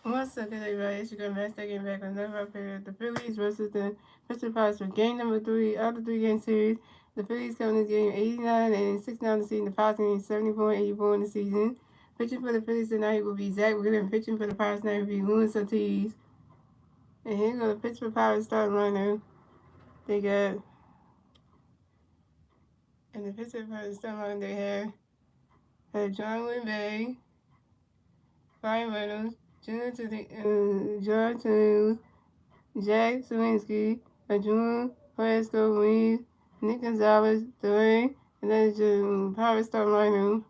What's up, everybody? It's your girl Masteryhi Gaming back with another update of the Phillies versus the Pittsburgh Pirates for game number 3 of the 3-game series. The Phillies coming this game 89 and 69 in the season. The Pirates getting 74 and 84 in the season. Pitching for the Phillies tonight will be Zach Wheeler, and pitching for the Pirates tonight will be Luis Ortiz. And here go the Pittsburgh Pirates starting lineup. They got, and the Pittsburgh Pirates starting lineup they have John Winbay, Brian Reynolds, John Turner, Jack Swinsky, Arjun Fresco Reeves, Nick Gonzalez, Dwayne, and then the Power Star lineup.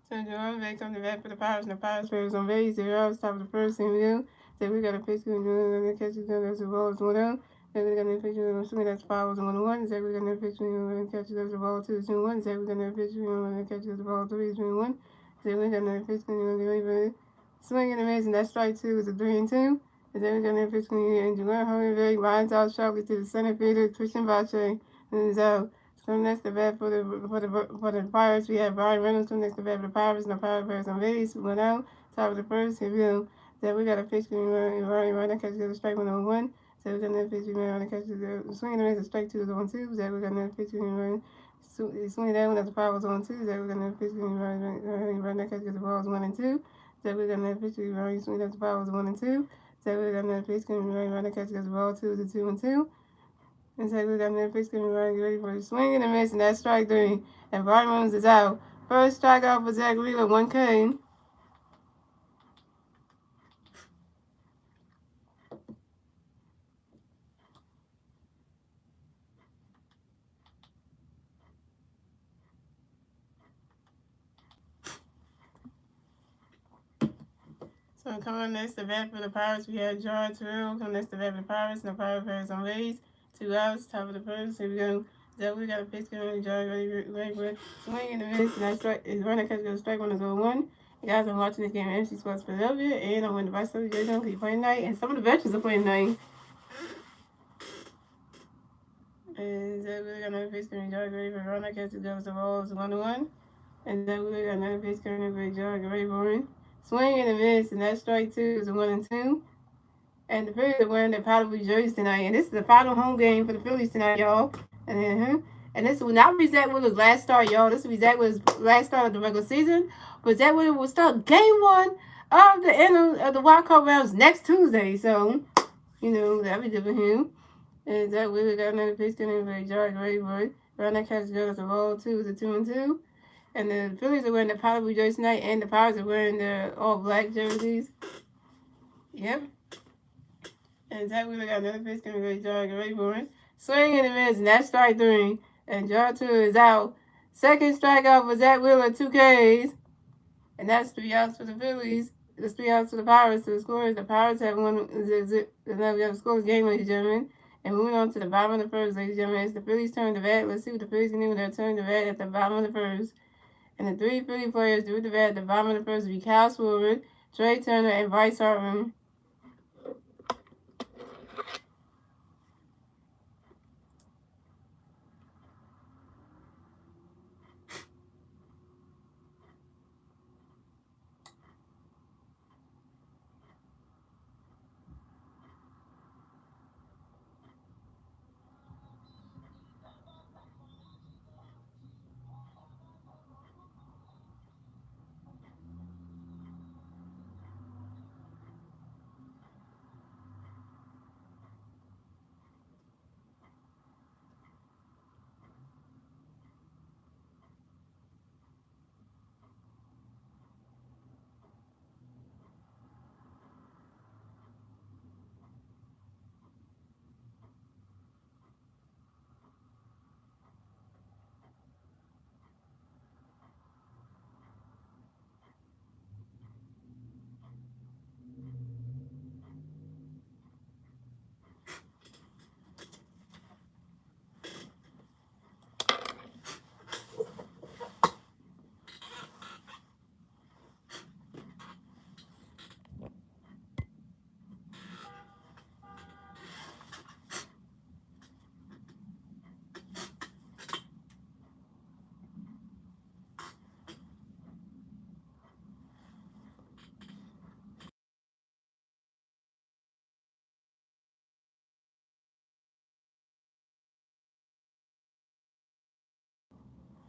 So Jerome Bates on the bat for the Pirates, and the Pirates players on base. They're all top of the first inning. So we got a pitch and the catch is going to the ball is 1-0. Then we got a pitch and swing that's fouls 1-1. So we got a pitch and catch the ball 2-1. So we got a pitch and catch the ball 3-1. So we got a pitch and swing in the miss, and that strike 2 is a 3-2. And then we got a pitch and Jerome Hurley lines out sharply to the center fielder, Christian Bache, and is out. So next the bat for the Pirates, we have Brian Reynolds. So next the bat for the Pirates, and the Pirates on base. Went out. Top of the first. Here we go. Then we got a pitch right now catches the strike 1-1. So we got another pitch right now catches the swing and the strike 2 is 1-2. So we got another pitch right swing that one as the Pirates on 2. So we got another pitch right now catches the balls 1 and 2. So we got another pitch right swing as the Pirates 1 and 2. So we got another pitch right now catches the ball 2 is 2 and 2. And so we got another pitch coming right, ready for a swing and a miss, and that's strike 3. And Brian Reynolds is out. First strikeout for Zach Wheeler, 1K. So coming next to bat for the Pirates, we have George Terrell. Coming next to bat for the Pirates, and the Pirates on base. 2 outs, top of the first. Here we go. Zach Wheeler got a pitch coming, George ready for a swing and a miss, and that strike is running catch goes strike 1 is 0-1. You guys are watching this game at MC Sports Philadelphia, and I'm with the Vice President Jay Jones. He's playing tonight, and some of the veterans are playing tonight. And Zach Wheeler got another pitch coming, George ready for a run. I catch it goes the balls 1-1. And Zach Wheeler got another pitch coming for George ready for it. Swing and a miss, and that strike 2 is a 1 and 2. And the Phillies are wearing their powder blue jerseys tonight. And this is the final home game for the Phillies tonight, y'all. And this will not be Zach Wheeler's last start, y'all. This will be Zach Wheeler's last start of the regular season. But Zach Wheeler will start game 1 of the end of the wild card rounds next Tuesday. So, that'll be good for him. And Zach Wheeler got another pitch coming for George Rayford. Round that catch goes a roll 2 is a 2 and 2. And the Phillies are wearing the powder blue jerseys tonight, and the Pirates are wearing their all black jerseys. Yep. And Zach Wheeler got another pitch coming for George Rayford. Swing and a miss, and that's strike 3. And George 2 is out. Second strikeout for Zach Wheeler, 2 Ks. And that's 3 outs for the Phillies. It's 3 outs for the Pirates. So the scores, the Pirates have won. Now we have the scores game, ladies and gentlemen. And moving on to the bottom of the first, ladies and gentlemen, it's the Phillies' turn to bat. Let's see what the Phillies can do with their turn to bat at the bottom of the first. And the 3 Philly players do the bat at the bottom of the first will be Kyle Sword, Trey Turner, and Bryce Hartman.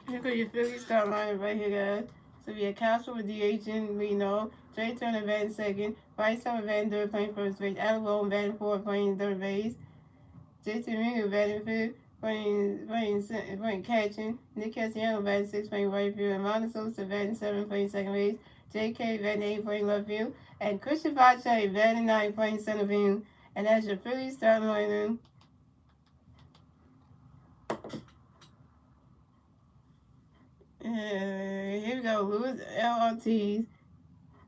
Here go your Phillies start line right here, guys. So we have Castro with DH in Reno, Trey Turner batting second, Bryce Summer batting third, playing first base, Alabama batting fourth, playing third base, Jason Ringo batting fifth, playing catching, Nick Castellanos batting sixth, playing right field, and Mondo Sosa batting seventh, playing second base, J.K. batting eighth, playing left field, and Christian Pache batting ninth, playing center field. And that's your Phillies starting lineup. Here we go, Luis L. Ortiz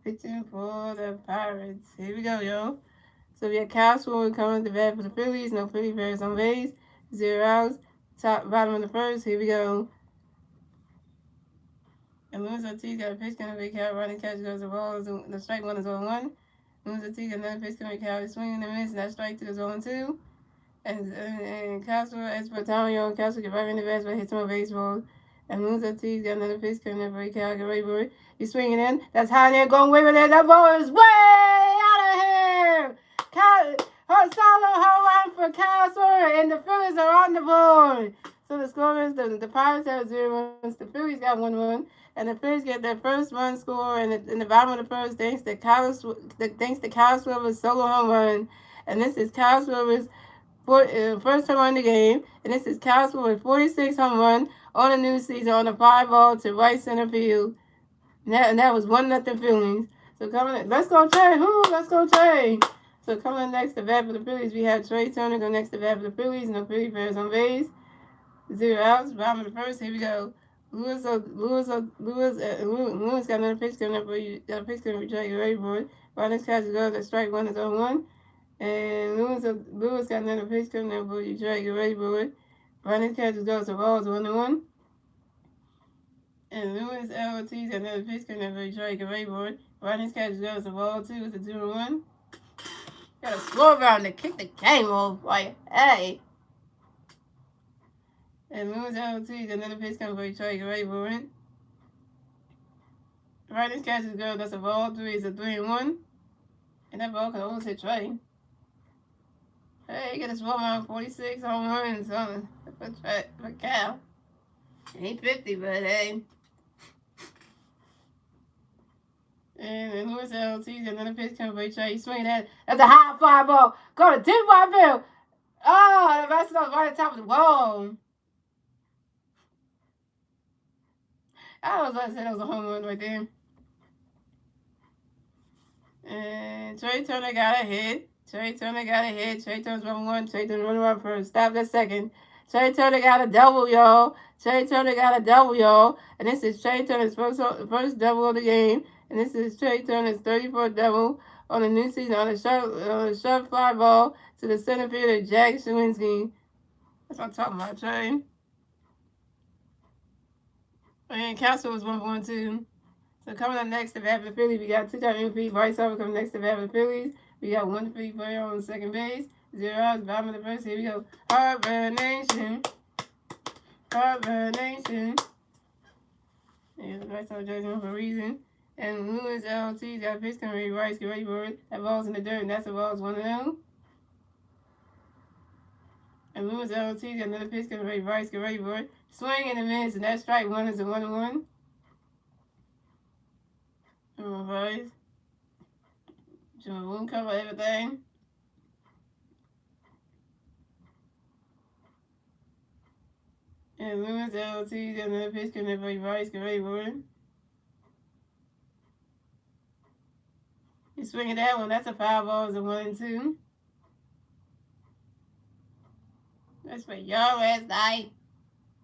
pitching for the Pirates. Here we go, yo. So we have Castro coming to bat for the Phillies. No Philly players on base. 0 outs. Bottom of the first. Here we go. And Luis Ortiz got a pitch coming to big cow. Running catch goes the ball. The strike one is 0-1. Luis Ortiz got another pitch coming to cow. Swinging and miss. And that strike two is 0-2. And Castro, Espartano, Castro get right in the best, but hits him with baseball. And Luis Ortiz got another pitch coming up for a cow. Get ready, boy. He's swinging in. That's high there, going way with it. That ball is way out of here. Solo home run for Castro, and the Phillies are on the board. So the score is the Pirates have 0 runs, the Phillies got 1 run, and the Phillies get their first run score in the bottom of the first thanks to Kyle Schwarber's solo home run. And this is Kyle Schwarber's first home run in the game, and this is Kyle Schwarber's 46 home run on the new season on a 5-ball to right center field. And that was 1-0 Phillies. So coming in, let's go Trey. Let's go Trey. So coming next to bat for the Phillies, we have Trey Turner go next to bat for the Phillies. No Philly players on base. 0 outs. Bottom of the first. Here we go. Lewis got another pitch coming up for you. Got a pitch coming for you. Ready for it. Right next catch goes. The strike one is 0-1. And Lewis got another pitch coming up for you. Trey, get ready for it. Right next catch goes. The ball is 1-1. And Luis L. Ortiz got another pitch coming up for you. Trey, get ready for it. Right next catch goes. The ball 2 is a 2-1. Got a slow around to kick the game off. Like, hey. And Luis L. Ortiz, another pitch coming for you. Trey, get ready for it. Right next catch goes. That's a ball 3 is a 3-1. And that ball can almost hit Trey. Hey, you got a slow around 46 home runs on for Cal. Ain't 50, but hey. And Luis L. Ortiz, another pitch coming for Trey. You swing that. That's a high fly ball. Go to deep right field. Oh, the rest goes right on top of the wall. I was about to say that was a home run right there. And Trey Turner got a hit. Trey Turner's 1-1. Trey Turner running around first. Stop that second. Trey Turner got a double, y'all. And this is Trey Turner's first double of the game. And this is Trey Turner's 34th double on the new season on a short fly ball to the center fielder, Jack Shawinski. That's what I'm talking about, Trey. And Castle was 1-1 too. So coming up next to bat for the Phillies, we got 2-time MVP Bryce Harper coming next to bat for the Phillies. We got 1 Philly player on second base. 0 outs, bottom of the first. Here we go. Harper Nation. Yeah, the Bryce Harper jersey on for a reason. And Luis L. Ortiz got a pitch coming to Bryce. Get ready for it. That ball's in the dirt, and that's the ball's 1-0. And Luis L. Ortiz got another pitch coming to Bryce. Get ready for it. Swing and a miss, and that strike one is a 1-1. Bryce. Jimmy won't cover everything. And Luis L. Ortiz got another pitch coming to Bryce. Get ready for it. You swinging that one, that's a foul ball, it's a 1-2. That's for y'all last night.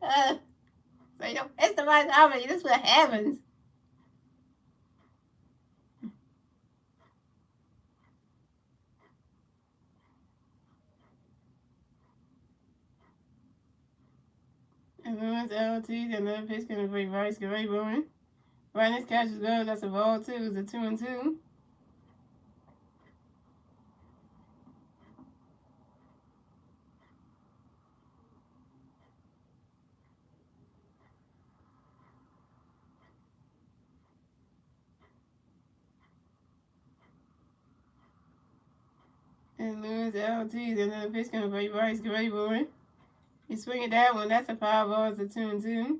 So you know, it's the right already. This is what happens. And Luis L. Ortiz got another pitch coming to Bryce. Get ready for it. Right next catch is good. That's a ball 2, it's a 2-2. And Luis L. Ortiz, another pitch coming for Bryce. Get ready for it. You swing it that one, that's a foul ball, it's a 2-2.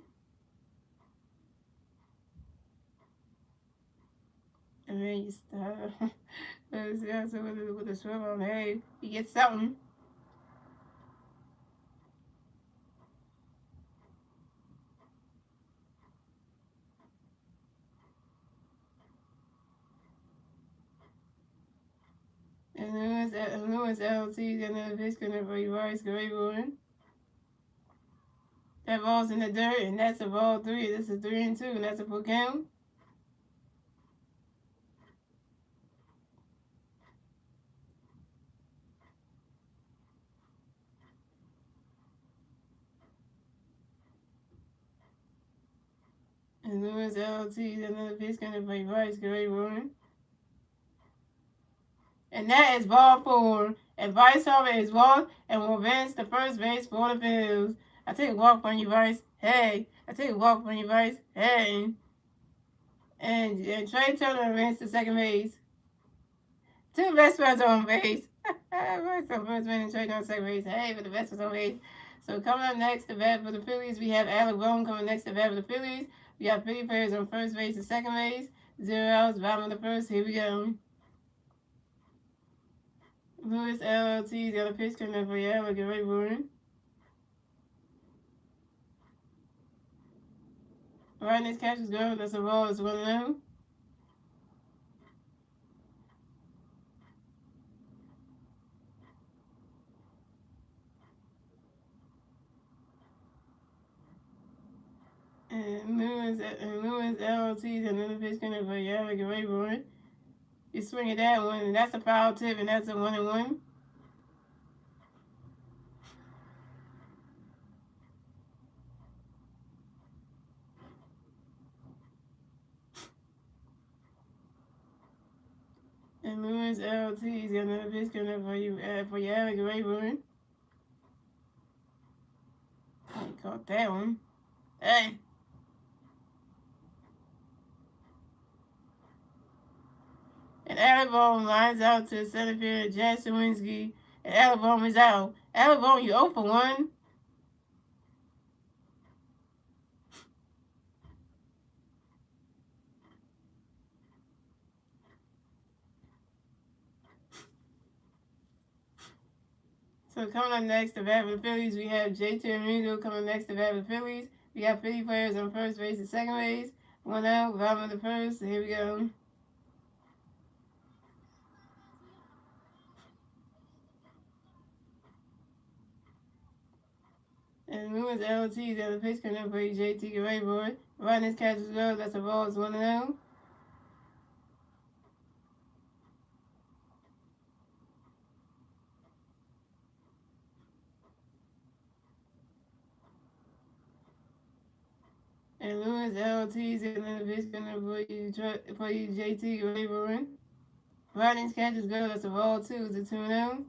And then you start. With the swim on, hey, you get something. And Lewis LT, and then the pitch gonna reverse great one. That ball's in the dirt, and that's a ball three. This is 3-2, and that's a full count. And Lewis LT, and then the pitch gonna reverse great one. And that is ball four. And Vice Harbor is walk and will advance to first base for the Phillies. I take a walk from you, Vice. Hey. I take a walk from you, Vice. Hey. And Trey Turner advanced to second base. Two best friends on base. First man and Trey on second base. Hey, for the best friends on base. So coming up next to bat for the Phillies, we have Alec Bohm coming next to bat for the Phillies. We have 50 players on first base and second base. 0 outs, bottom of the first. Here we go. Lewis LLT, the other pitch coming up for you. Alec, get ready for him. Right, next catch is good. That's a ball. It's 1-0. And Lewis LLT, another pitch coming up for you. Alec, get ready for him. You swing at that one, and that's a foul tip, and that's a 1-1. And Lewis LT's got another pitch coming up for you, Alec Rayburn. He caught that one. Hey. And Alec Bohm lines out to center fielder Jackson Winsky. And Alec Bohm is out. Alec Bohm, you 0 for 1. So coming up next to bat for the Phillies, we have JT Amigo coming next to bat for the Phillies. We got 50 players on first base and second base. 1 out, bottom of the first. So here we go. And Lewis LT, the other pitch coming up for JT Rayboy. Right this catch as well. That's a ball. It's 1-0. And Lewis LT's in the division for you JT Rayburn. Riding's catch is good. That's a ball too. It's a 2-0.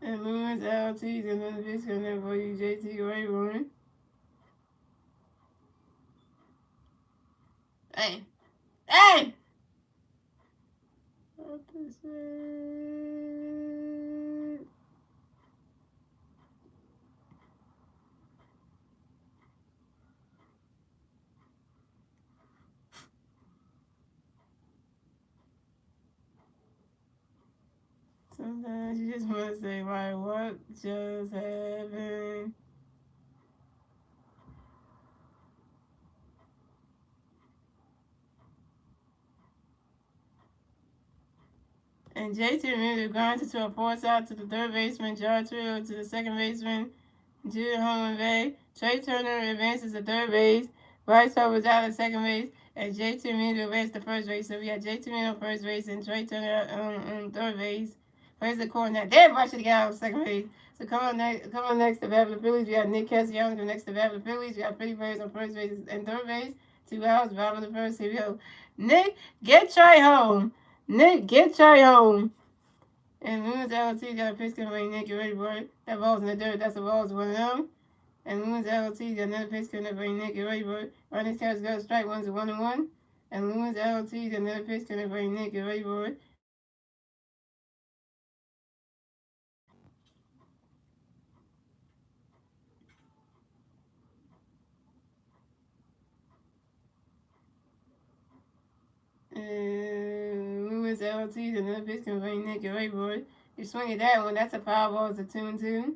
And Lewis LT's in the division for you JT Rayburn. Hey! Hey! What the shit? Sometimes you just want to say, like, what just happened? And JT immediately grinds to a force out to the third baseman, George Trio to the second baseman, Judah Holman Bay. Trey Turner advances to third base. Bryce Harper's out at second base. And JT immediately advances to first base. So we got JT on first base and Trey Turner on third base. Where's the corner? Damn, I should have got out of second base. So come on next to bat for the Phillies. We got Nick Castellanos next to bat for the Phillies. We got 50 players on first base and third base. 2 outs, bottom of the first. Here we go. Nick, get Trey home. Nick, get Trey home. And Lewis LT got a pitch coming away. Nick, you ready for it? That ball's in the dirt. That's the ball's 1-0. And Lewis LT got another pitch coming away. Nick, you ready for it? Right, this catch goes strike. One's a 1-1. And Lewis LT got another pitch coming away. Nick, you ready for it? Lewis LTs, another pitch can bring Nick and Rayboy. You swing at that one, that's a foul ball, it's a 2-2.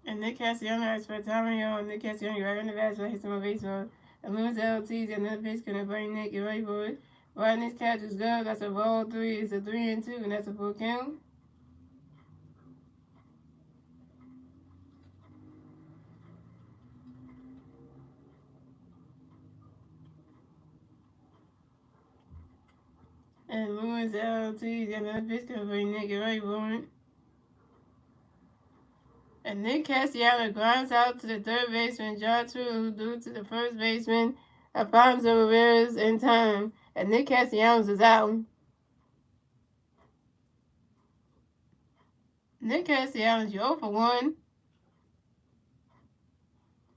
And Nick Cassiano has for Tommy on Nick Cassiano right on the baseball, hits him on baseball. And Lewis LTs, another pitch can bring Nick and Rayboy. Right, this catch is good. That's a ball 3. It's a 3-2, and that's a full count. And Lewis LT, another pitch can bring Nick and Rayboy. And Nick Cassiano grinds out to the third baseman, John True, who threw to the first baseman, Alfonso Rivera's in time. And Nick Castellanos is out. Nick Castellanos, you're 0 for 1.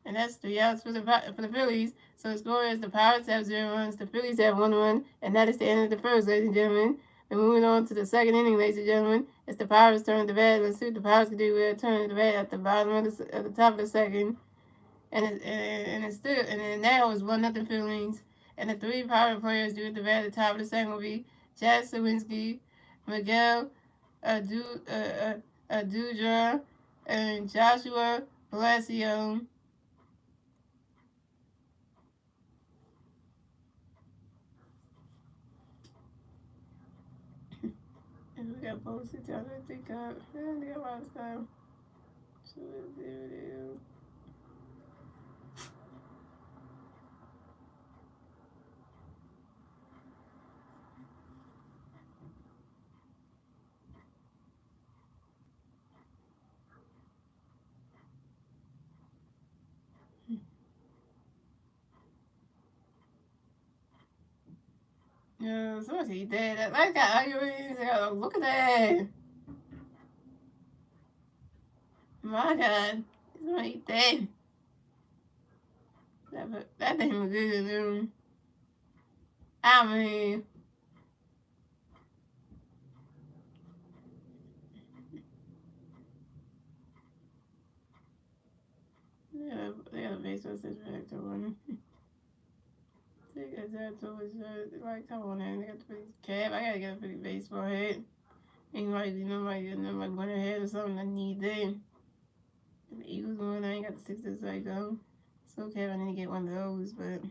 And that's 3 outs for the Phillies. So the score is the Pirates have 0 runs, the Phillies have 1 run, and that is the end of the first, ladies and gentlemen. And moving on to the second inning, ladies and gentlemen, it's the Pirates' turn to bat. Let's see what the Pirates can do with a turn to bat at the bottom of at the top of the second. And now it's 1-0 Phillies. And the 3 Pirate players due at the bat at the top of the second will be Chad Sawinski, Miguel Adudra, and Joshua Palacio. And we got both six out of the cup. And they got a lot of stuff. So there it is. Yeah, somebody did that. Like that. Look at that. My God. Somebody dead. That thing was good, dude. I mean. Yeah, they got a baseball back to one. They got that towards like, come on, man. They got the pretty cap. I gotta get a pretty baseball head. Anybody, nobody went ahead or something. I need that. The Eagles won. I ain't got the Sixers like though. So okay, I need to get one of those, but.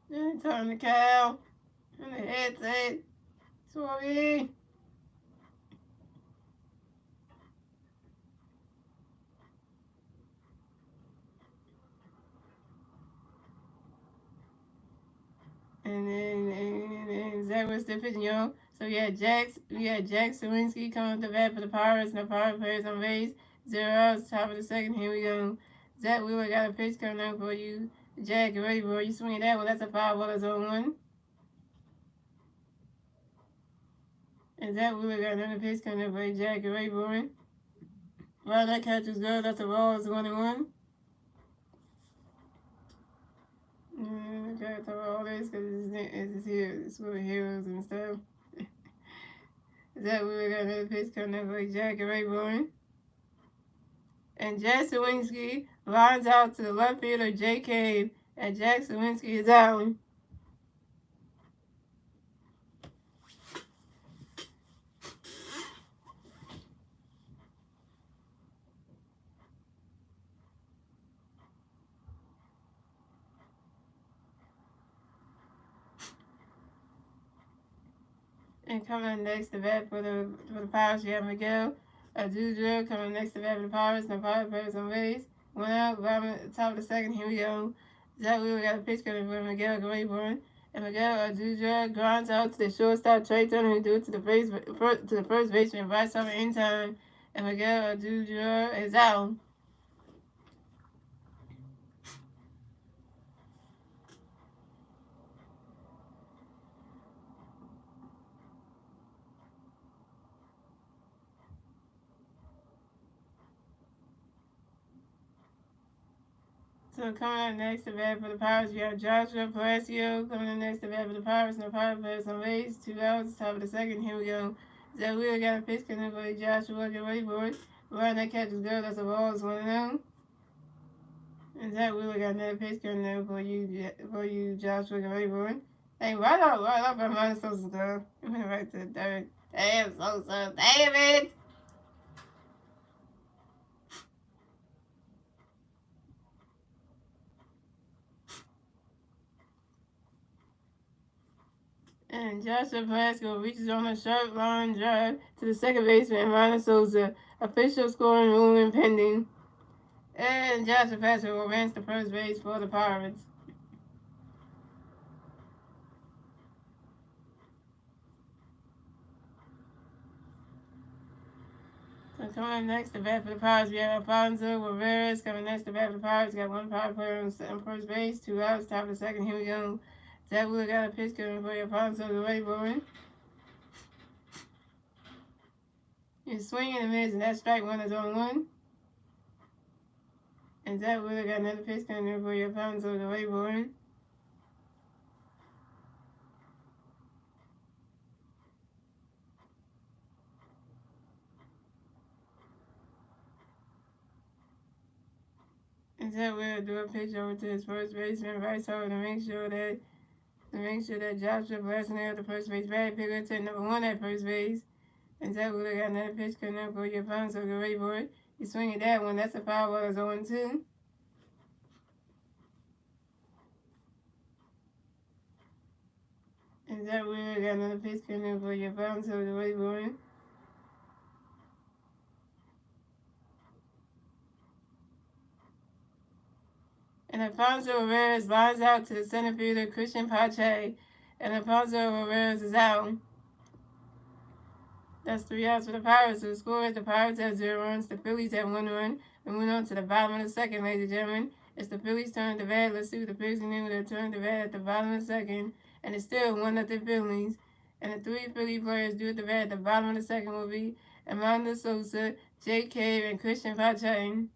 Then turn the cow. And the headset. Sorry. And then Zach was still pitching, yo. So we had Jack Sawinski coming to bat for the Pirates, and the Pirate players on base. 0 outs, top of the second. Here we go. Zach Wheeler got a pitch coming out for you. Jack, ready, bro. You swinging that one. That's a 5-1. And Zach Wheeler got another pitch coming out for you. Jack, ready, bro. Well, that catch was good. That's a ball. It's 1-1. I gotta talk about all this because it's here. It's for the heroes and stuff. Zach Wheeler got another pitch coming out for you. Jack, ready, bro. And Jack Sawinski lines out to the left fielder, Jay Cave, and Jack Sawinski is out. And coming next to bat for the Pirates, you have Miguel Adudra coming next to bat for the Pirates, and the Pirates players on base. 1 out, bottom at the top of the second. Here we go. Zach Wheeler got a pitch coming for Miguel Grayburn. And Miguel Adudra grinds out to the shortstop Trey Turner, who threw it to the first baseman Bryce Harper in time. And Miguel Adudra is out. So coming up next to bat for the Pirates, we have Joshua Palacio coming up next to bat for the Pirates, and the Pirates players on base. 2 outs, top of the second. Here we go. Zach Wheeler got a pitch coming for Joshua. Get ready for it. Right, that catch is good. That's a ball. It's 1-0. And Zach Wheeler got another pitch coming in for you, Joshua. Get ready for it. Hey, right up by minus Sosa, girl. It went right to the third. Damn, Sosa. Damn it! And Joshua Pascal reaches on a sharp line drive to the second baseman, Ronald Souza. Official scoring ruling pending. And Joshua Pascal will advance to first base for the Pirates. So coming up next to bat for the Pirates, we have Alfonso Rivera coming next to bat for the Pirates. Got one power player on first base, 2 outs, top of the second. Here we go. Zach Wheeler got a pitch coming for Alfonso Rivera. He's swinging and miss, and that strike one is on 1. And Zach Wheeler got another pitch coming in for Alfonso Rivera. And Zach Wheeler do a pitch over to his first baseman, Bryce Harper, to make sure that Joshua Blasino, the first base bag picker, took number 1 at first base. And Zach Wheeler got another pitch coming up for your opponent, so get ready for it. He's swinging that one. That's a foul ball. It's 0-2. And Zach Wheeler got another pitch coming up for your opponent, so get ready for it. And Alfonso Rivera lines out to the center fielder, Christian Pache. And Alfonso Rivera is out. That's 3 outs for the Pirates. So the score is the Pirates have 0 runs, the Phillies have 1 run. And moving on to the bottom of the second, ladies and gentlemen. It's the Phillies' turn to bat. Let's see what the Phillies can do. Their turn to bat at the bottom of the second. And it's still 1-0 Phillies. And the 3 Philly players due at the bat at the bottom of the second will be Amanda Sosa, Jake Cave, and Christian Pache.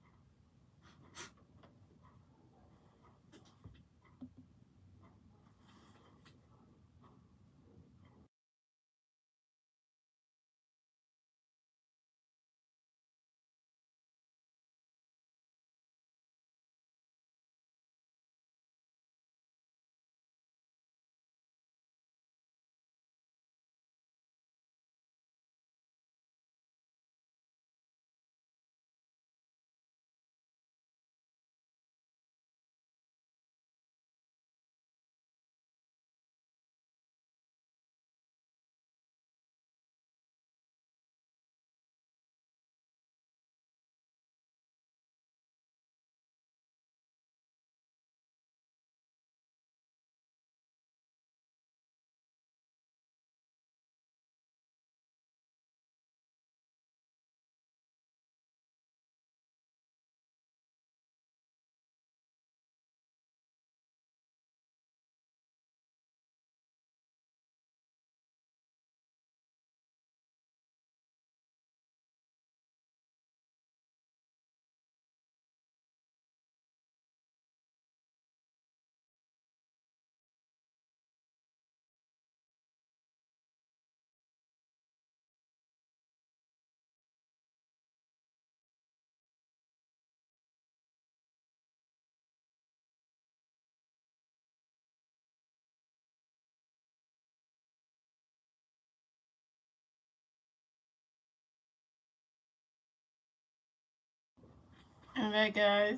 Alright, guys.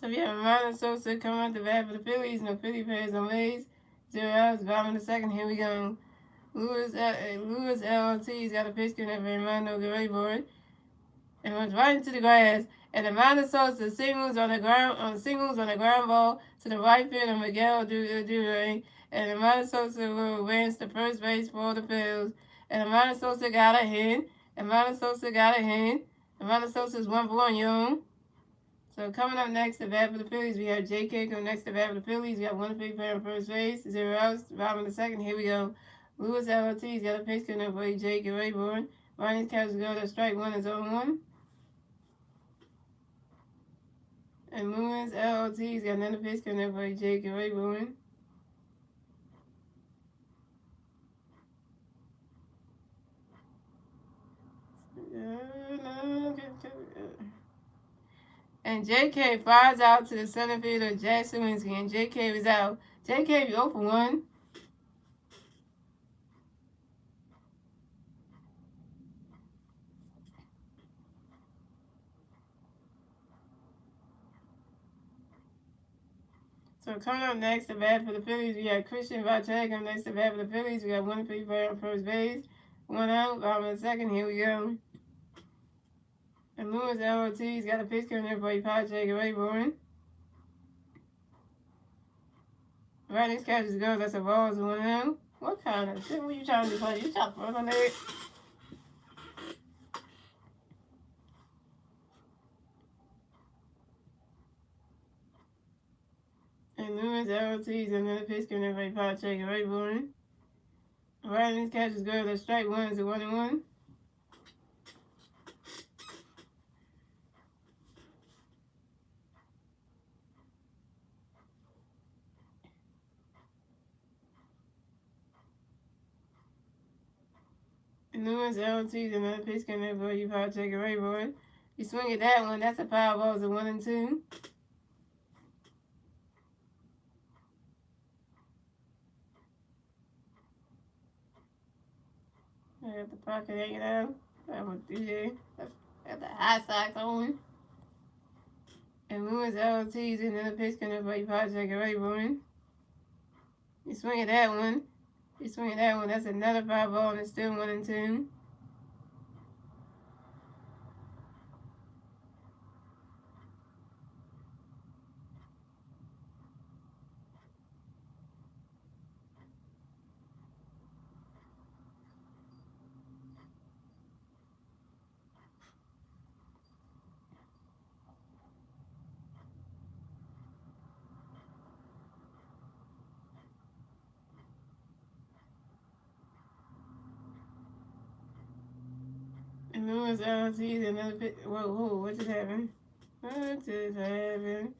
So we have Amanda Sosa coming out the bat for the Phillies. No Philly players on base. 0 outs, bottom of the second. Here we go. Lewis LLT's got a pitch coming up for Armando Guerrero. And runs right into the grass. And Amanda Sosa singles on the ground ball to the right fielder Miguel Dure. And Amanda Sosa will advance to first base for the Phillies. And Amanda Sosa got a hit. Amanda Sosa is 1-for-1, yo. So coming up next to bat for the Phillies, we have J.K. coming next to bat for the Phillies. We have 1 Philly player on first base, 0 outs, bottom of the second. Here we go. Lewis LLT's got a pitch coming up for Jake Rayburn. Ryan's catches go to strike 1 is 0-1. And Lewis LOT's got another pitch coming in for Jake and Rayburn. And JK flies out to the center fielder, Jackson Winsky, and JK was out. JK, you 0 for 1. So coming up next to bat for the Phillies, we got Christian Vacek. Coming next to bat for the Phillies, we got 1-3 player on first base. 1 out, bottom of the second. Here we go. And Lewis LOT's got a pitch coming in for Patrick and Rayburn. Right next catch is go. That's a ball. It's 1 out. What kind of shit were you trying to play? You trying to throw on there? And Lewis LOT's another pitch coming in for Patrick and Rayburn. Right next catch is go. That's strike 1. It's a 1-1. And Lewis LOT's another pitch coming in for you, Patrick and Rayburn. You swing at that one. That's a foul ball. It's a 1-2. I got the pocket hanging out. I'm gonna do there. Got the high socks on. And Lewis LOT's another pitch coming in for you, Patrick and Rayburn. You swing at that one. You swing at that one. That's another foul ball, and it's still 1-2. And Lewis LOT's another pitch. Whoa, what just happened? What just happened?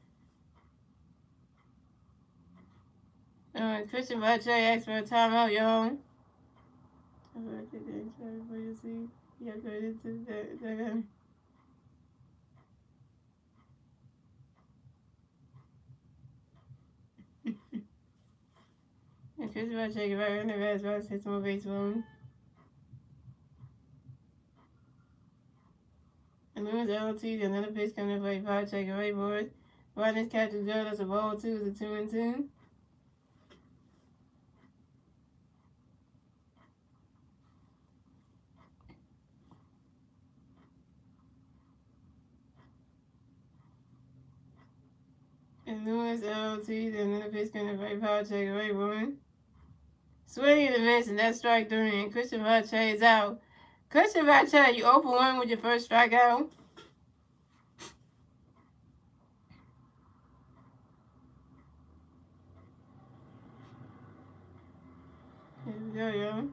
Christian Vacek asked for a timeout, y'all. Before you see, yeah, go into that. And Christian Vacek right in the best box, hits more baseball. And Lewis LOT's another pitch coming in for a Vacek away board. Right next catch is good. That's a ball 2. It's a 2-2. And Lewis LOT's another pitch coming for a Vacek away board. Swing and a miss, and that's strike 3. And Christian Vacek is out. Christian Vacek, you 0 for 1 with your first strikeout. Here we go, y'all.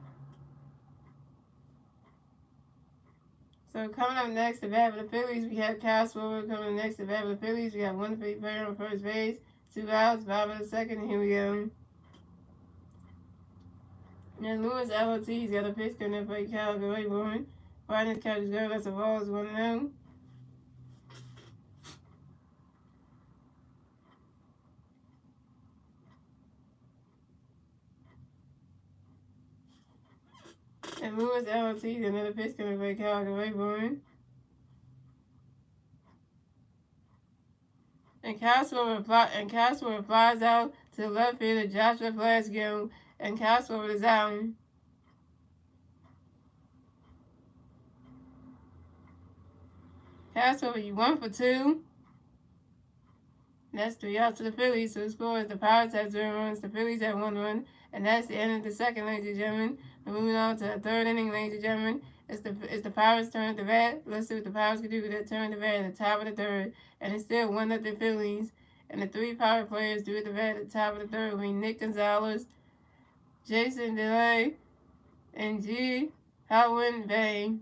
So coming up next to bat for the Phillies, we have Kyle Schwarber. Coming next to bat for the Phillies, we got 1-3 player on first base. 2 outs, bottom of the second. And here we go. And Lewis LOT's got a pitch coming in for Kyle Rayburn. Right in the catch is good. That's a ball. It's 1-0. And Lewis LOT's another pitch coming for Kyle Rayburn. And Kyle Schwarber flies out to the left fielder, Joshua Glasgow, and Kyle Schwarber is out. Kyle Schwarber, you 1 for 2. And that's 3 outs to the Phillies. So the score is the Pirates have 0 runs, the Phillies have 1 run, and that's the end of the second, ladies and gentlemen. We're moving on to the third inning, ladies and gentlemen. It's the Pirates' turn to bat. Let's see what the Pirates can do with their turn to bat at the top of the third. And it's still 1-0 Phillies. And the 3 Pirate players do at the bat at the top of the third will be Nick Gonzalez, Jason DeLay, and G. Howland Bay.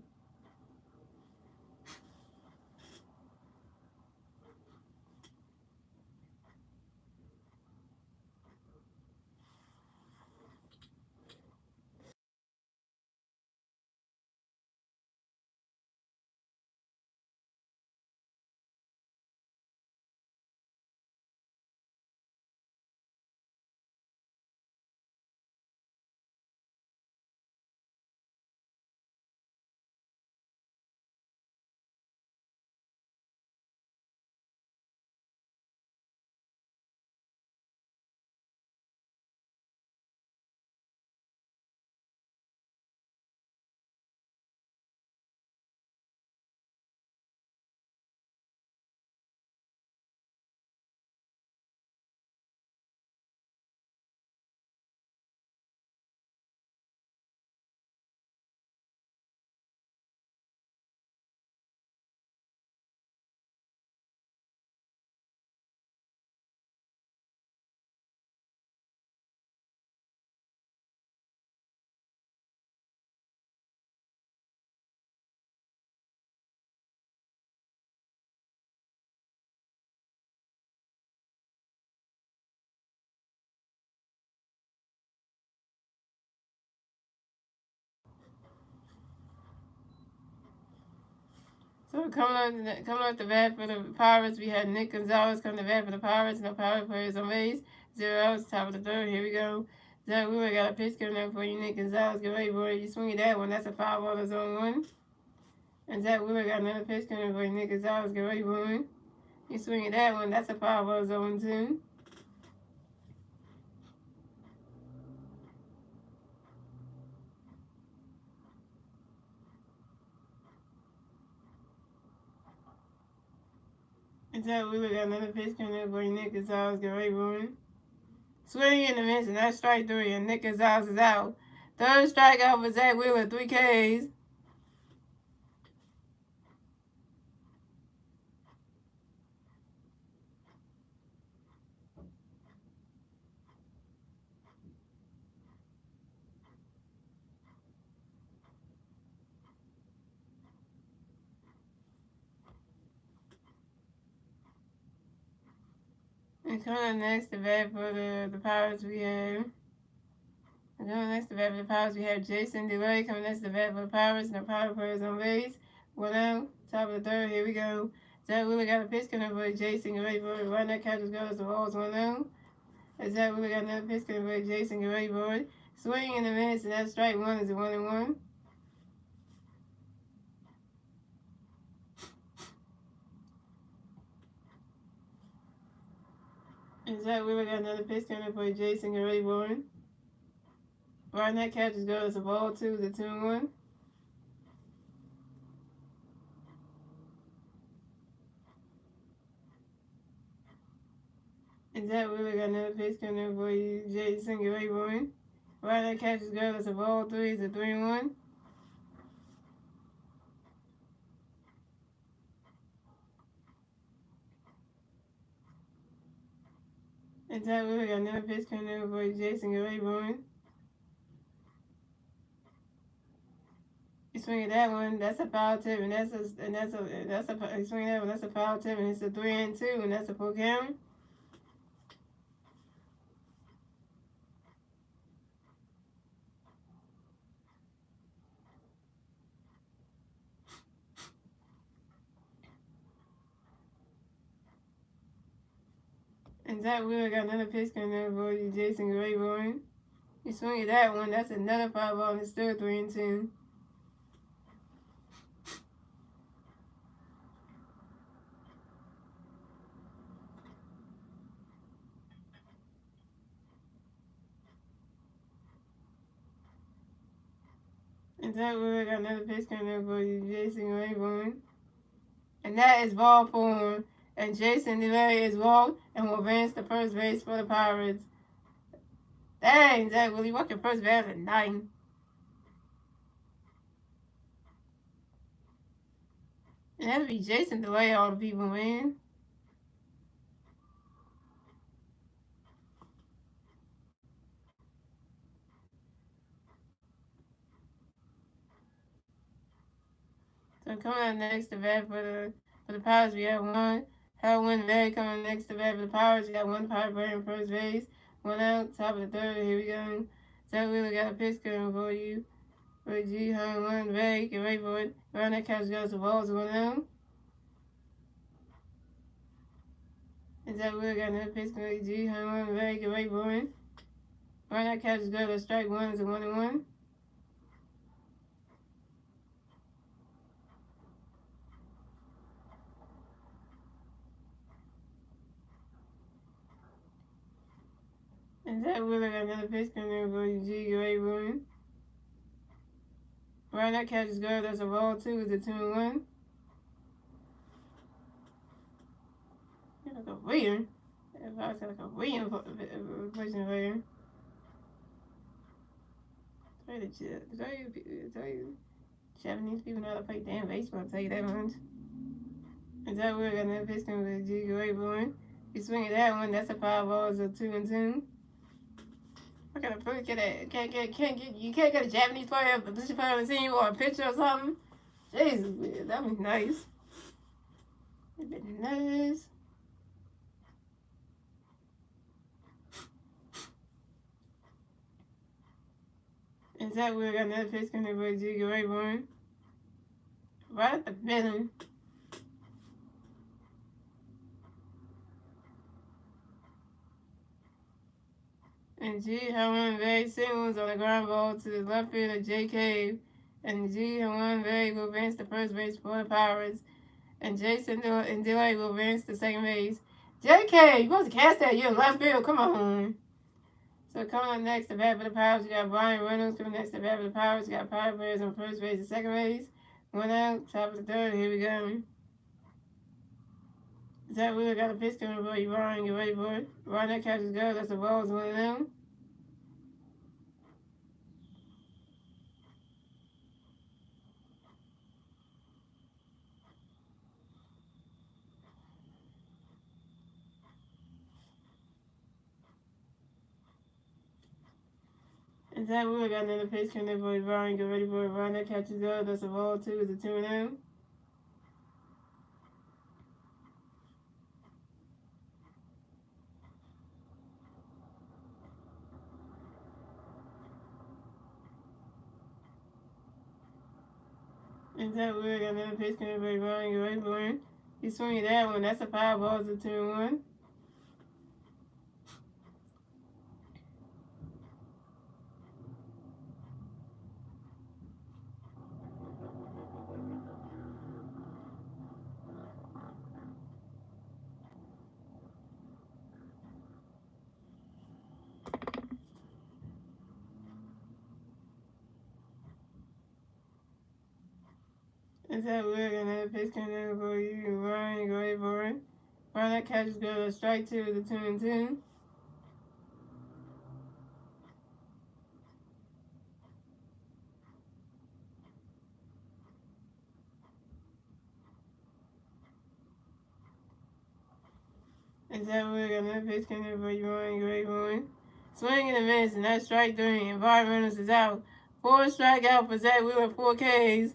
So coming off the bat for the Pirates, we had Nick Gonzalez come to bat for the Pirates. No Pirate players on base. 0 outs, top of the third. Here we go. Zach Wheeler got a pitch coming up for you, Nick Gonzalez. Get ready, boy. You swing that one. That's a foul ball to zone 1. And Zach Wheeler got another pitch coming up for you, Nick Gonzalez. Get ready, boy. You swing that one. That's a foul ball to zone 2. And Zach Wheeler got another pitch coming up for you, Nick Gonzalez. Get ready, boy. Swing in the miss, and that's strike 3, and Nick Gonzalez is out. Third strikeout for Zach Wheeler, 3 Ks. And coming up next to bat for the Pirates, we have. And coming next to bat for the Pirates, we have Jason DeLay. Coming next to bat for the Pirates, no Pirate players on base. 1 out, top of the third. Here we go. Zach Wheeler got a pitch coming up for Jason. Get ready for it. Right now, catches goes the balls 1 out. And Zach Wheeler got another pitch coming up for Jason. Get ready for it. Swing in the miss, and that strike 1 is a 1-1. And Zach Wheeler got another pitch coming up for Jason. Get ready for it. Right now, catches goes the ball 2 is a 2-1. And Zach Wheeler got another pitch coming up for you, Jason. Get ready for it. Right now, catches goes it's a ball 3 is a 3-1. And Zach Wheeler got another pitch coming up for you, Jason. Get ready for it. You swing at that one, that's a foul tip, and that's a you swing at that one, that's a foul tip, and it's a 3-2, and that's a full count. And Zach Wheeler got another pitch coming up for you, Jason. Get ready for it. You swing at that one, that's another foul ball, and it's still 3-2. And Zach Wheeler got another pitch coming up for you, Jason. Get ready for it. And that is ball 4. And Jason DeLay is walked and will advance to first base for the Pirates. Dang, Zach Wheeler, walking first base at 9. And that'd be Jason DeLay, all the people, man. So coming up next to bat for the Pirates, we have one. Hellwin Bay coming next to bat for the Pirates. We got 1 Pirate player in first base. 1 out, top of the third. Here we go. Zach Wheeler got a pitch coming for you. For G. Hellwin Bay. Get ready for it. Around that catch goes the balls 1 out. And Zach Wheeler got another pitch coming for G. Hellwin Bay. Get ready for it. Around that catch goes to strike 1 is a 1-1. And Zach Wheeler got another pitch coming for you, G. Get ready for it. Around that catch is good. That's a ball 2 is a 2-1. Like a William. If I said like a William pushing player. Tell you Japanese people know how to play damn baseball, I'll tell you that much. And that we're gonna pitch him with a G great boy. You swing at that one, that's a 5 balls of 2-2. I gotta put get a you can't get a Japanese player, a position player on the team or a pitcher or something. Jesus, man, that'd be nice. That'd be nice. And Zach Wheeler got another pitch coming for G great boy. Right at the middle. And G had one very singles on the ground ball to the left fielder J.K. And G had one very will advance to first base for the Pirates. And Jason and Delay will advance to second base. J.K., you supposed to catch that. You're left field. Come on. So coming up next to bat for the Pirates, we got Brian Reynolds. Coming next to bat for the Pirates, we got Pirate players on first base and second base. One out, top of the third. Here we go. Zach Wheeler got a pitch coming for you, Ryan. Get ready for it. Ryan, that catch is good. That's the ball. It's 1-0. And Zach Wheeler got another pitch coming for you, Ryan. Get ready for it. Ryan, that catch is good. That's the ball, too. It's a 2-0. And Zach Wheeler got another pitch coming for you, Ryan. Get ready for it. He's swinging that one. That's a foul ball. It's a 2-1. And Zach Wheeler got another pitch coming for you, Ryan. Get ready for it. Ryan, that catch is good. Strike two is a 2-2. And Zach Wheeler got another pitch coming for you, Ryan. Get ready for it. Swing and a miss, and that's strike three. And Brian Reynolds is out. 4 strikeout for Zach Wheeler, 4 Ks.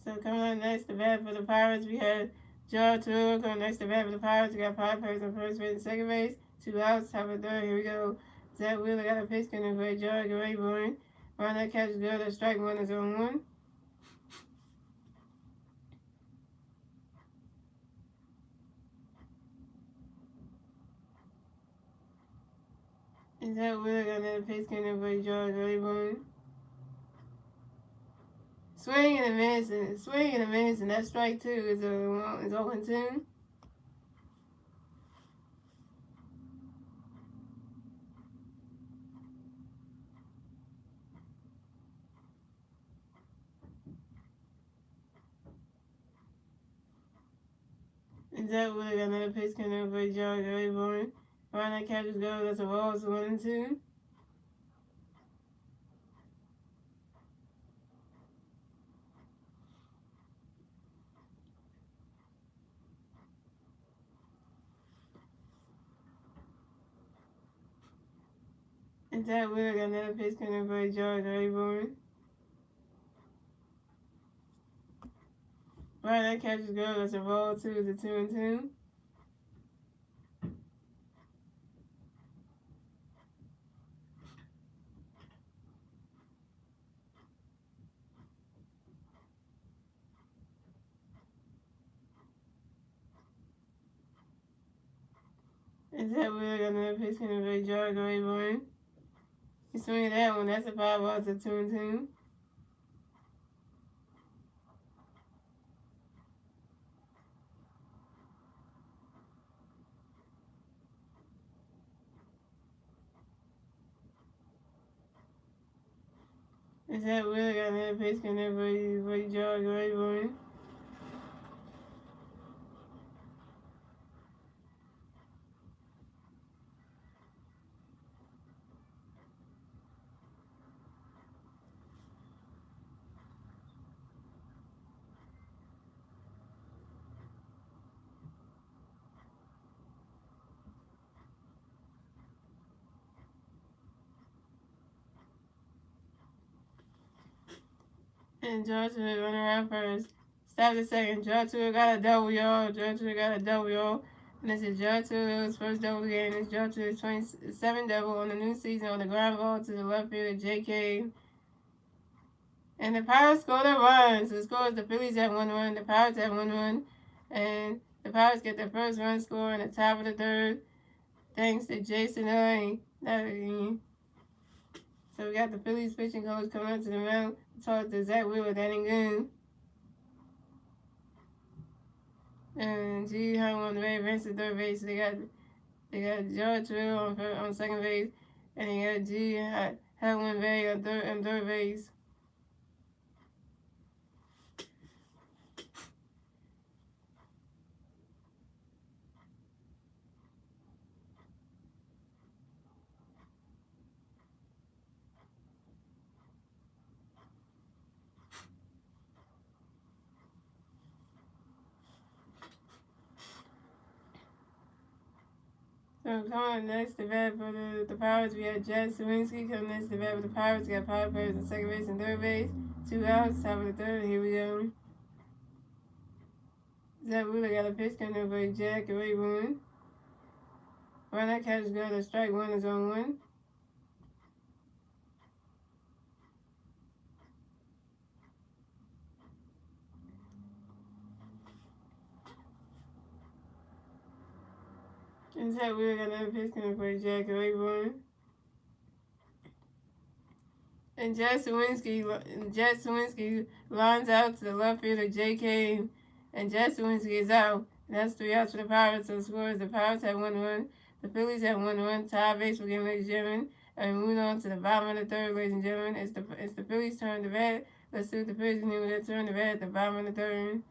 So coming on next to bat for the Pirates, we have Joe Tour. Coming next to bat for the Pirates, we got 5 players on first base and second base. 2 outs, top of the third. Here we go. Zach Wheeler got a pitch coming for Joe. Get ready for it. Ryan, that catch is good. That strike one is on 1. And Zach Wheeler got another pitch coming for Joe. Get ready for it. Swing and a miss, and that strike two is 0-2. And Zach Wheeler got another pitch coming for Joe. Get ready for it. Ryan, that catch is good. That's a ball. It's 1-2. And Zach Wheeler got another pitch coming for Joe. Get ready for it. Ryan, that catch is good. That's a ball. 2 is a 2-2. And Zach Wheeler got another pitch coming for Joe. Get ready for it. He's swinging that one. That's a 5 ball. It's a 2-2. And Zach Wheeler got another pitch coming for Joe. Get ready for it. And George was running around first. Stop the second. George got a double, y'all. George got a double, y'all. And this is George's first double game. This is George's 27 double on the new season on the ground ball to the left fielder, J.K. And the Pirates scored a run. So the score is the Phillies have 1 run, the Pirates have 1 run. And the Pirates get their first run score in the top of the third, thanks to Jason Lane. So we got the Phillies pitching coach coming up to the mound. Talk to Zach Wheeler, that ain't good. And G Hunt on the way, Vince at third base. They got George Will on second base, and they got G Helen Bay on third base. So coming next to bat for the Pirates, we have Jed Sawinski coming next to bat for the Pirates. We got 5 players on second base and third base. 2 outs, top of the third. Here we go. Zach Wheeler got a pitch coming over Jack Rayburn. Run that catch go to strike 1 is on 1. And Zach Wheeler got another pitch coming for Jack Rayburn. And Jed Sawinski lines out to the left fielder J.K. and Jed Sawinski is out. And that's 3 outs for the Pirates. So the score is the Pirates have 1 run, the Phillies have 1 run. Tie baseball game, ladies and gentlemen. And moving on to the bottom of the third, ladies and gentlemen. It's the Phillies' turn to bat. Let's see what the Phillies can do with their turn to bat at the bottom of the third.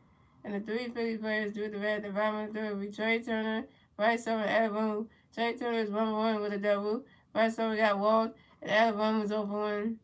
And the 3 Phillies players do the bat at the bottom of the third will be Trey Turner, Bryce Harper, and Alabama. Trey Turner is 1-1 with a double. Bryce Harper got walked, and Alabama was 0-1.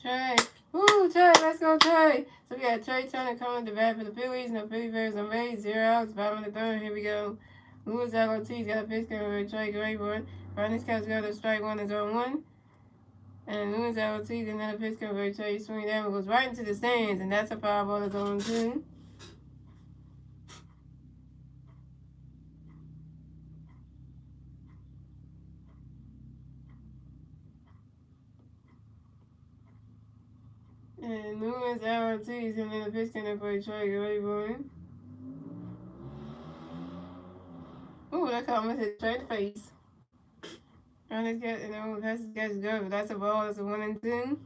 Trey. Woo, Trey, let's go, Trey. So we got Trey Turner coming to bat for the Phillies. No Philly players on base. 0 outs, bottom of the third. Here we go. Louis Ortiz got a pitch coming for Trey Grayboard. Ronnie's catch go to strike 1 is on 1. And Louis Ortiz another pitch coming for Trey. Swing down goes right into the stands. And that's a foul ball that's on 2. And Louis Ortiz another pitch coming for Trey Grayboard. Ooh, that almost hit straight face. Ronnie's catch, that's good, but that's a ball. That's a 1 and 2.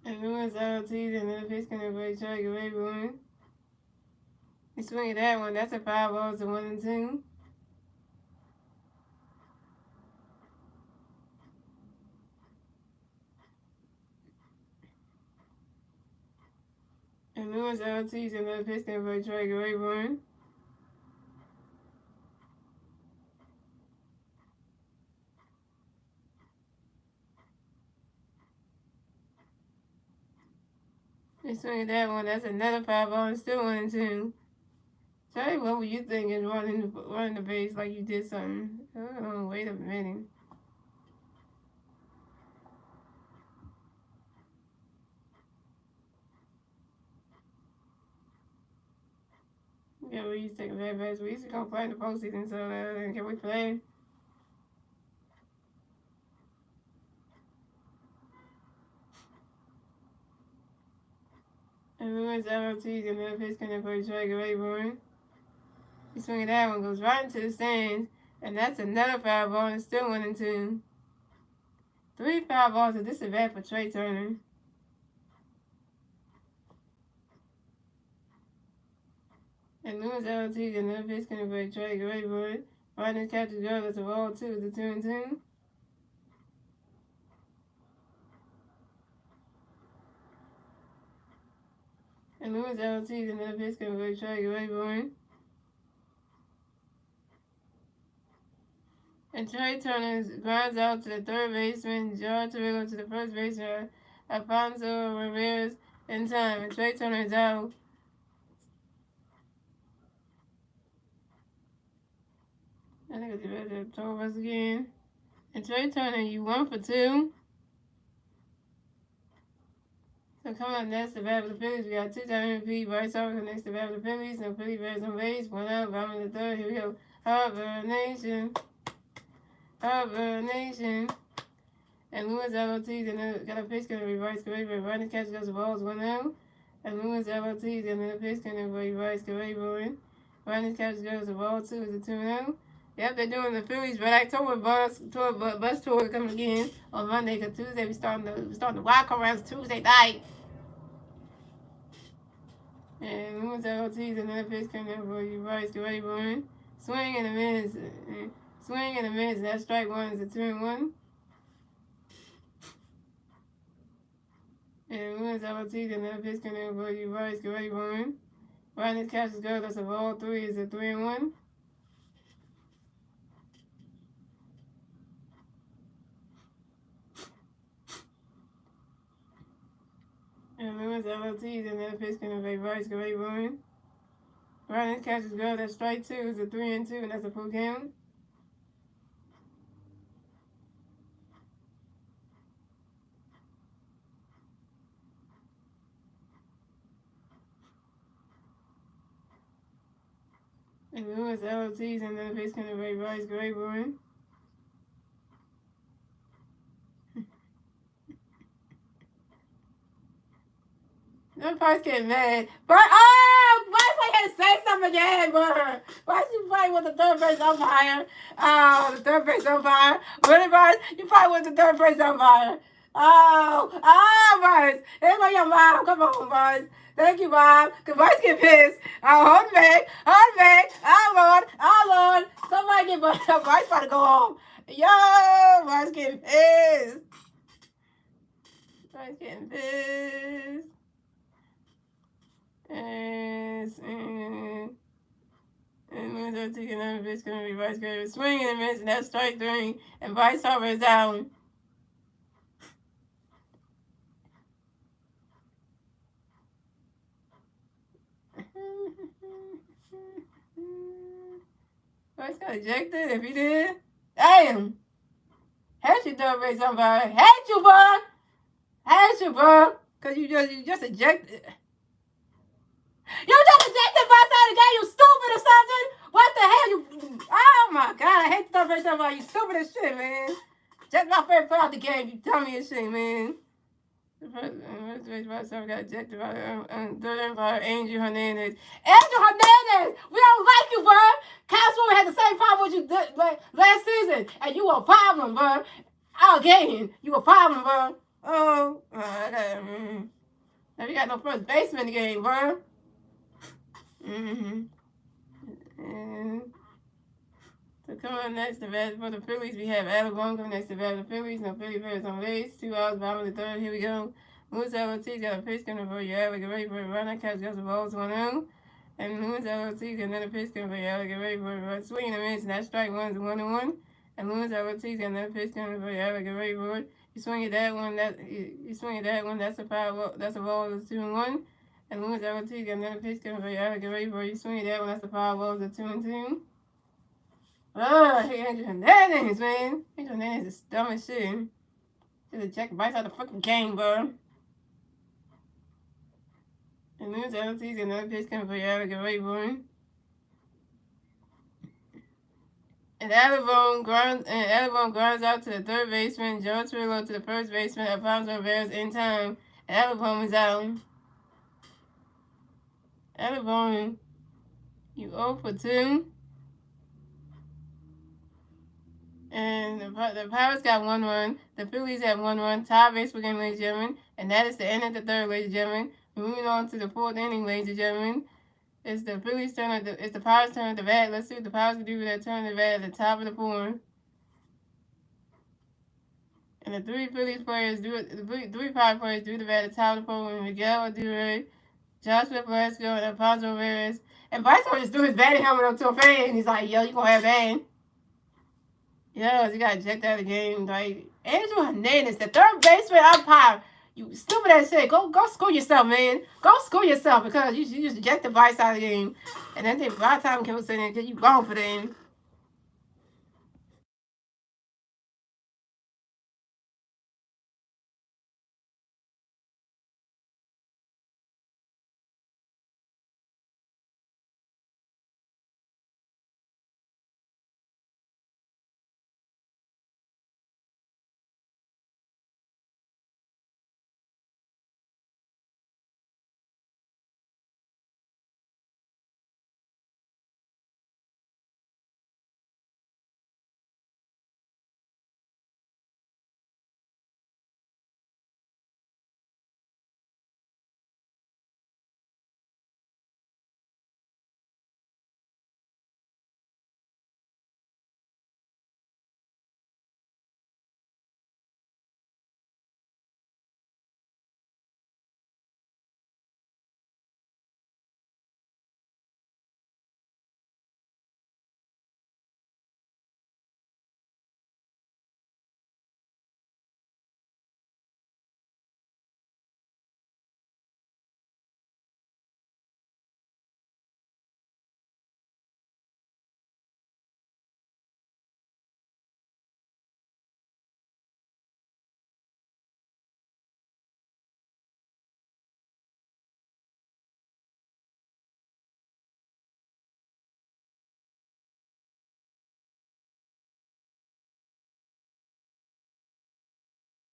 And Louis Ortiz another pitch coming for Trey Grayboard. He swing at that one. That's a 5 balls to 1 and 2. And Louis Ortiz another pitch for Trey Rayburn. They swing at that one. That's another 5-ball and still 1-2. Trey, what were you thinking running the base like you did something? Oh, wait a minute. Yeah, we used to take a bad base. We used to come play in the postseason, so can we play? And Lewis LOTs and then pitch connect for Trey Rayburn. He swinging that one, goes right into the stands, and that's another 5-ball and still 1-2. 3 5-balls, and this is bad for Trey Turner. And Lewis LOTs and then pitch connect for Trey Rayburn. Right catches go, that's a ball 2, it's a 2-2. And Lewis LOTs and then pitch connect for Trey Rayburn. And Trey Turner grinds out to the third baseman, George Torrillo to the first baseman, Alfonso Ramirez in time. And Trey Turner is out. I think it's better to throw us again. And Trey Turner, you 1 for 2. So coming up next, the bat of the Phillies. We got 2-time MVP, Bryce Harper next to the bat of the Phillies. No Philly Bears on base. 1 out, bottom of the third. Here we go. Harper Nation. Harper Nation. And Lewis LOTs and got a pitch going to reverse Carrera. Running catch goes the balls 1-0. And Lewis LOTs and then a pitch going to reverse Carrera. Running catch goes the ball 2 is a 2-0. Yep, they're doing the Phillies Red October bus tour coming again on Monday. Cause Tuesday we starting the wild card rounds Tuesday night. And Lewis LOTs and then a pitch coming in for reverse Carrera. Swing and a miss. Swing and a miss. That strike 1 is a 2-1. And Lewis LOTs and then a pitch coming in for reverse Carrera. Running catches go. That's a ball 3 is a 3-1. And Lewis LOTs and then a pitch going to be reverse Carrera. Running catches go. That's strike 2 is a 3-2, and that's a full count. And Lewis LOTs and then a pitch going to be reverse Carrera. Them parts getting mad. But why had to say something again, bro? Why you fight with the third base umpire? Oh, the third base umpire. Really, Bryce? You fight with the third base umpire. Bryce. It's on your mom. Come on, Bryce. Thank you, Bob. Cause Bryce get pissed. Oh, hold back. Oh, Lord. Somebody get Bryce about to go home. Yo, Bryce getting pissed. Bryce getting pissed. And Lewis taking another pitch going to be Bryce Carrera. Swing and a miss, and that's strike 3. And Bryce Harper is out. Bryce got ejected if he did. Damn. Hate you, third base umpire. Hate you, bro. Hate you, bro. Because you just ejected. You just ejected Bryce out of the game, you stupid or something? What the hell? Oh my God, I hate the third base umpire. You stupid as shit, man. Eject my favorite player out the game, you dummy as shit, man. The first base Bryce Harper got ejected by third umpire Angel Hernandez. Angel Hernandez! We don't like you, bro. Castro had the same problem with you last season, and you a problem, bro. Again, you a problem, bro. Oh, okay. Now we got no first baseman in the game, bro. So coming up next, the bat for the Phillies, we have Alabama next to bat of the Phillies. No Philly Bears on base. 2 outs, bottom of the third. Here we go. Lewis LOTs got a pitch coming for you. Alec ready for a run. Catch goes the balls 1-0. And Lewis LOTs got another pitch coming for you. Alec ready for a run. Swing and a miss, and that strike 1 is a 1-1. And Lewis LOTs got another pitch coming for you. Alec ready for it. You swing at that one. You swing at that one. That's a foul. That's a ball. It's 2-1. And Lewis Ortiz got another pitch coming for you. I get ready for you. Swing at that one. That's a foul ball. It's 2-2. Oh, hey, Andrew Hernandez, man. Andrew Hernandez is dumb as shit. Should have checked bites out the fucking game, bro. And Lewis Ortiz got another pitch coming for you. I get ready for you. And Alabone grounds out to the third baseman. Joe Trillo to the first baseman. Alfonso Rivera's in time. And Alabone is out. Alabone, you 0 for 2. And the Pirates got 1 run. The Phillies have 1 run. Tie baseball game, ladies and gentlemen. And that is the end of the third, ladies and gentlemen. Moving on to the fourth inning, ladies and gentlemen. It's the Phillies' turn. It's the Pirates' turn at the bat. Let's see what the Pirates can do with that turn at the bat at the top of the 4th. And the 3 Phillies players do it. The 3 Pirates players do the bat at the top of the 4th. Miguel Adure, Joshua Velasco, and Alfonso Rivera. And Bryson just threw his batting helmet up to a fan. He's like, yo, you gonna have that? Yeah, he got ejected out of the game. Like, Andrew Hernandez, the third baseman umpire. You stupid ass shit. Go school yourself, man. Go school yourself because you just ejected Bryce out of the game. And then by the time Kim was saying that, you gone for them.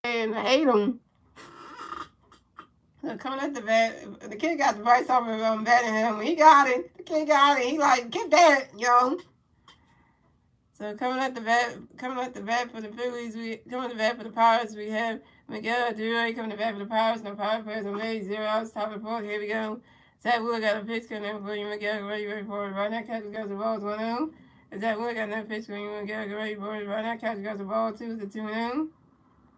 And I hate him. So coming at the bat, the kid got the Bryce Harper batting him. He got it. The kid got it. He like, get that, yo. So coming at the bat for the Phillies, coming at the bat for the Pirates, we have Miguel Adure coming to bat for the Pirates. No Pirate players are made 0 outs, top of the 4th. Here we go. Zach Wheeler got a pitch coming in for you, Miguel. Ready for it. Right now, catcher goes the ball 1-0. Zach Wheeler got another pitch coming in, Miguel. Ready for it. Right now, catcher goes the ball 2 to 2-0.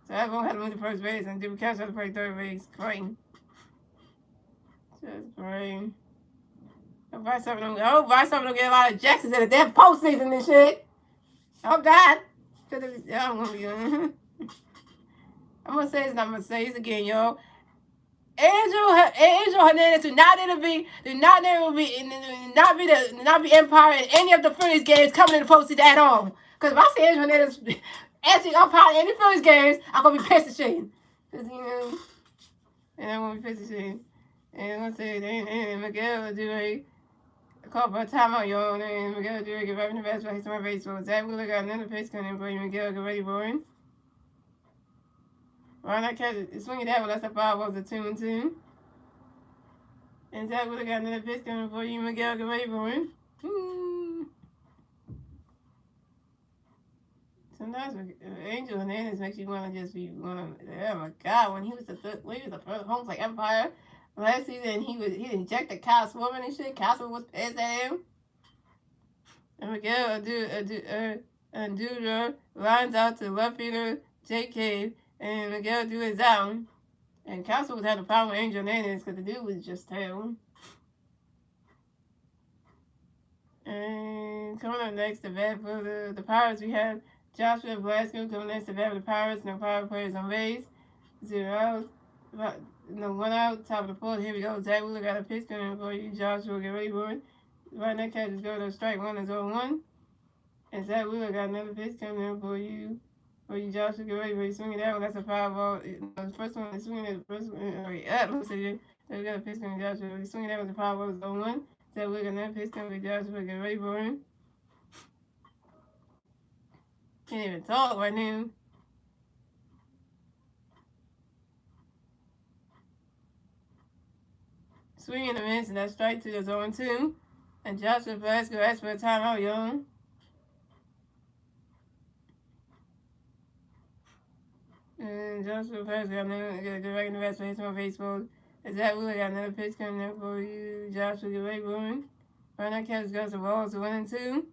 So everyone had to move to first base and do catch had to play third base. Great. Just great. I hope Bryce don't get a lot of ejections in the damn postseason and shit. I hope that. I'm gonna say this and I'm gonna say this again, yo. Angel Hernandez do not be umpire in any of the Phillies games coming in the postseason at all. Because if I see Angel Hernandez actually umpire any Phillies games, I'm gonna be pissed at shit. Cause and I'm gonna be pissed at shit. And I'm gonna say, and Miguel Adure call for a timeout, yo. And Miguel Adure get right in the baseball. He's my baseball. Zach Wheeler got another pitch coming in for you. Miguel, get ready for him. Why not catch it? Swinging that one. That's a 5 balls, a 2-2. And Zach Wheeler got another pitch coming for you. Miguel, get ready for him. Sometimes Angel Hernandez makes you want to just be oh my God, when he was the first Holmes like Empire last season, he injected Kyle Swirman and shit. Castle was pissed at him. And Miguel Adure lines out to left fielder Jake Cave, and Miguel do his out. And Castle was having a problem with Angel Hernandez because the dude was just terrible. And coming up next, the bat for the Pirates, we have Joshua Velasquez coming next to bat with the Pirates. No Pirate players on base. 0 outs. No, 1 out. Top of the fourth. Here we go. Zach Wheeler got a pitch coming for you. Joshua, get ready for it. Right now, catches go to strike one is 0-1. And Zach Wheeler got another pitch coming in for you. Joshua, get ready for you. Swinging that one. That's a foul ball. The first one is swinging at the first one. Up. We got a pitch coming, Joshua. Swinging that was a foul ball. It's 0-1. Zach Wheeler got another pitch coming for Joshua. Get ready for him. Can't even talk right now. Swing and a miss, and that's strike two. That's 0-2. And Joshua Velasquez asked for a timeout, y'all. And Joshua Velasquez got back in the rest for his baseball. And Zach Wheeler got another pitch coming in for you. Joshua, get ready for him. Right now, catches goes to balls 1-2.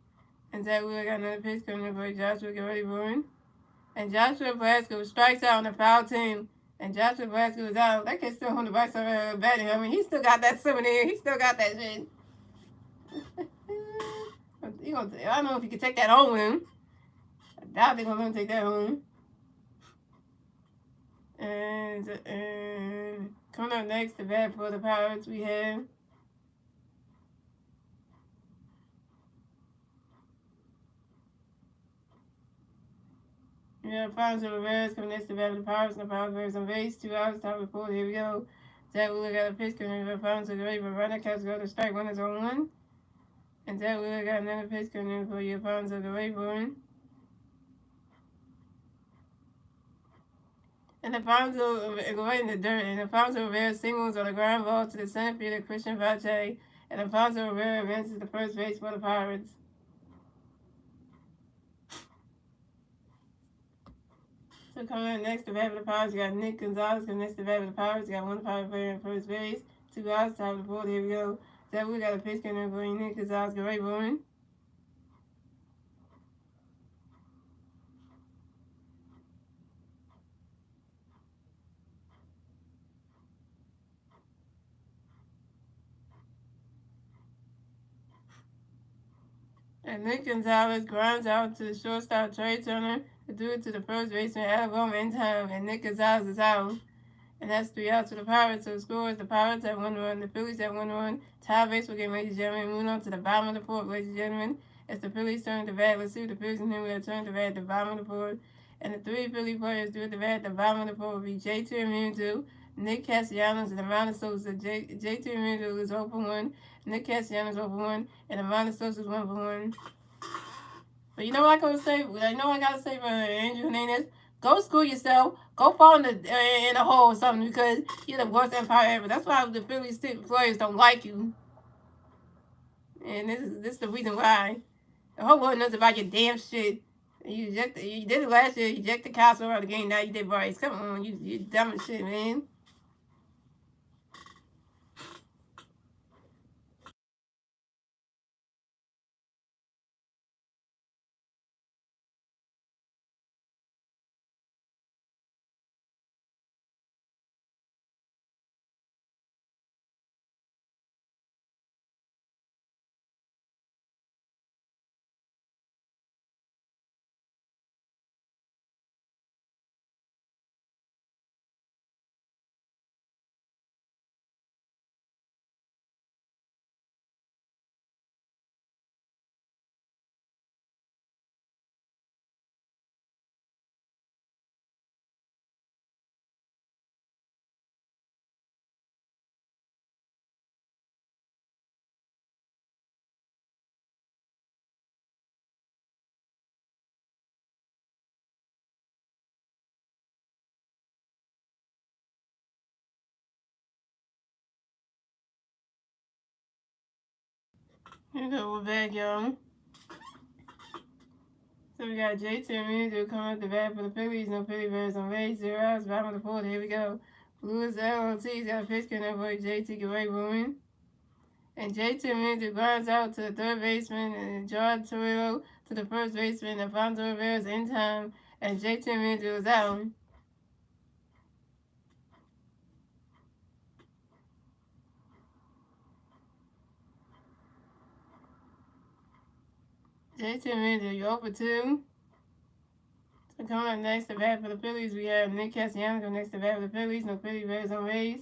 And Zach Wheeler got another pitch coming in for you. Joshua, get ready for him. And Joshua Velasquez strikes out on the foul team. And Joshua Velasquez was out. That kid still on the back side batting. I mean, he still got that souvenir. He still got that shit. I don't know if he can take that home with him. I doubt they're going to let him take that home. And coming up next to bat for the Pirates, we have Alfonso Rivera coming next to bat for the Pirates. No Pirates on base. 2 outs, top of the fourth. Here we go. Zach Wheeler got a pitch coming in for Alfonso Rivera. Runner catches go to strike. One is 0-1. And Zach Wheeler got another pitch coming in for you, Alfonso Rivera. And Alfonso right in the dirt. And Alfonso Rivera singles on the ground ball to the center fielder, Christian Vache. And Alfonso Rivera advances to first base for the Pirates. So coming up next to bat for the Pirates, you got Nick Gonzalez coming next to bat for the Pirates. You got one Pirate player in first base. 2 outs, top of the fourth. Here we go. Zach Wheeler got a pitch coming in for you, Nick Gonzalez. Get ready for him. And Nick Gonzalez grounds out to the shortstop Trey Turner to do it to the first baseman Alabama in time, and Nick Gonzalez is out. And that's 3 outs for the Pirates. So the score is the Pirates have 1 run, the Phillies have 1 run. Tie baseball game, ladies and gentlemen. Moving on to the bottom of the fourth, ladies and gentlemen. It's the Phillies turn to bat. Let's see what the Phillies and him will turn to bat at the bottom of the fourth. And the 3 Philly players do it to bat at the bottom of the fourth will be JT Realmuto, Nick Castellanos, and Amanda Sosa. JT Realmuto is 0 for 1. Nick Castellanos 0 for 1. And Amanda Sosa is 1 for 1. But you know what I gotta say? I know I gotta say for Andrew Hernandez. Go screw yourself. Go fall in a hole or something because you're the worst empire ever. That's why the Phillies players don't like you. And this is the reason why. The whole world knows about your damn shit. You did it last year. You ejected the Castro out of the game. Now you did Bryce. Come on, you dumb as shit, man. Here we go, we're back, y'all. So we got JT Realmuto coming up the bat for the Phillies. No Philly Bears on base. 0 outs, bottom of the fourth. Here we go. Lewis LLT's got a pitch coming up for JT. Get ready for him. And JT Realmuto grounds out to the third baseman and George Torrio to the first baseman. Alfonso Rivera's in time. And JT Realmuto is out. JT Realmuto, you're over 2. Coming up next to bat for the Phillies, we have Nick Castellanos next to bat for the Phillies. No Phillies bears on Rays.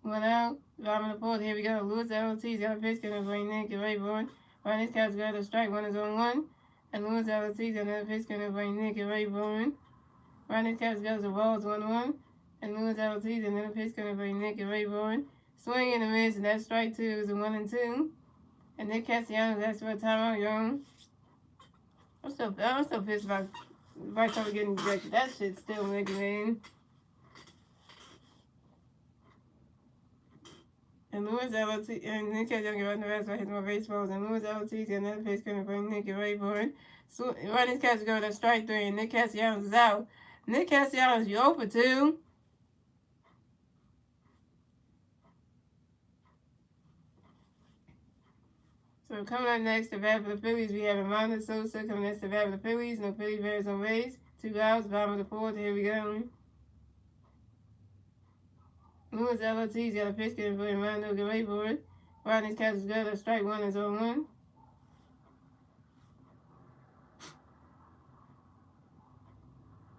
One out. Bottom of the fourth. Here we go. Lewis LT's got a pitch. Going to bring Nick and Rayburn. Ronnie's cat's got a strike. One is on one. And Lewis LT's got another pitch. Going to bring Nick and Rayburn. Ronnie's cat's got the balls 1-1. And Lewis LT's another pitch. Going to bring Nick and Rayburn. Swing and a miss. And that strike 2 is a 1-2. And Nick Castellanos that's for a timeout, young. I'm still pissed about Bryce Harper getting ejected. That shit still making me in. And Lewis LT and Nick Castellanos got the rest by hitting more baseballs. And Lewis LT's got another pitch going to bring Nick and Rayburn. So Ronnie's catch go to strike 3, and Nick Castellanos is out. Nick Castellanos, you 0 for 2. So coming up next to bat for the Phillies, we have Amanda Sosa coming next to bat for the Phillies. No Phillies bears on Rays. 2 outs, bottom of the fourth. Here we go. Lewis LT's got a pitch getting for Amanda Rayburn. Rodney's catch is good. A strike 1 is on 1.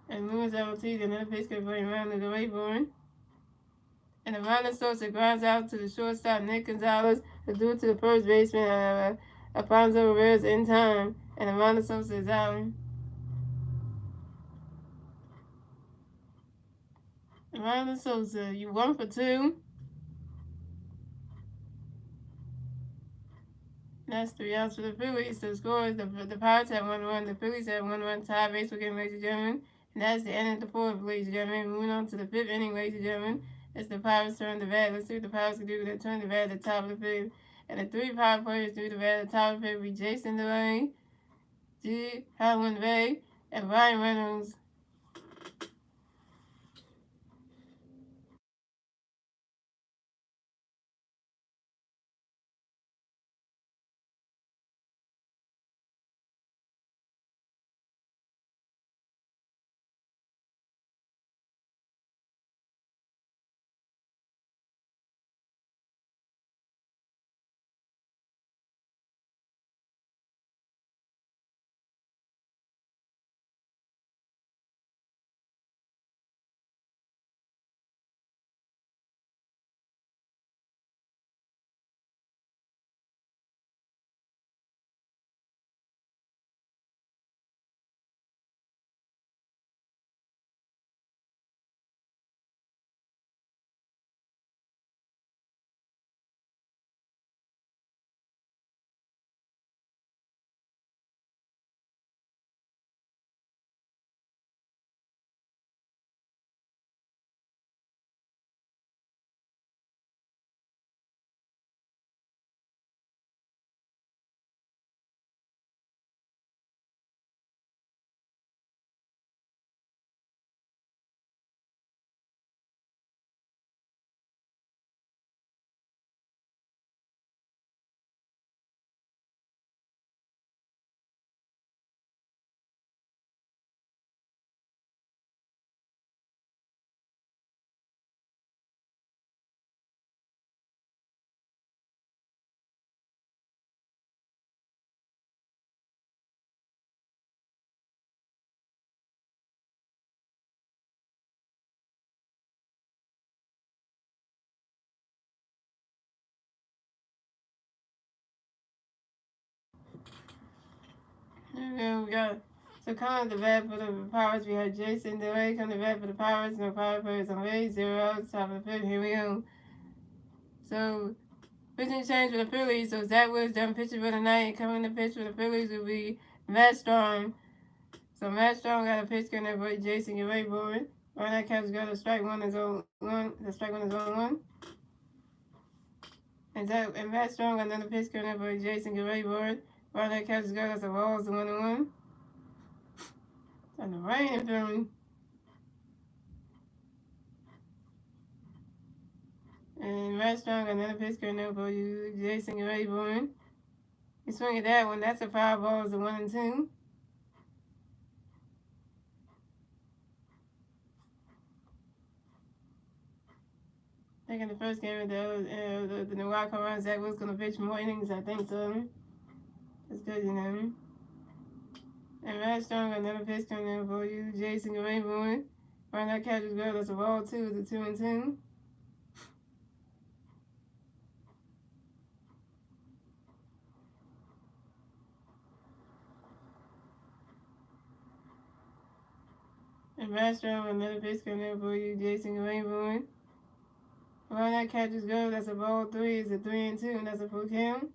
And Lewis LT's got another pitch getting for Amanda Rayburn. And Amanda Sosa grounds out to the shortstop Nick Gonzalez to do it to the first baseman Alfonso Rivera in time. And Amanda Sosa is out. Amanda Sosa, you 1 for 2. That's 3 outs for the Phillies. So the score is the Pirates have 1-1. The Phillies have 1-1 tie. Baseball game, ladies and gentlemen. And that's the end of the fourth, ladies and gentlemen. Moving on to the 5th inning, ladies and gentlemen. It's the Pirates turn the bat. Let's see what the Pirates can do. They turn the bat at the top of the fifth. And the 3 power players do the bat at the top of the fifth will be Jason DeLay, G. Howland Bay, and Ryan Reynolds. And we got so coming the bat for the Pirates. We had Jason DeLay coming the bat for the Pirates. No power players on base. 0 outs. Top of the fifth. Here we go. So pitching change for the Phillies. So Zach Woods done pitching for the night. Coming to pitch for the Phillies will be Matt Strong. So Matt Strong got a pitch going to Jason Rayburn. Right now, Cap's got a strike 1 is on 1. The strike 1 is on 1. And Matt Strong got another pitch going to Jason Rayburn. Right now, Cap's got the balls 1-1. And the rain is filming. And Matt Strong got another pitch going for Jason Rayburn. He swing at that one. That's a foul ball. It's a 1-2. I think in the first game of the New York around, Zach was going to pitch more innings. I think so. That's good, you know. And Matt Strong, another pitch coming in for you. Jason Rayburn. Right now, catches girl. That's a ball 2. It's a 2-2. And Matt Strong, another pitch coming in for you. Jason Rayburn. Right now, catches girl. That's a ball 3. It's a 3-2. And that's a full count.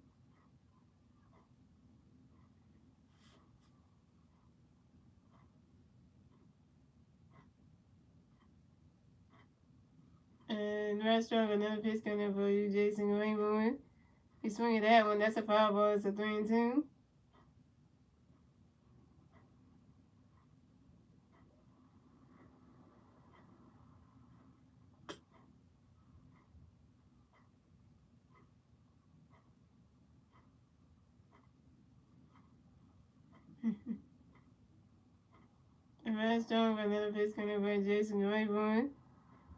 And Matt Strong, another pitch coming in for you. Jason Rayburn. He's swinging that one. That's a foul ball. It's a 3-2. And Matt Strong, another pitch coming in for Jason Rayburn.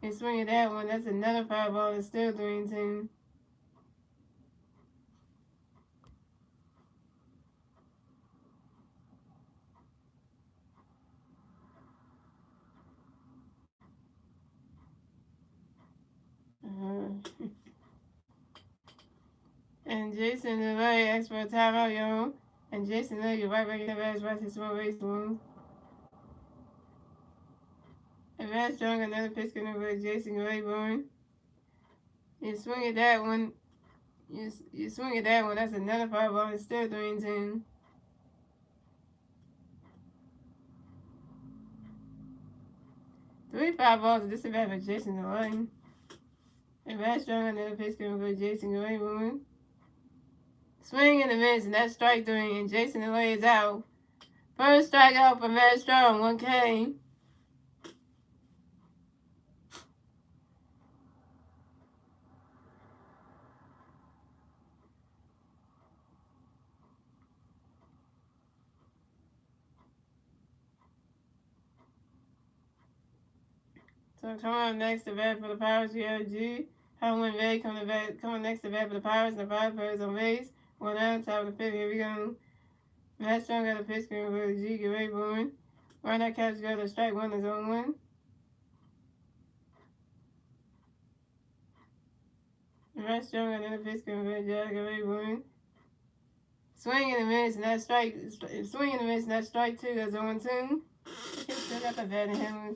He's swinging that one. That's another foul ball. It's still 3-2. And Jason Delay asked for a timeout, y'all. And Jason Delay, you're right back in the badge, watch his small race wound. And Matt Strong, another pitch coming over Jason Rayburn. You swing at that one. You swing at that one. That's another foul ball. It's still 3-2. Three foul balls is disadvantage for Jason Delay. And Matt Strong, another pitch coming over Jason Rayburn. Swing in the miss, and that's strike 3, and Jason Delay is out. First strikeout for Matt Strong, 1K. So coming up next to bat for the Pirates, we have G. Howland Bay coming next to bat for the Pirates, and the Pirates on base. 1 out, top of the fifth. Here we go. Matt Strong got a pitch coming for G. Get ready, Bowman. Right now, catch got a strike 1 is 0-1. Matt Strong got another pitch coming for Jack. Get ready, Bowman. Swing in the miss, and that strike. Swing in the miss, and that strike 2. That's 0-2. He still got the bat in him.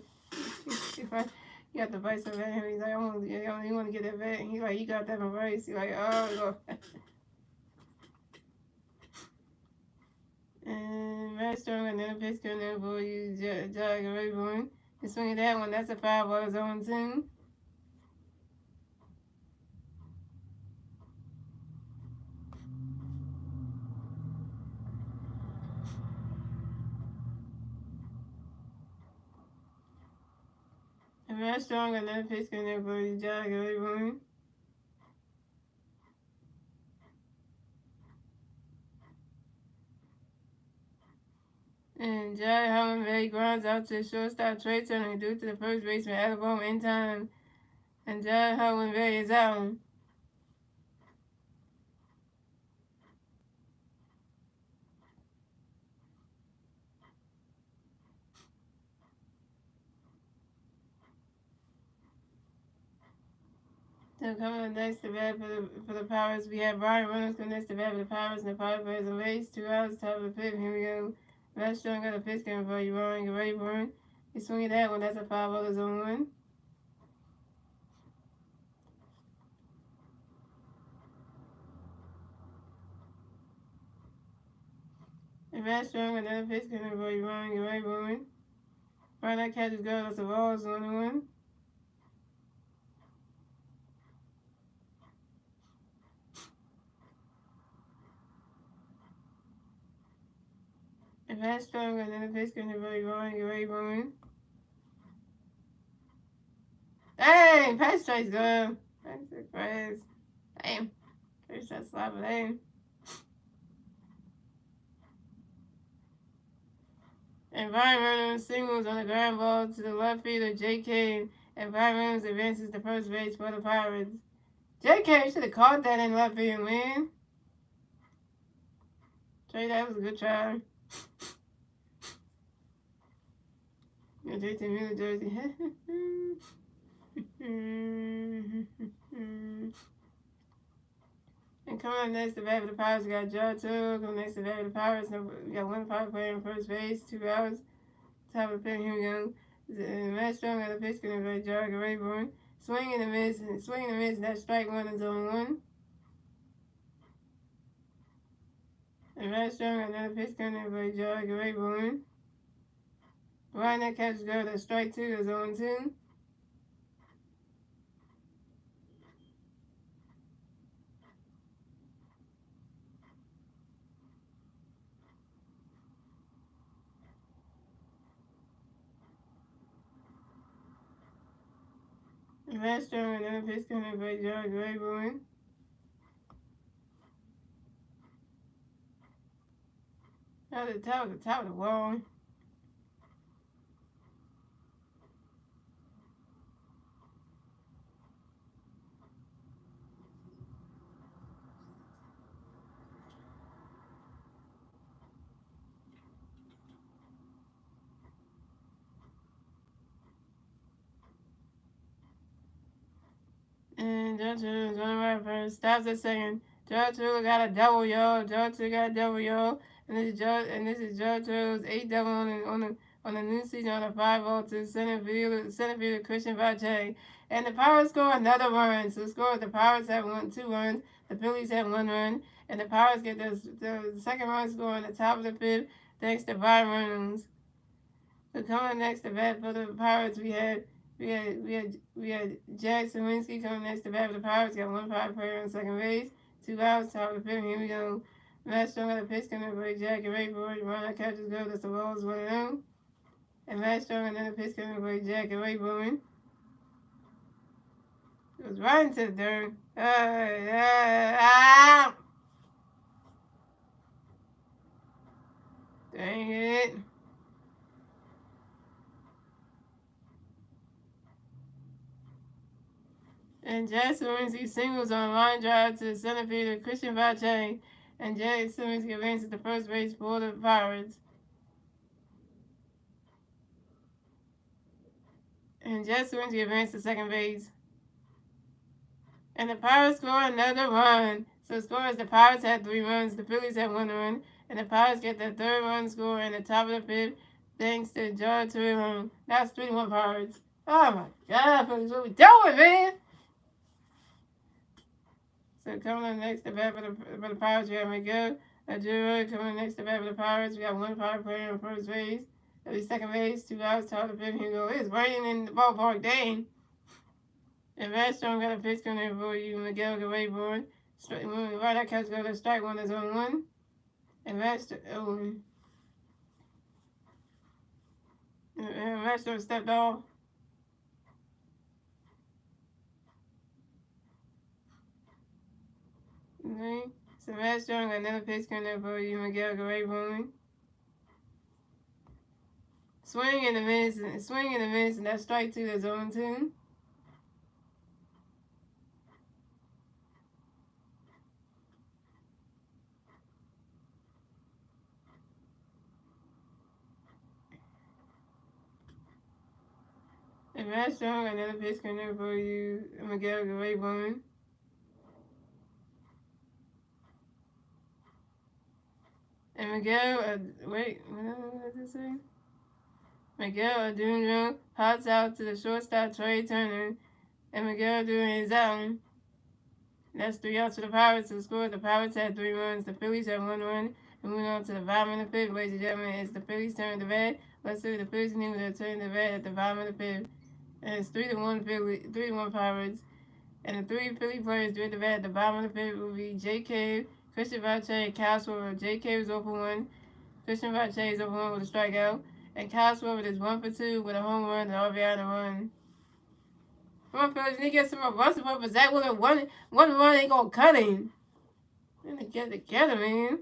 He got the vice of him. He's like, you want to get that bat? And he's like, you got that in vice. He's like, oh, and Matt Strong got another pitch coming in for you, Jack Rayburn. He's swinging that one. That's a foul ball. It's 0-2. And Matt Strong got another pitch coming in for you, Jack Rayburn. And Jared Howland grounds out to shortstop Trey Turner due to the first baseman at the ball in time. And Jared Howland is out. So coming up next to bat for the Pirates, we have Brian Reynolds coming next to bat for the Pirates, and the Pirates on base. 2 outs, top of the fifth. Here we go. Matt Strong got a pitch coming for you, Ryan. Get ready, Brian. He's swinging that one. That's a 5-0 0-1. And Matt Strong got another pitch coming for you, Ryan. Get ready, Brian. Right now, catches go. That's a ball. It's 1-1. And Matt Strong got another pitch coming for you, Ryan. Get ready, Brian. Dang! Patch strikes go. That's the grass. Damn. First that slap of them. And Brian Reynolds singles on the ground ball to the left fielder, J.K. And Brian Reynolds advances to first base for the Pirates. J.K. should have caught that in left field, man. Trey, that was a good try. JT Miller jersey. And coming up next to bat for the Pirates, we got Joe Turo. Coming next to bat for the Pirates, we got one Pirate player in first base, 2 hours. Top of the pen, here we go. Matt Strong on the pitch, going to Jarrett Rayburn. Swing and a miss, and that's strike one and zone one. And Matt Strong on another pitch, going to Jarrett Rayburn. Ryan, that catches go to strike two, is zone two. And Matt Strong on another pitch, going to Jarrett Rayburn. Out of the top of the wall. And George Hill is running right first. Stops at second. George Hill got a double, y'all. George Hill got a double, y'all. And this is George Hill's 8th double on the new season on a 5-0 to center fielder Christian Vache. And the Pirates score another run. So the Pirates have 2 runs. The Phillies have 1 run. And the Pirates get the second run score on the top of the 5th thanks to Byron Reynolds. So coming next to bat for the Pirates, we had Jack Sawinski coming next to bat for the Pirates. Got 1 Pirate player on second base, 2 outs, top of the 5th. Here we go. Matt Strong got a pitch coming for Jack and Rayburn. Ryan catches go. That's the balls 1-0. And Matt Strong another pitch coming for Jack and Rayburn. It was right into the dirt. Dang it. And Jack Sawinski singles on line drive to center fielder Christian Vache. And Jack Sawinski advances to first base for the Pirates. And Jack Sawinski advances to second base. And the Pirates score another run. So scores the Pirates had 3 runs, the Phillies had 1 run, and the Pirates get their 3rd run score in the top of the 5th thanks to George Turo. That's 3-1 Pirates. Oh my God, Phillies, what we doing, man? So coming up next to bat for the Pirates, we have Miguel Adjuro. Coming next to bat for the Pirates, we got 1 Pirate player on first base. At least second base, 2 outs, top of the 5th. Here we go. It's raining in the ballpark, dang. And Matt Strong got a pitch coming in for you, Miguel Rayburn. Right, that catch go to strike one is on 1. And Matt Strong stepped off. Okay. So Matt Strong got another pitch coming in for you, Miguel Rayburn. Swing and a miss, and that's strike 2, that's on 2. And Matt Strong got another pitch coming in for you, Miguel Rayburn. And Miguel, wait, what did it say? Miguel Adunjo hots out to the shortstop Trey Turner, and Miguel doing his out. That's 3 outs for the Pirates to score. The Pirates had 3 runs. The Phillies had 1 run. And moving on to the bottom of the 5th, ladies and gentlemen, it's the Phillies' turn to bat. Let's see the Phillies team with their turn to bat at the bottom of the 5th. And it's 3-1 Pirates. And the 3 Philly players doing the bat at the bottom of the 5th will be J. Cave, Christian Vache, and Kyle Schwarber. J. Cave is 0-1. Christian Vache is 0-1 with a strikeout. And Kyle Schwarber is 1-2 with a home run and RBI and a run. Come on, Phillies, you need to get some more runs above, but Zach Wheeler, one run ain't gonna cut him. You need to get it together, man.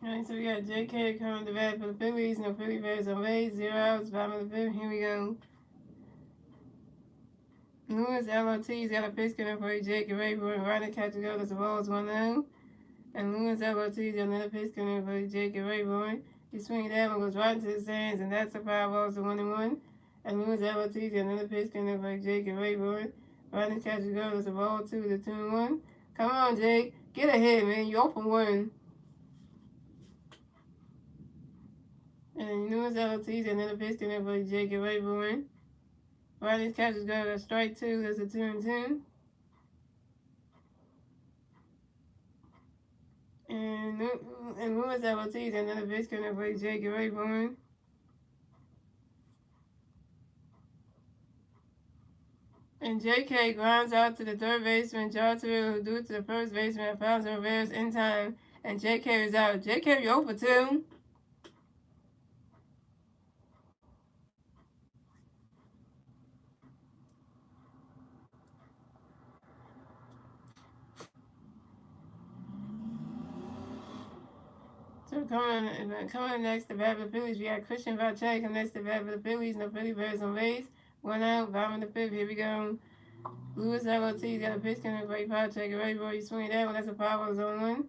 Alright, so we got JK coming to bat for the Phillies. No Philly bats on base. 0 outs. Bottom of the fifth. Here we go. Lewis LOT's got a pitch coming for Jake and Rayburn. Ryder catches go. That's the ball's 1-0. And Lewis LOT's got another pitch coming for Jake and Rayburn. He swings that one, goes right into the stands, and that's a foul ball, so 1-1. And Lewis LOT's got another pitch coming for Jake and Rayburn. Ryder catches go. That's the ball 2 to 2-1. Come on, Jake. Get a hit, man. You're open 1. And Lewis LOT's got another pitch coming for Jake and Rayburn. Ryder's catches go to strike 2. That's a 2-2. And Lewis LOT's got another pitch coming for Jake and Rayburn. And JK grounds out to the third baseman, Charter, who threw to the first baseman, Alfonso Rivera in time. And JK is out. JK, you're over 2. So coming next to bat for the Phillies, we got Christian Vacek coming next to bat for the Phillies. No Philly bears on base. 1 out, bottom of the fifth. Here we go. Lewis LOT's got a pitch coming for Vacek. A right ball, you swing that one. That's a foul ball, zone 1.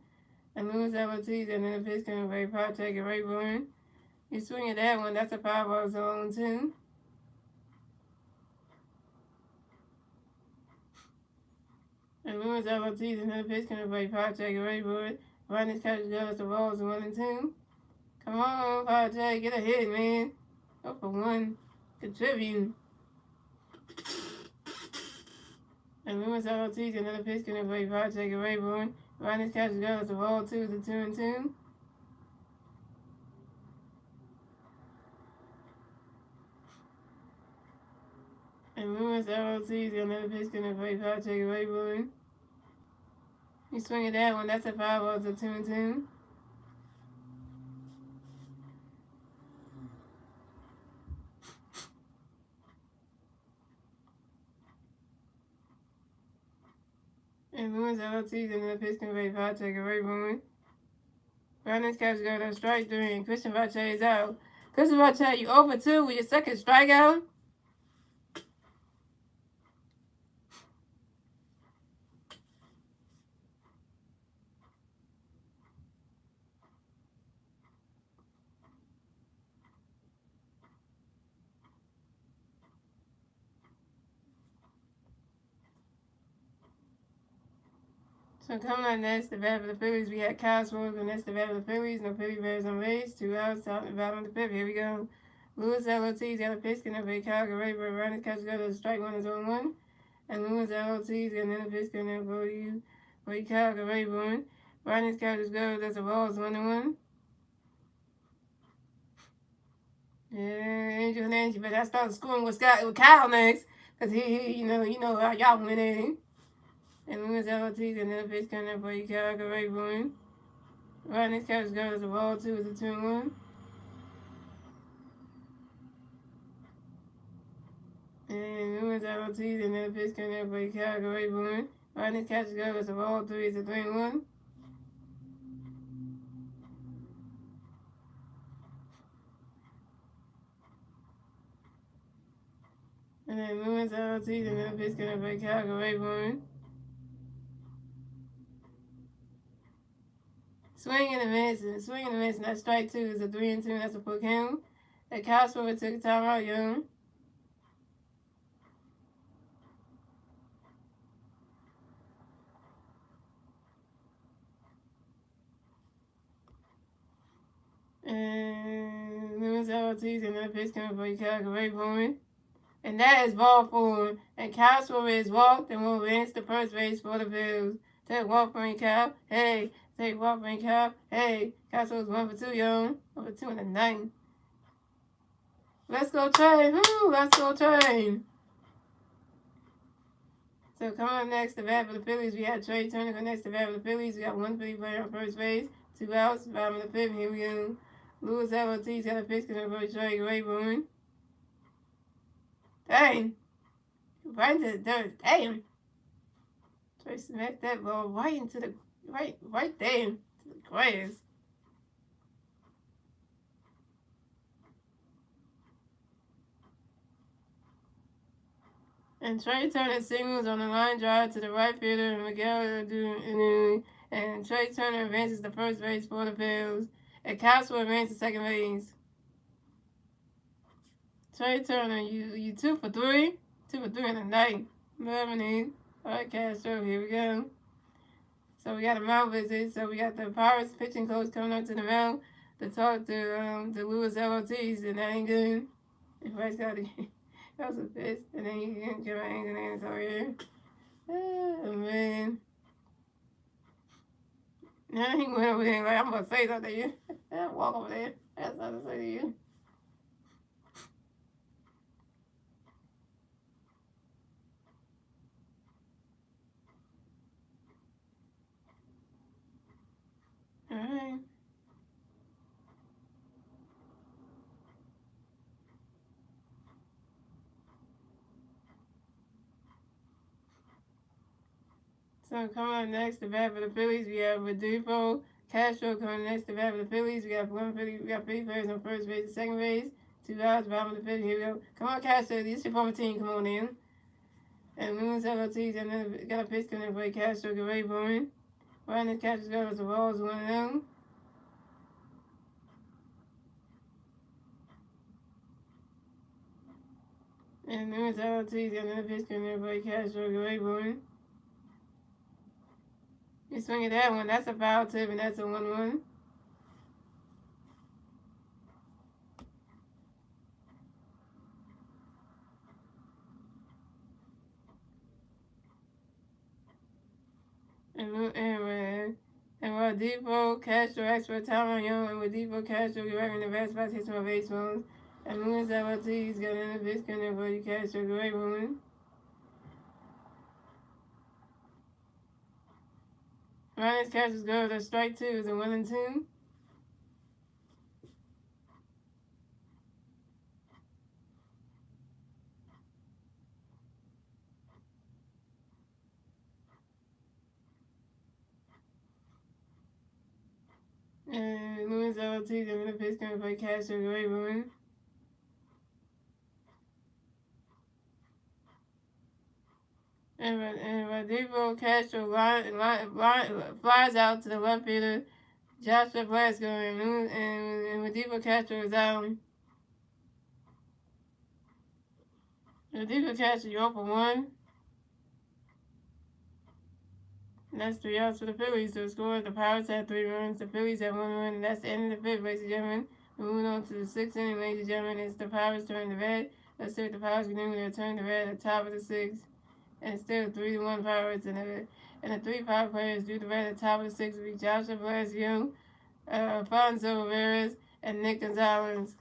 And Lewis LOT's got another pitch coming for Vacek. A right ball. You swing at that one. That's a foul ball, zone 2. And Lewis LOT's another pitch coming for Vacek. A right ball. Ronnie's catches goes to balls 1 and 2. Come on, Vacek, get a hit, man. Go for 1. Contribute. And Lewis LOT's another pitch coming for Vacek and Rayburn. Ronnie's catches goes to ball 2 to 2 and 2. And Lewis LOT's another pitch coming for Vacek and Rayburn. You swing at that one, that's a foul ball, to 2 and 2. And Lewis LOT's another pitch convey Vacek and Rayburn. Ronnie's catch go to strike 3, and Christian Vacek is out. Christian Vacek, you over 2 with your second strikeout. So coming on next, the bat for the Phillies, we had Kyle Swirls, and that's the bat for the Phillies. No Philly bears on base. 2 outs, top and bottom of the fifth. Here we go. Lewis LOT's got a pitch coming for Kyle Rayburn. Ronnie's catch go to strike 1 is 1-1. And Lewis LOT's got another pitch coming for Kyle Rayburn. Ronnie's catch go, that's a ball, 1-1. Yeah, Angel and Angie, but I started scoring with Kyle next, cause he you know how y'all winning. And Lewis LOT's another pitch coming for Kyle Rayburn. Ronnie's catch goes to ball 2 is a 2-1. And Lewis LOT's another pitch coming for Kyle Rayburn. Ronnie's catch goes to ball 3 is a 3-1. And then Lewis LOT's another pitch coming for Kyle Rayburn. Swing and a miss, and that's strike 2 is a 3 and 2, that's a full count. That Kyle Swirls took a timeout, young. And Lewis LOT's another pitch coming for Kyle Rayburn. And that is ball 4. And Kyle Swirls is walked and will advance to first base for the Bills. Take walk from Kyle. Hey. Take walk from Kyle. Hey. Kyle Swirls 1 for 2, young. 1 for 2 in the 9th. Let's go train. Woo, let's go train. So coming up next, the bat for the Phillies, we have Trey Turner. Go next to bat for the Phillies. We got 1 Philly player on first base. 2 outs. Bottom of the fifth. Here we go. Lewis LOT's got a pitch coming for Trey Rayburn. Dang. Right into the dirt. Damn. Trey smacked that ball right into the right there to the grass. And Trey Turner singles on the line drive to the right fielder, and Miguel and Trey Turner advances to first base for the Phillies. And Castro advances to second base. Trey Turner, you 2 for 3? 2 for 3 in the night. 11. Alright, Castro, here we go. So we got a mound visit. So we got the Pirates pitching coach coming up to the mound to talk to Lewis LOTs, and that ain't good. If I got it, that was a piss. And then you can get my hands over here. Oh man. Now he went over there like, I'm gonna say something to you. Walk over there. I got something to say to you. Alright. So coming up next to bat for the Phillies, we have Rodolfo Castro coming next to bat for the Phillies. We got three players on first base and second base. 2 outs, bottom of the fifth. Here we go. Come on, Castro. This is your former team. Come on in. And Lewis LOTs and then got a pitch coming for Castro. Get ready for him. Right in the catcher's glove as the ball is 1-0. And Lewis LOTs got another pitch coming for Castro. Get ready for him. You swing at that one. That's a foul tip, and that's a 1-1. And Rodolfo Castro asks for a time on Young, and Rodolfo Castro get right in the best spot, hits my base phones. And Lewis LOT's got another pitch coming for Castro. Get ready for him. Ryan's catches go to strike 2 is a 1-2. And Lewis LOT's got another pitch coming for Castro. Get ready for him. And Rodolfo Castro flies out to the left fielder, Joshua Blasco, and Rodolfo Castro is out. Rodolfo Castro, you're 0 for 1. And that's 3 outs for the Phillies. So score, the Pirates have 3 runs, the Phillies have 1 run, and that's the end of the 5th, ladies and gentlemen. We're moving on to the 6th inning, ladies and gentlemen. It's the Pirates turn to bat. Let's see what the Pirates can do when they turn to bat at the top of the 6th. And it's still 3-1 Pirates, and the 3 power players do the bat at the top of the 6th will be Joshua Blasio, Alfonso Rivera, and Nick Gonzalez.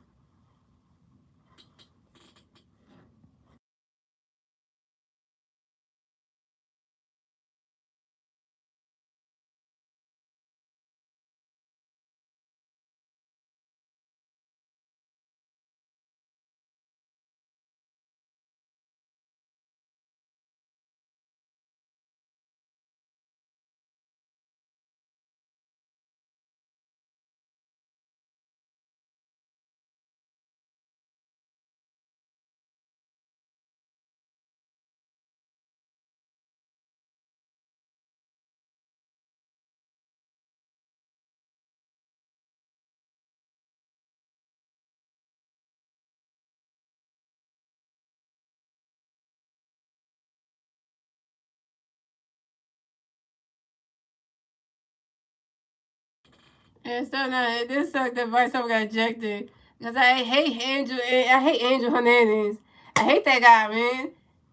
And it's still not. It did suck that Bryce got ejected because I hate Angel Hernandez. I hate that guy, man.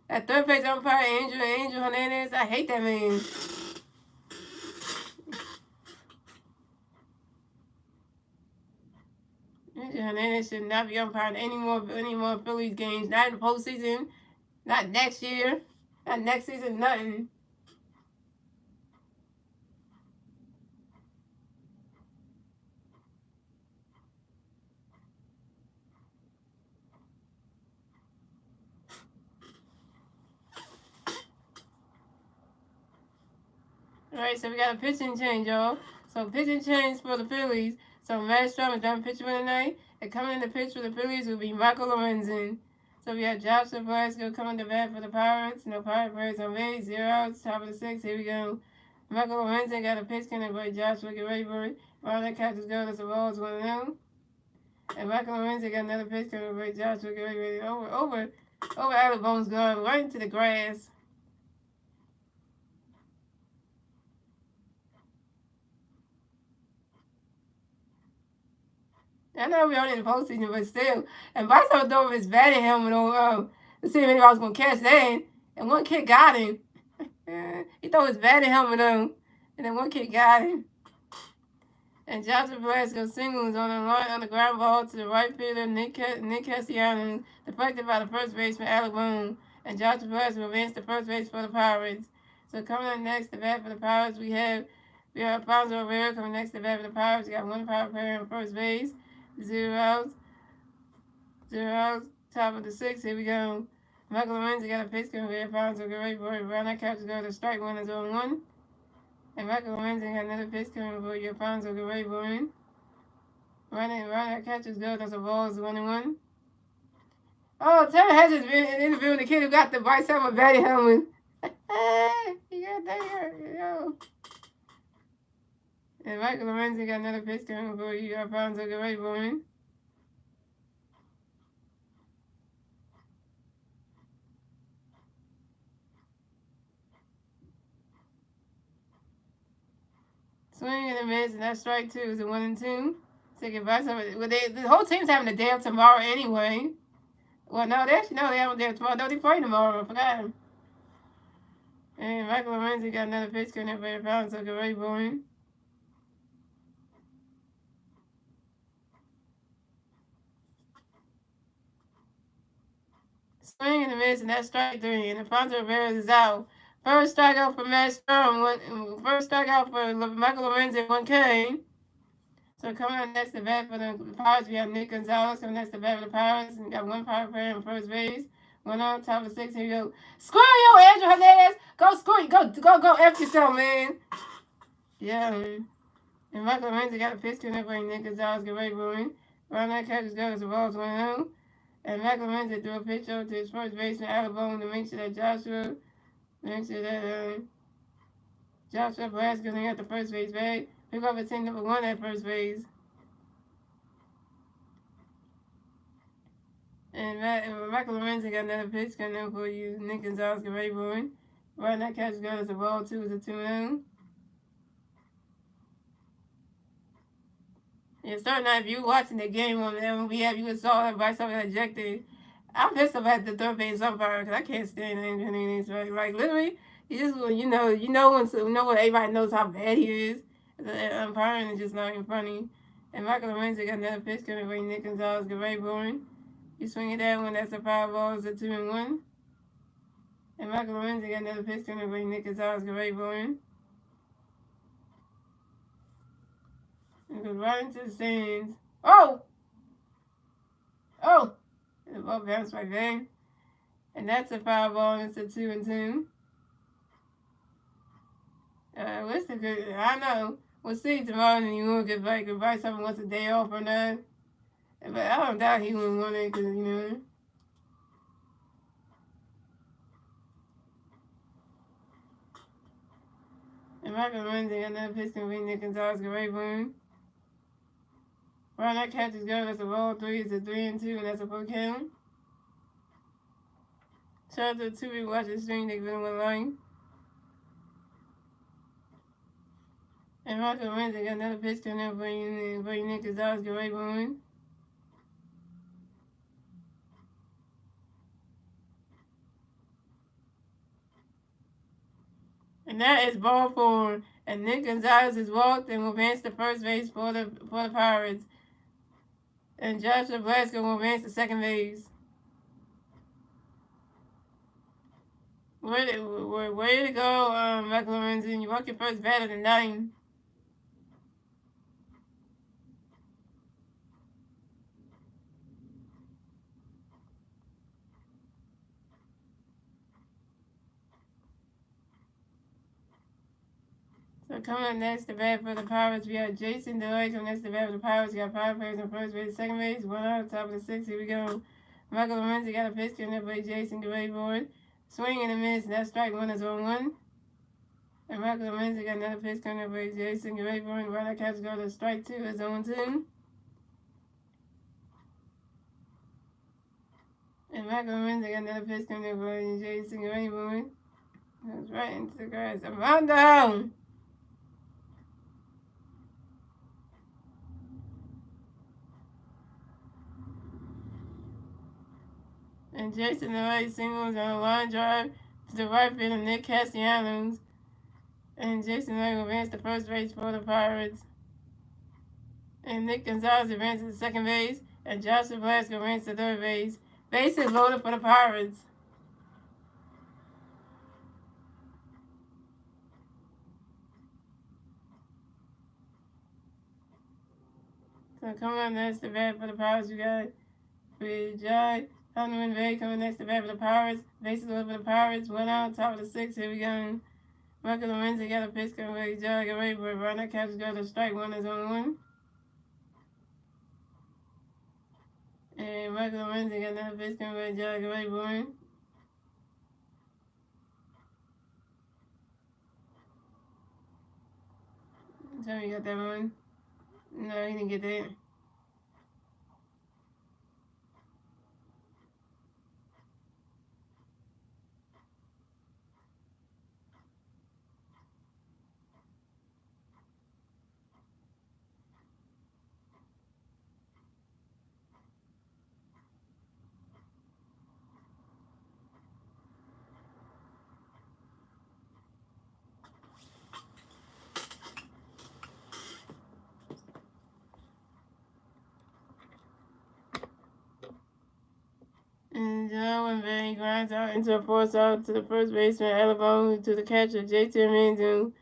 That third base umpire, Angel Hernandez. I hate that man. Angel Hernandez should not be umpiring any more Phillies games. Not in the postseason. Not next year. Not next season. Nothing. Alright, so we got a pitching change, y'all. So pitching change for the Phillies. So Masteryhi is done pitching for the night. And coming in to pitch for the Phillies will be Michael Lorenzen. So we have Joshua Velasco coming to bat for the Pirates. No Pirate Birds on base. 0 outs. Top of the 6th. Here we go. Michael Lorenzen got a pitch count by Joshua. Get ready for it. Ronald catches go. That's a ball. It's 1-0. And Michael Lorenzen got another pitch count by Joshua. Get ready for it. Over Alabama's gone right into the grass. I know we only in the postseason, but still. And Bryce was throwing his batting helmet on to see if anybody was going to catch that. And one kid got him. He threw his batting helmet on. And then one kid got him. And Joshua Velasco singles on the ground ball to the right fielder, Nick Castellanos, deflected by the first baseman, Alec Boone. And Joshua Velasco advanced to first base for the Pirates. So coming up next to bat for the Pirates, we have Alfonso Rivera coming next to bat for the Pirates. We got one Pirate player on first base. 0 outs. 0 outs. Top of the 6th. Here we go. Michael Lorenzen got a pitch count with Alfonso Rivera. Brown catches go to strike one is 0-1. And Michael Lorenzen got another pitch count for Alfonso Rivera. Running catches go. That's a ball. Is 1-1. Oh, Taylor has just been interviewing the kid who got the Bryce Harper batting helmet. He got that. Yo. And Michael Lorenzen got another pitch count for Alfonso Rivera. Swing and a miss, and that's strike 2. Is a 1-2. Take advice of it. Well, the whole team's having a day off tomorrow anyway. Well, no, they have a day off tomorrow. No, they play tomorrow. I forgot. And Michael Lorenzen got another pitch count for Alfonso Rivera. Swing and a miss, and that's strike 3. And Alfonso Rivera is out. First strikeout for Masteryhi. First strikeout for Michael Lorenzen, 1K. So coming up next to bat for the Pirates, we have Nick Gonzalez coming next to bat for the Pirates. And got one Pirate player on first base. One on top of 6. Here we go. Screw you, Andrew Hernandez. Go screw you. Go F yourself, man. Yeah. And Michael Lorenzen got a pitch count for Nick Gonzalez. Get ready for him. Ronald catches goes the ball's 1-0. And Michael Lorenzen threw a pitch over to his first baseman, Alabama, to make sure that Joshua Velasco got the first base bag. Pick up a team number 1 at first base. And Michael Lorenzen got another pitch coming for you. Nick Gonzalez, get ready for him. Right now, catch goes the ball 2 is a 2-0. Yeah, starting out, if you were watching the game on the MLB, you saw that Bryce Harper got ejected. I'm pissed about the third base umpire because I can't stand anything. Like literally, you just you know when everybody knows how bad he is. The umpiring is just not even funny. And Michael Lorenzen got another pitch coming for Nick Gonzalez, get ready for him. You swing at that one, that's a foul ball, it's a 2-1. And Michael Lorenzen got another pitch coming for Nick Gonzalez, get ready for him. And goes right into the stands. Oh! And the ball bounced right there. And that's a foul ball, it's a 2-2. What's the good? I know. We'll see tomorrow in New York if Bryce Harper wants a day off or not. But I don't doubt he wouldn't want it because, And Michael Lorenzen got another pitch can beat Nick Gonzalez, get ready for him. Right, that catches go. That's a roll 3. It's a 3-2, and that's a full count. Shout out to the 2 people watching the stream. They've been online. And Michael Lorenzen got another pitch coming up for you, Nick Gonzalez, get ready for him. And that is ball 4. And Nick Gonzalez is walked and will advance to first base for the Pirates. And Joshua Velasco will advance to second base. Way to go, Michael Lorenzen. You walk your first batter to 9. So coming up next to bat for the Pirates, we have Jason Deloy coming next to bat for the Pirates. We got 5 players on first base, second base, 1 out, top of the 6. Here we go. Michael Lorenzi got a pitch coming up by Jason Graveboard. Swing and a miss, and that strike one is 0-1. And Michael Lorenzi got another pitch coming up by Jason Graveboard. Runner catch go to strike 2 is 0-2. And Michael Lorenzi got another pitch coming up by Jason Graveboard. Goes right into the grass. Armando! And Jason Lloyd singles on a line drive to the right field of Nick Castellanos. And Jason Lloyd will advance to first base for the Pirates. And Nick Gonzalez advances to second base. And Joshua Blasco advances to third base. Bases loaded for the Pirates. So coming up next to bat for the Pirates, we got Jai Hunterman Bay coming next to bat for the Pirates. Bases loaded for the Pirates. 1 out, top of the 6th. Here we go. Michael Lorenzi got a pitch coming by Jai Gray, but runner catches go to strike 1 is 0-1. And Michael Lorenzi got another pitch coming by Jai Gray, boy. Tell me you got that one. No, he didn't get that. And John Van grinds out into a force out to the first baseman, elbow to the catcher, J.T. Mandu.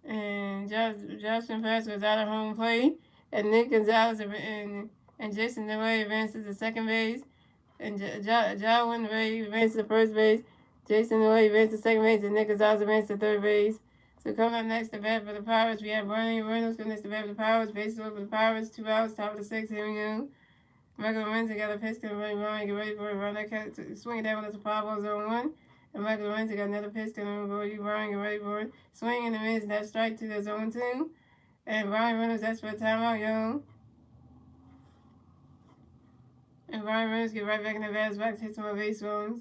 And Joshua Pasco is out of home plate. And Nick Gonzalez and Jason DeWay advances to second base. And John Ray advances to first base. Jason DeWay advances to second base. And Nick Gonzalez advances to third base. So coming up next to bat for the Pirates, we have Brian Reynolds coming next to bat for the Pirates. Bases loaded for the Pirates. 2 outs, top of the 6th. Here we go. Michael Lorenzi got a pitch coming by Ryan, get ready for it. Ryan swing it down with a 5-0-1. And Michael Lorenzi got another pitch coming by Ryan, get ready for it. Swing in the miss, and that strike 2, that's 0-2. And Ryan Reynolds, that's for a timeout, yo. And Ryan Reynolds get right back in the batter's box, hit some more base runs.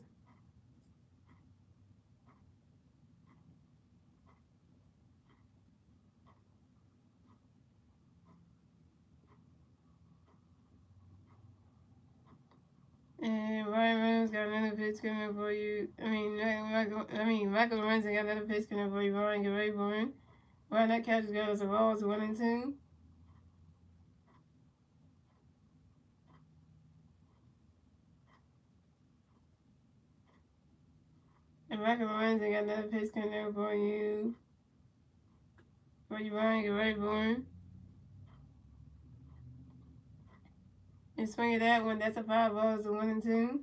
And Ryan Reynolds got another pitch coming for you. Michael Lorenzi got another pitch coming for you. Ryan, get ready for it. Ryan, that catch goes a ball, it's 1-2. And Michael Lorenzi got another pitch coming for you. Ryan, get ready for it. And swing at that one, that's a 5-0, it's a 1-2.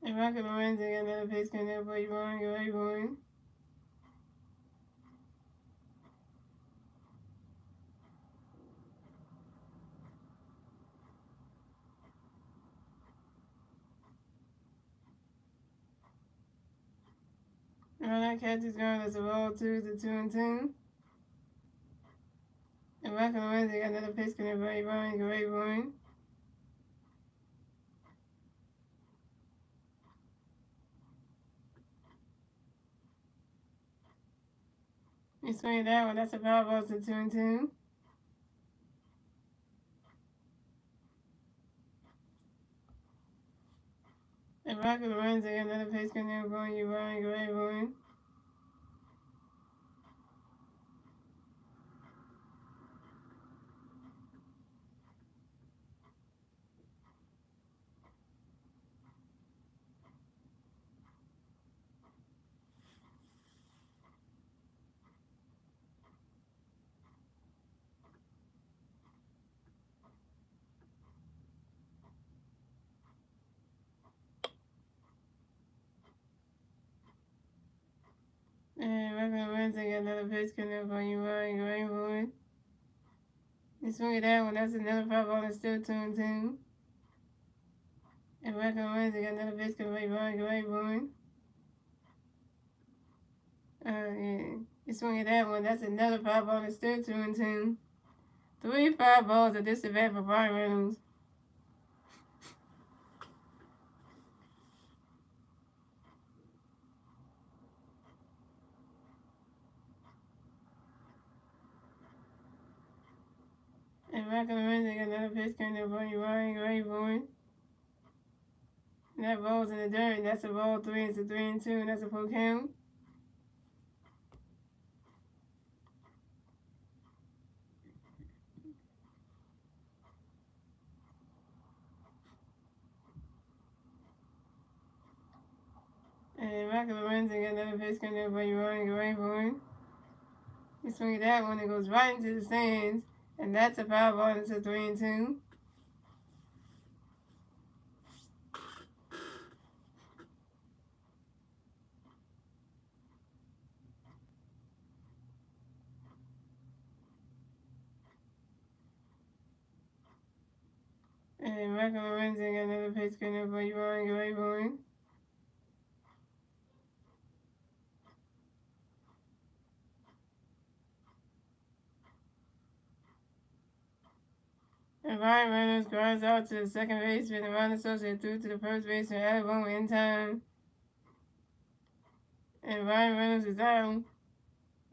And Michael Lorenzi got another pitch coming up for you, Ryan, get ready for it. And that catch is going as a ball 2, it's a 2-2. And Michael Lorenzi got another pitch coming up for you, Ryan, get ready for it. You swing at that one, that's a 5-0, it's a 2-2. And Michael Lorenzi got another pitch coming up for you, Ryan, get ready for it. base coming up on you, Ryan. Great boy. You swing at that one. That's another 5 ball and still 2 and 2. And back on Wednesday, got another base coming up, Ryan. Great boy. Yeah. You swing at that one. That's another 5 ball and still 2 and 2. 3 5 balls at this event for Brian Reynolds. And back on Wednesday, got another pitch coming up on you, Ryan. Great boy. And that ball's in the dirt. That's a ball 3. It's a 3 and 2, and that's a full count. And Michael Lorenzo got another pitch coming up by you, Ryan. Great boy. You swing at that one, it goes right into the stands, and that's a foul ball. It's a 3 and 2. And Michael Lorenzo got another pitch coming up by you, Ryan. Great boy. And Ryan Reynolds grounds out to the second baseman, and Ron Associate threw to the first baseman, Alabama in time. And Ryan Reynolds is down.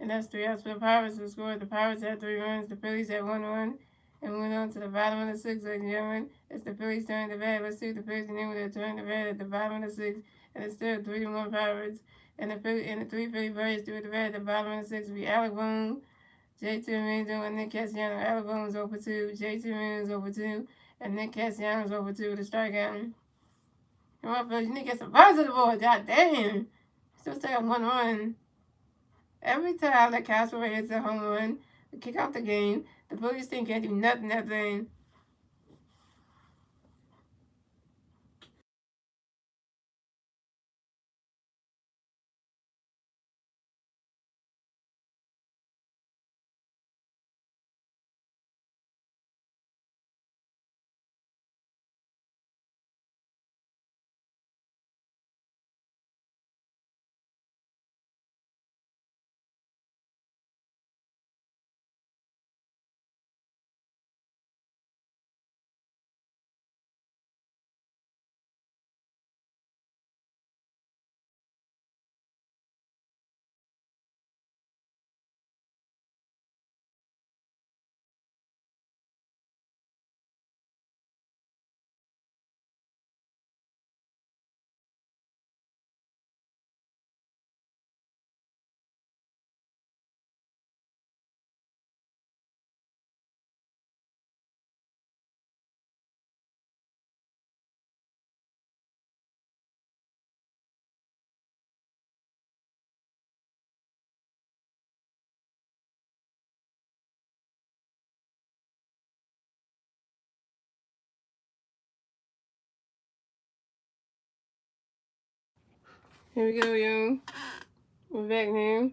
And that's 3 outs for the Pirates who scored. The Pirates had 3 runs, the Phillies had 1 run, and went on to the bottom of the 6th, ladies and gentlemen. It's the Phillies turning the bat. Let's see if the Phillies can name their turn the bat at the bottom of the 6th, and it's still 3-1 Pirates. And the 3 Philly Braves do at the bat at the bottom of the 6th will be Alec Boone, J.T. Menzo, and Nick Castellanos. Alec Boone's over 2, J.T. Menzo's over 2, and Nick Castellanos over 2 with a strikeout. Come on, Phillies, you need to get some runs on the board. God damn. Still got 1 run. Every time that Castro hits a home run, we kick out the game. The Phillies team can't do nothing. Here we go, yo. We're back now.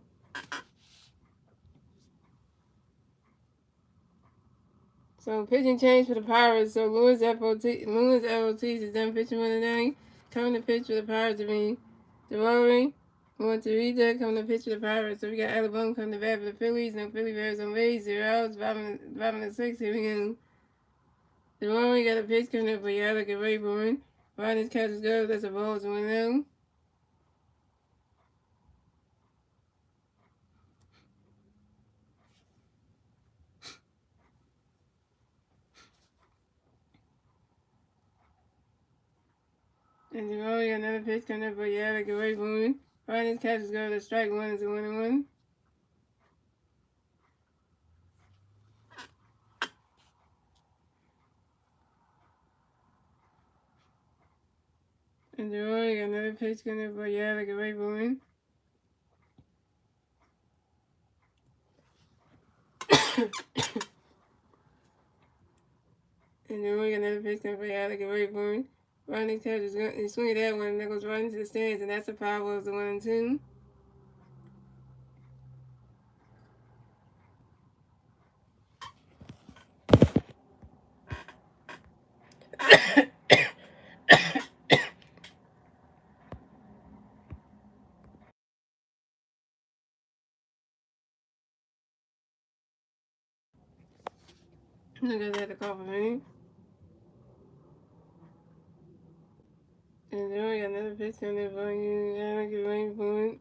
So pitching change for the Pirates. So Louis Ortiz is done pitching for the night. Coming to pitch for the Pirates to me. Derory, Monterita coming to pitch for the Pirates. So we got Alabama coming to bat for the Phillies. No Philly Bears on base. 0 outs. Bottom of the 6th. Here we go. Derory got a pitch coming up for Yalek and Rayburn. Riders catches go. That's a ball. It's 1-0. And Derory got another pitch coming up for Yalek and Rayburn. Riders catches go. The strike 1 is a 1-1. And Derory got another pitch coming up for Yalek and Rayburn. And Derory got another pitch coming up for Yalek and Rayburn. Ronnie catches he swing at that one, and that goes right into the stands, and that's a foul. It's a 1-2. Niggas had to call for me. And then we got another picture on there for you. I don't get rain for it.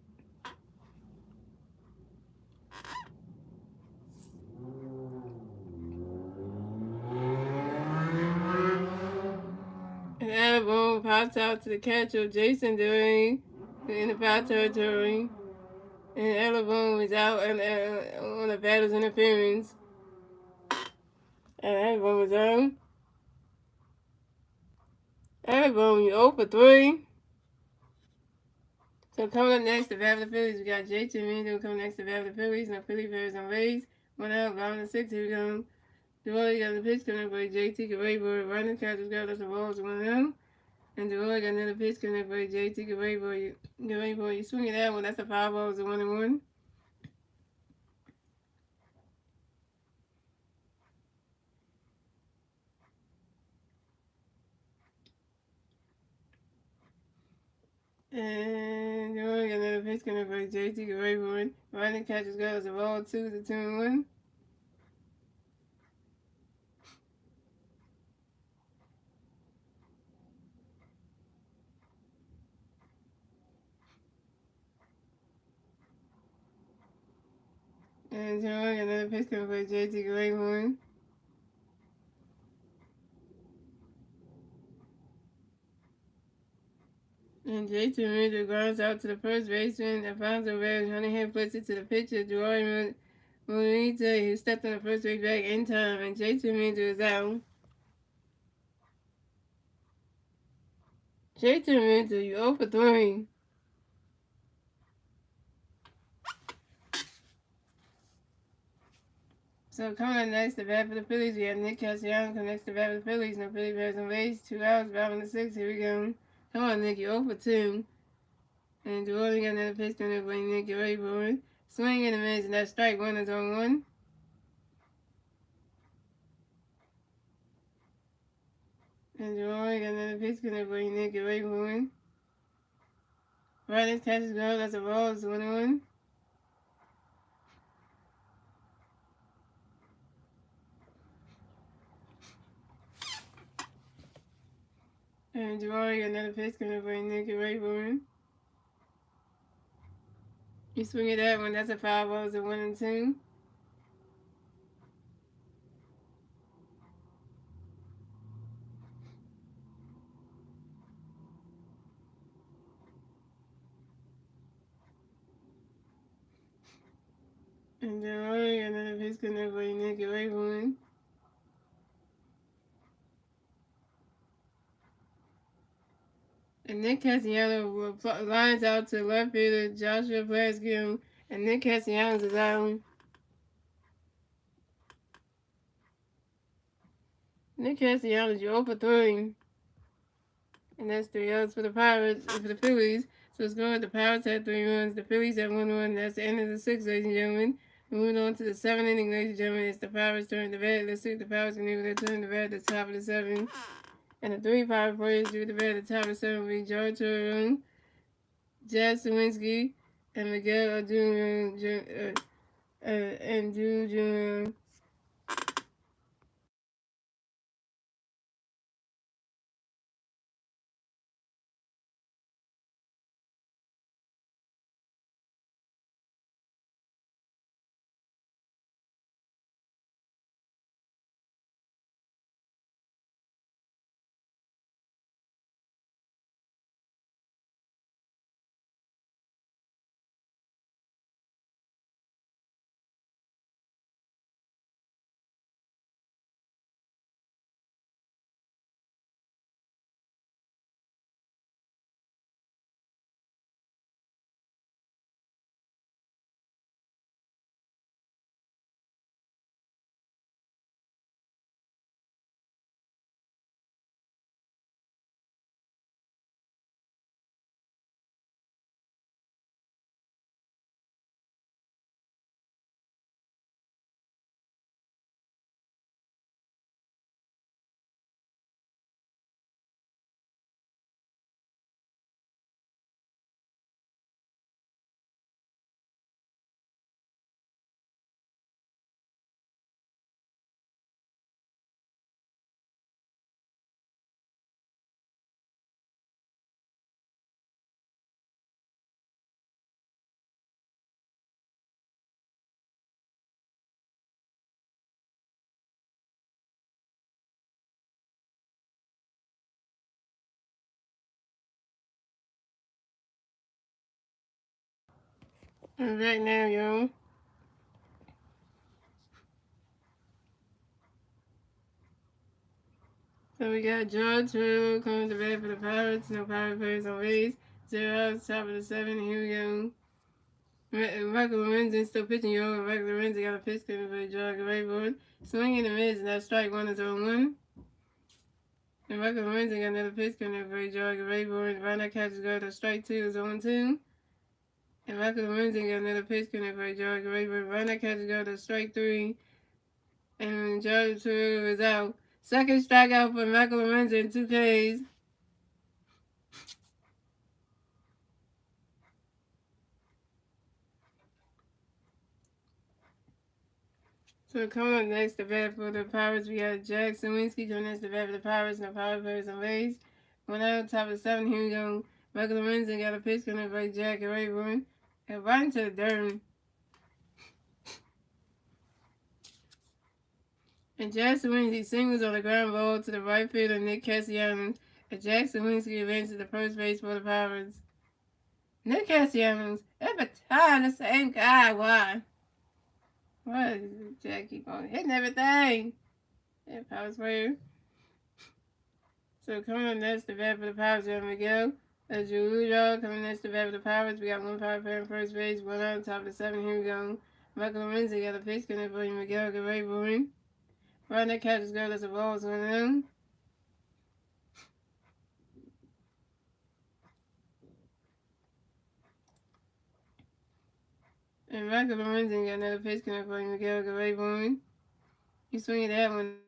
And Alabama pops out to the catcher, Jason During, in the foul territory. And Alabama was out on the batter's interference. And Alabama was out. Alabama, you 0 for 3. So coming up next, the Battle of the Phillies, we got JT Mendo coming next to the Battle of the Phillies. Now Philly Bears on Rays. 1 out, bottom of the 6, here we go. DeWolly got the pitch coming up by JT Gabay, running catches got us the balls 1 out. And DeWolly got another pitch coming up by JT Gabay, you swing it out when that's a foul ball, it's a 1-1. And DeWolly got another pitch coming up by JT Gabay, running catches got us the ball 2 to 2-1. And DeWolly got another pitch coming by JT Gabay. And Jason Miller grounds out to the first baseman. Alfonso Reyes Huntington puts it to the pitcher, Jordan Morita, who stepped on the first base back in time, and Jason Miller is out. Jason Miller, you 0 for 3. So coming up next, the bat for the Phillies, we have Nick Castellanos coming next to the bat for the Phillies. No Philly Bears on base, 2 outs, bottom of the 6. Here we go. Come on, Nick, you 0 for 2. And Jordan got another pitch coming up by Nick, you're ready for it. Swing in the miss, and that's strike one is on 1. And Jordan got another pitch coming up by Nick, you're ready for it. Riders catches go, that's a ball, it's 1-1. And Jawari got another pitch coming up right Nick Rayburn. You swing it that one, that's a foul ball, it's a 1-2. And Jawari got another pitch coming up right Nick Rayburn. And Nick Castellanos lines out to left fielder Joshua Plaskill, and Nick Castellanos is out. Nick Castellanos, you're 0 for 3. And that's 3 outs for the Pirates, for the Phillies. So it's going, the Pirates had 3 runs, the Phillies had 1 run. That's the end of the 6th, ladies and gentlemen. Moving on to the 7th inning, ladies and gentlemen. It's the Pirates turn the bat. Let's see if the Pirates can able to turn the bat at the top of the 7th. And the 3 Pirate players do the bat at the top of the 7th will be George Turone, Jazz Sawinski, and Miguel Jr. And Drew Jr. I'm back now, yo. So we got George Hill coming to bat for the Pirates. No Pirate players on base. 0 outs, top of the 7. Here we go. Michael Lorenzen still pitching, yo. Michael Lorenzen got a pitch coming for the Georgia Rayboard. Swinging the mids, and that strike 1-0-1. And Michael Lorenzen got another pitch coming for the Georgia Rayboard. Right now, catches go to strike 2 is 0-2. And Michael Lorenzen got another pitch coming for the Georgia Rayboard. Right now, catches go to strike 3. And George Hill is out. Second strikeout for Michael Lorenzen, 2 Ks. So coming up next to bat for the Pirates, we got Jackson Winsky coming next to bat for the Pirates. No Power players on base. 1 out, top of 7. Here we go. Michael Lorenzen got a pitch coming by Jack and Rayburn. And right into the dirt. And Jackson Winsky singles on the ground ball to the right fielder Nick Castellanos. And Jackson Winsky advances to first base for the Pirates. Nick Castellanos, every time the same guy. Why? Why does Jack keep on hitting everything? And Pirates player. So coming up next to bat for the Pirates, we have Miguel Ajudo. Coming next to bat for the Pirates, we got 1 Pirate player on first base, 1 out, top of the 7. Here we go. Michael Lorenzen got a pitch coming for Miguel Guerrero. Right now, catches go. That's a ball. It's 1-0. And Michael Lorenzen got another pitch coming for Miguel Guerrero. He's swinging that one.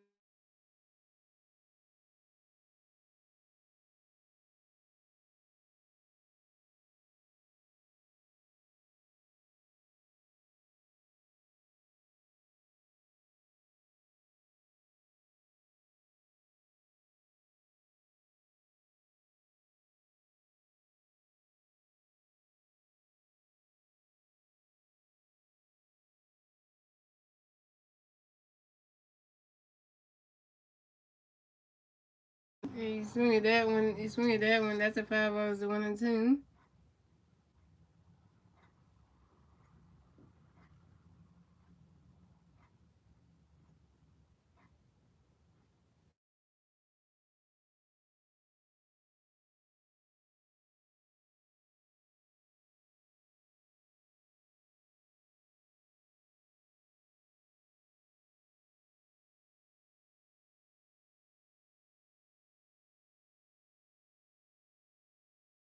He's swinging that one. He's swinging that one. That's a 5 balls to 1-2.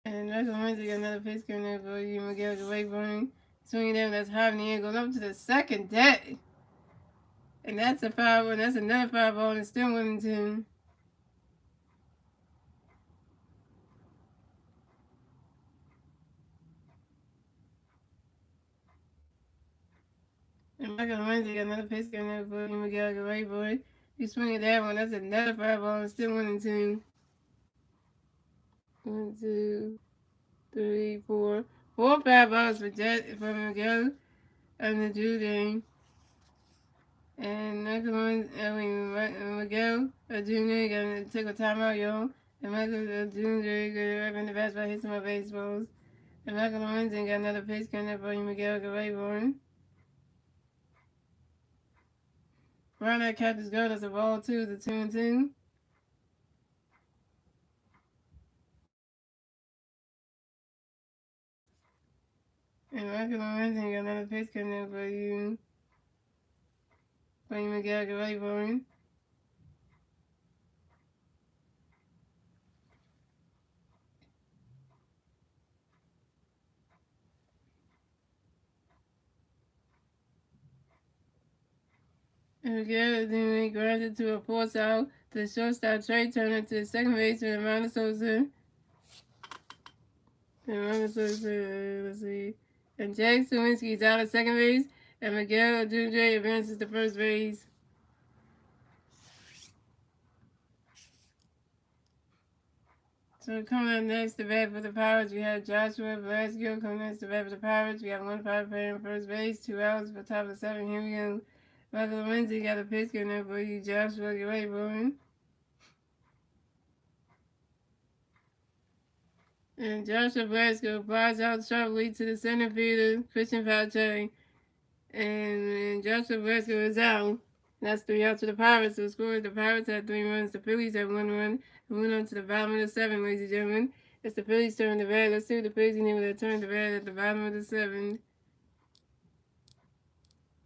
And Michael Lorenzen got another pitch coming for Miguel Guerrero. Swinging that one. That's high in the air. Going up to the second deck. And that's a 5 ball. That's another 5 ball. And still 1-2. And Michael Lorenzen got another pitch coming in for Miguel Guerrero. He's swinging that one. That's another 5 ball. And still 1-2. 1, 2, 3, 4. 4 5 balls for Miguel and the Jude. And Miguel Jr. gonna take a timeout, yo. And Michael Jr. gonna in the baseball, hit some more baseballs. And Michael Lorenzen got another pitch coming up for Miguel Guerrero. Right now, catches go. That's a ball 2. It's a 2-2. And Michael Lorenzen got another pitch coming up for Miguel Guerrero. And Miguel then grounded to a force out to shortstop Trey Turner to the second baseman Amanda Sosa. Let's see. And Jackson Winsky's out at second base, and Miguel Jr. advances to first base. So coming up next to bat for the Pirates, we have Joshua Velasquez coming next to bat for the Pirates. We got 1 Pirate player on first base, 2 outs for top of the 7. Here we go. Michael Lorenzen got a pitch coming up for you, Joshua. Get ready, boy. And Joshua Blasco flies out sharply to the center fielder, Christian Pache. And Joshua Blasco is out. That's 3 out to the Pirates who scored. The Pirates had 3 runs. The Phillies had 1 run. We went on to the bottom of the 7, ladies and gentlemen. It's the Phillies turn the red. Let's see what the Phillies can do with that turn the red at the bottom of the 7.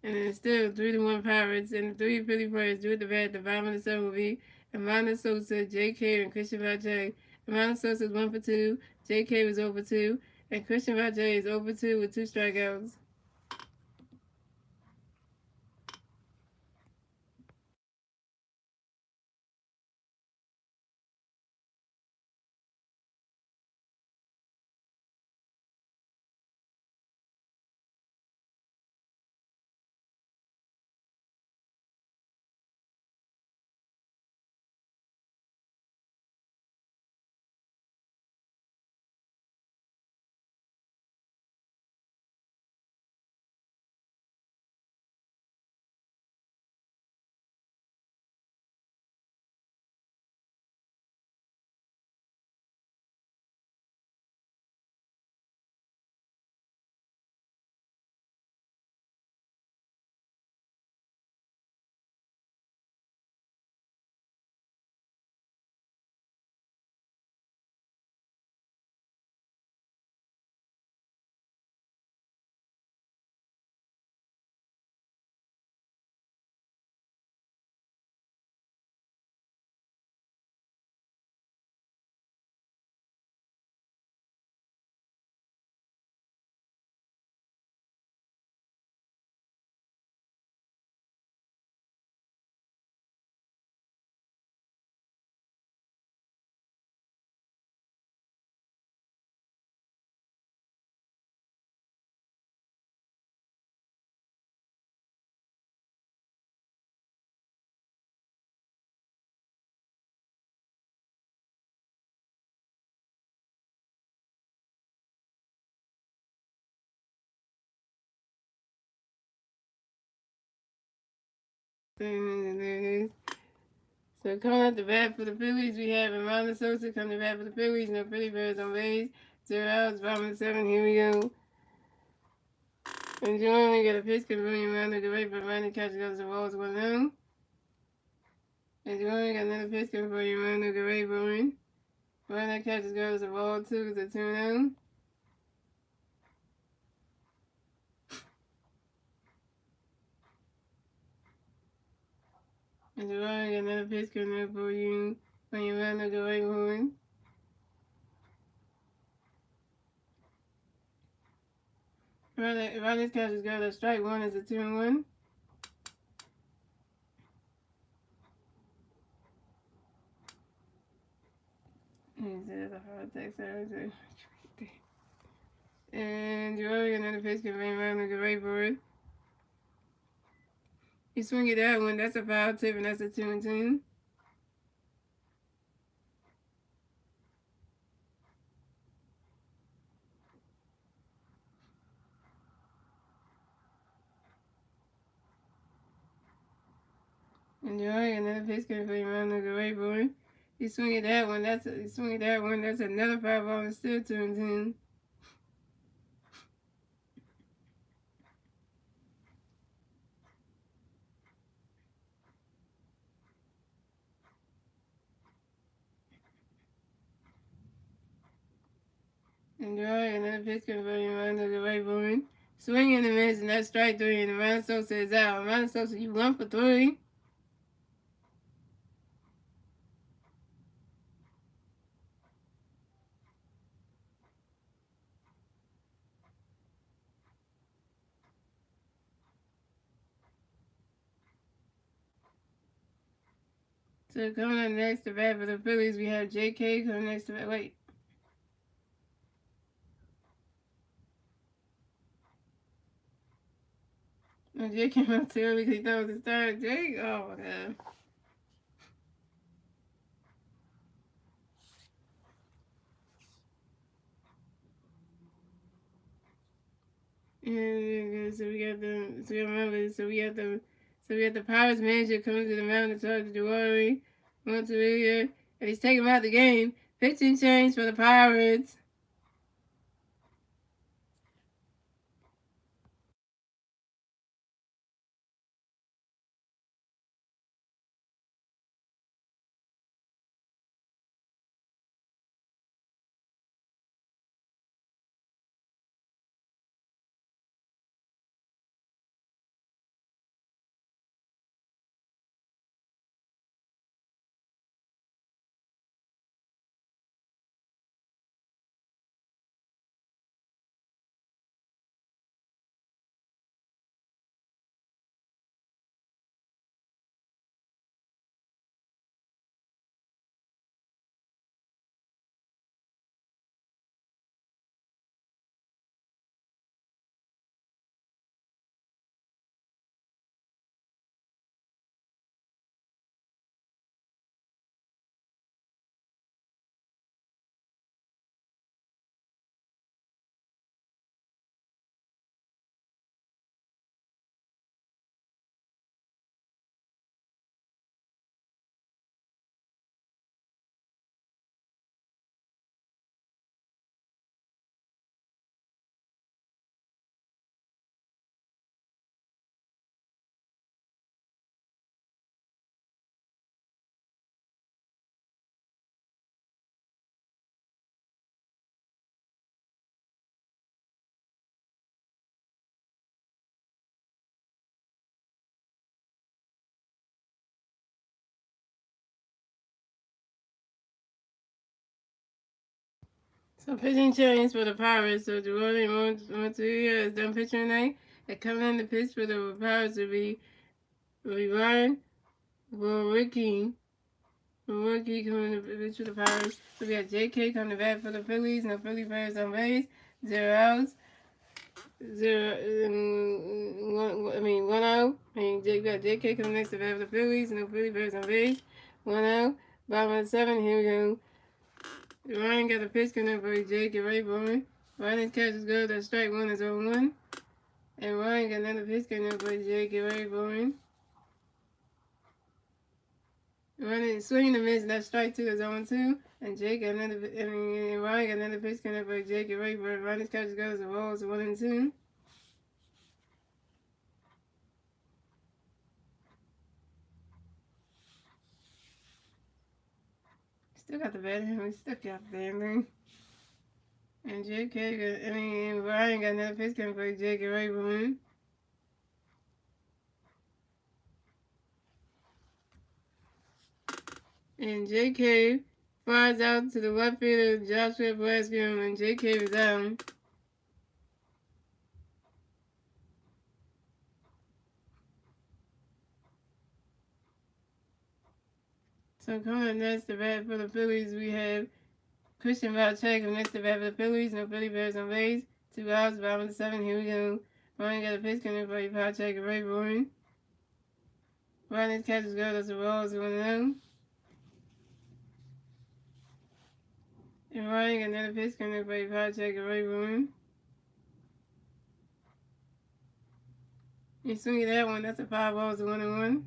And it's still 3-1 Pirates. And the 3 Philly players do at the red at the bottom of the 7 will be Amanda Sosa, J.K. and Christian Pache. Amanda Sosa is 1 for 2. J.K. was 0 for 2. And Christian Pache is 0 for 2 with 2 strikeouts. So coming out the bat for the Phillies, we have Amanda Sosa coming to bat for the Phillies. No Philly Birds on base. 0 outs, bottom of the 7. Here we go. And Jordan, we got a pitch converting around the right, but Randy catches goes the balls 1 down. And Jordan, we got another pitch converting around the right, Bowen. Randy catches goes the ball 2 to 2 down. And Jordan, we got another pitch converting for you around the right, Bowen. Ronnie's catches go to strike 1 is a 2-1. And Jordan, another pitch can bring around the right for it. You swing it that one, that's a foul tip, and that's a 2-2. And Jordan, another pitch can bring around the right for it. You swing it that one, that's another foul ball, and still 2-2. And Jordan, another pitch can bring around the right for it. Swing and a miss, and that's strike 3, and Amanda Sosa is out. Amanda Sosa, you 1 for 3. So coming up next to bat for the Phillies, we have J.K. coming next to bat. Wait. No, Jake came out too early because he thought it was his third. Jake? Oh my god. And so we got the Pirates manager coming to the mound to talk to Montevideo, and he's taking him out the game. Pitching change for the Pirates. So pitching change for the Pirates. So Jordan Montoya is done pitching tonight. And coming in the pitch for the Pirates will be Ryan Ricky. Rookie coming in the pitch for the Pirates. So we got JK coming to bat for the Phillies. No Philly players on base. 0 outs. 1 out. We got JK coming next to bat for the Phillies. No Philly players on base. 1 out. Bottom of the 7th. Here we go. Ryan got a pitch coming for Jake and Ray Bowman. Ryan's catch is good. That strike one is 0-1. And Ryan got another pitch coming for Jake and Ray Bowman. Ryan swinging and miss. That strike two is 0-2. And Ryan got another pitch coming for Jake and Ray Bowman. Ryan's catch is good. The rolls 1-2. Still got the bat in him. We still got the damn thing. And Ryan got another pitch coming for Jake and Ray Bowman. And JK flies out to the left field of Joshua Blasfield, and JK is out. So coming next to bat for the Phillies, we have Christian Valchek next to bat for the Phillies. No Philly bears on base. 2 outs, bottom of the 7th. Here we go. Ryan got a pitch coming for Valchek and Ray Bourne. Ryan's catch is good. That's a roll. It's 1-0. And Ryan got another pitch coming for Valchek and Ray Bourne. You swing that one. That's a 5 balls, 1-1.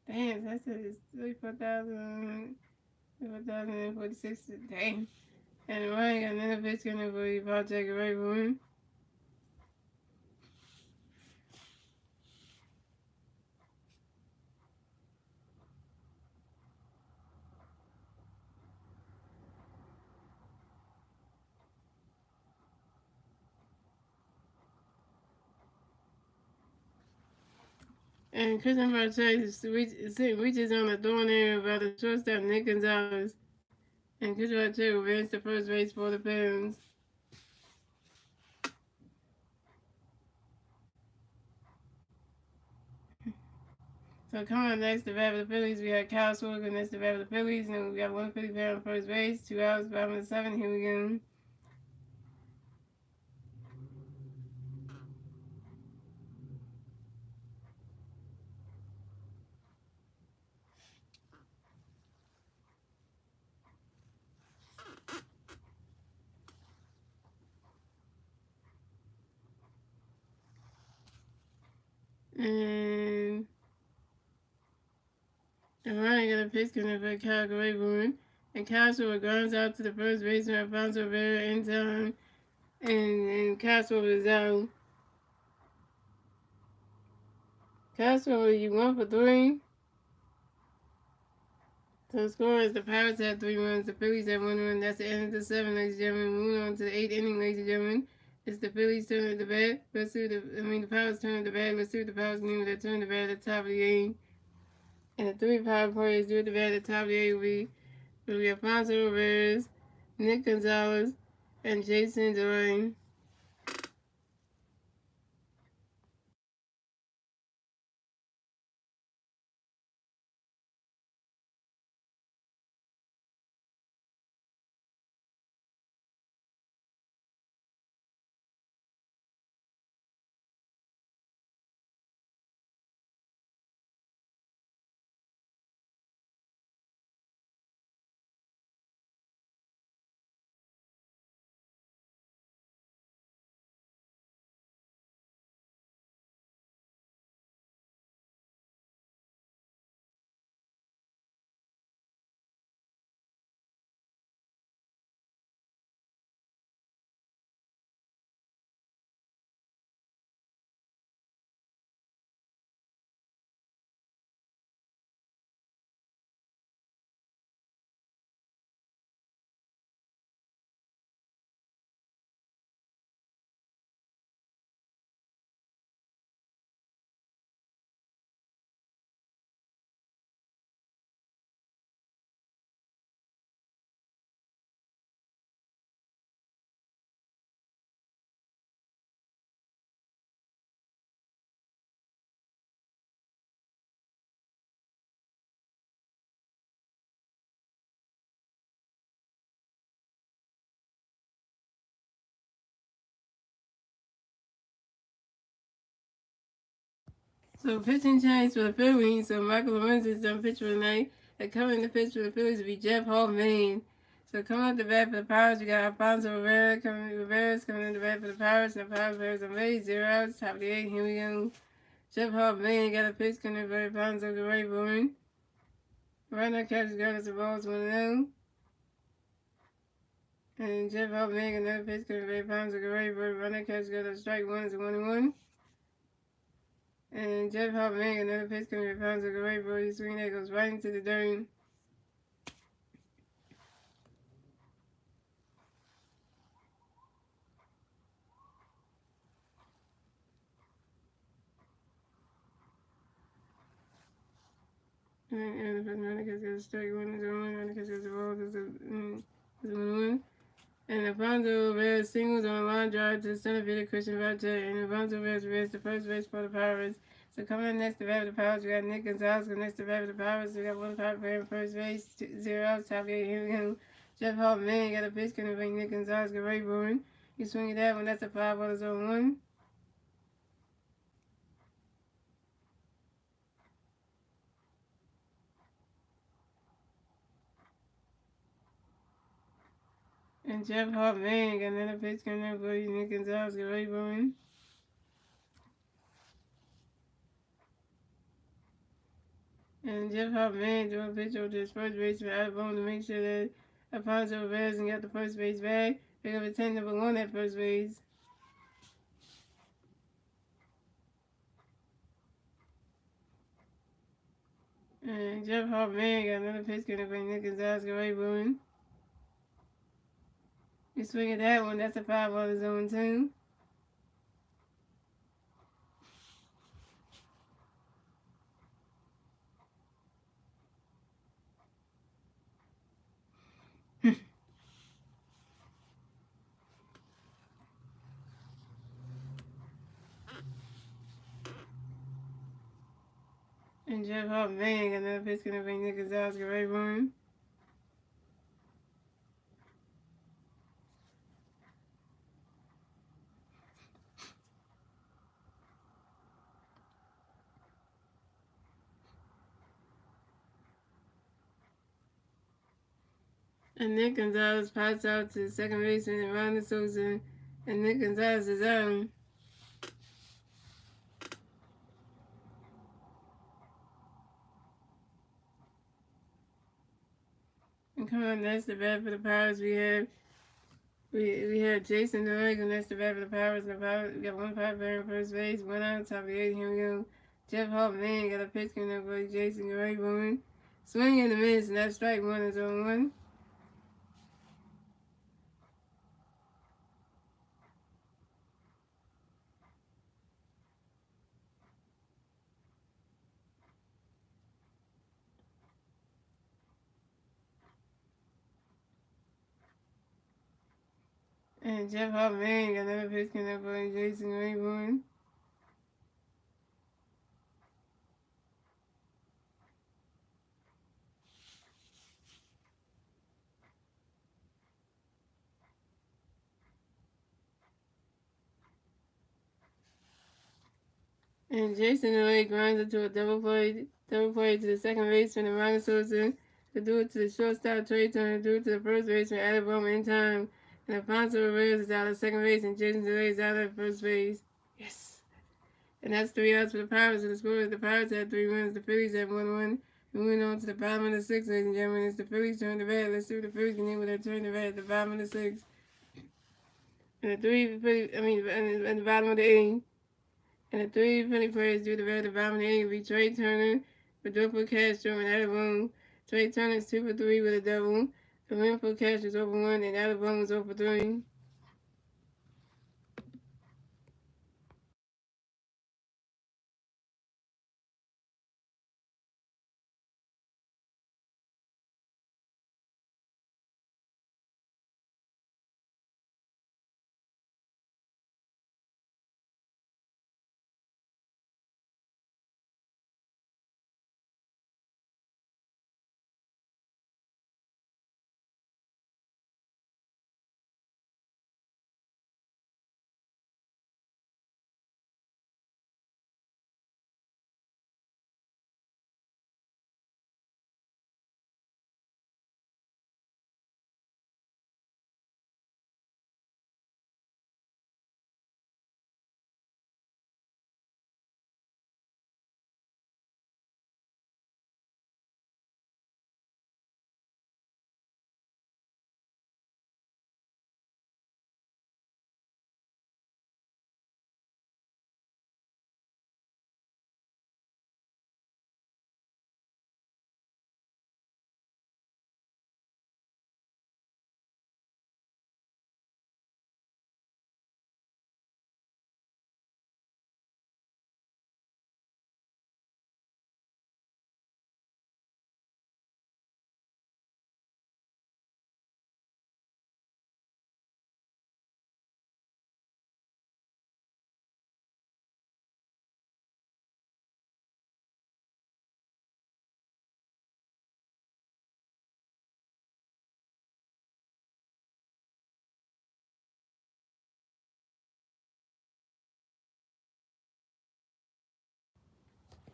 Damn, that's it. 4,046. Damn. And Ryan got another pitch coming for Valchek and Ray Bourne. And Christian Valchek reaches on the throwing area about the shortstop Nick Gonzalez. And Christian Valchek will advance to first base for the Phillies. So coming up next to bat for the Phillies, we have Kyle Swilger next to bat for the Phillies. And we got one Philly player on first base. 2 outs, bottom of the 7th. Here we go. And Ryan got a pitch coming for Kyle Rayburn. And Castro grounds out to the first baseman Alfonso Rivera in time. And Castro is out. Castro, you 1 for 3. So the score is the Pirates had 3 runs, the Phillies had 1 run. That's the end of the 7th, ladies and gentlemen. Moving on to the 8th inning, ladies and gentlemen. It's the Phillies turn of the bat. The Pirates turn of the bat. Let's see what the Pirates mean with that turn of the bat at the top of the 8th. And the 3 power players do at the bat at the top of the 8th will be Alfonso Rivera, Nick Gonzalez, and Jason Duran. So pitching change for the Phillies. So Michael Lorenzen's done pitch for the night. And coming to pitch for the Phillies will be Jeff Hoffman. So coming up the bat for the Pirates, we got Alfonso Rivera coming in the bat for the Pirates. And the Pirates are made 0 outs. Top of the 8th. Here we go. Jeff Hoffman got a pitch coming in for Alfonso Rivera. Runner catches got the balls 1-0. And Jeff Hoffman got another pitch coming in for Alfonso Rivera. Runner catches got a strike 1 is 1-1. And Jeff Hoffman got another pitch coming in for Alfonso Rivera. He swing that goes right into the dirt. And the runner catches got a strike 1 is 1. Runner catches got the balls is 1-1. And Alfonso Rivera singles on a line drive to the center fielder Christian Vacca, and Alfonso Rivera reads the first base for the Pirates. So coming in next to bat for the Pirates, we got Nick Gonzalez. Next to bat for the Pirates, we got one Pirate player first base, 0 outs, top 8. Here we go. Jeff Hoffman got a pitch going to bring Nick Gonzalez, get ready for him. You swing at that one, that's a 5-1. And Jeff Hoffman got another pitch coming up for you. Nick Gonzalez, get ready for him. And Jeff Hoffman threw a pitch over to his first baseman out of home to make sure that Alfonso Rivera got the first base bag. Pick up a 10 number 1 at first base. And Jeff Hoffman got another pitch going to bring Nick Gonzalez, get ready for him. You swing at that one, that's a 5-0. And Jeff Hoffman got another pitch going to bring Nick Gonzalez, get ready for him. And Nick Gonzalez pops out to the second baseman and Ron Souza, and Nick Gonzalez is out. And come on, that's the bat for the Pirates. We have Jason Doig, and that's the bat for the Pirates. And the Pirates, we got one Pirate player in first base, one out, top of the 8th. Here we go. Jeff Hoffman got a pitch coming up for Jason Doig. Swing in the miss, and that strike 1 is on 1. And Jeff Hoffman got another pitch coming up for Jason Doig. And Jason Doig grinds into a double play to the second baseman and Ron Souza to do it to the shortstop Trey Turner, to do it to the first baseman Adam Bowman in time. And Alfonso Rivera is out of second base and Jason Doig is out of first base. Yes. And that's 3 outs for the Pirates. And the score is the Pirates had 3 wins, the Phillies had 1-1. Moving on to the bottom of the 6th, ladies and gentlemen. It's the Phillies turn to bat. Let's see what the Phillies can do with their turn to bat at the bottom of the 6th. And the bottom of the 8th. And the 3 Philly players do the bat at the bottom of the 8th will be Trey Turner, Rodolfo Castro, and Adam. Trey Turner's 2 for 3 with a double. Rodolfo Castro's over 1, and Adam was over 3.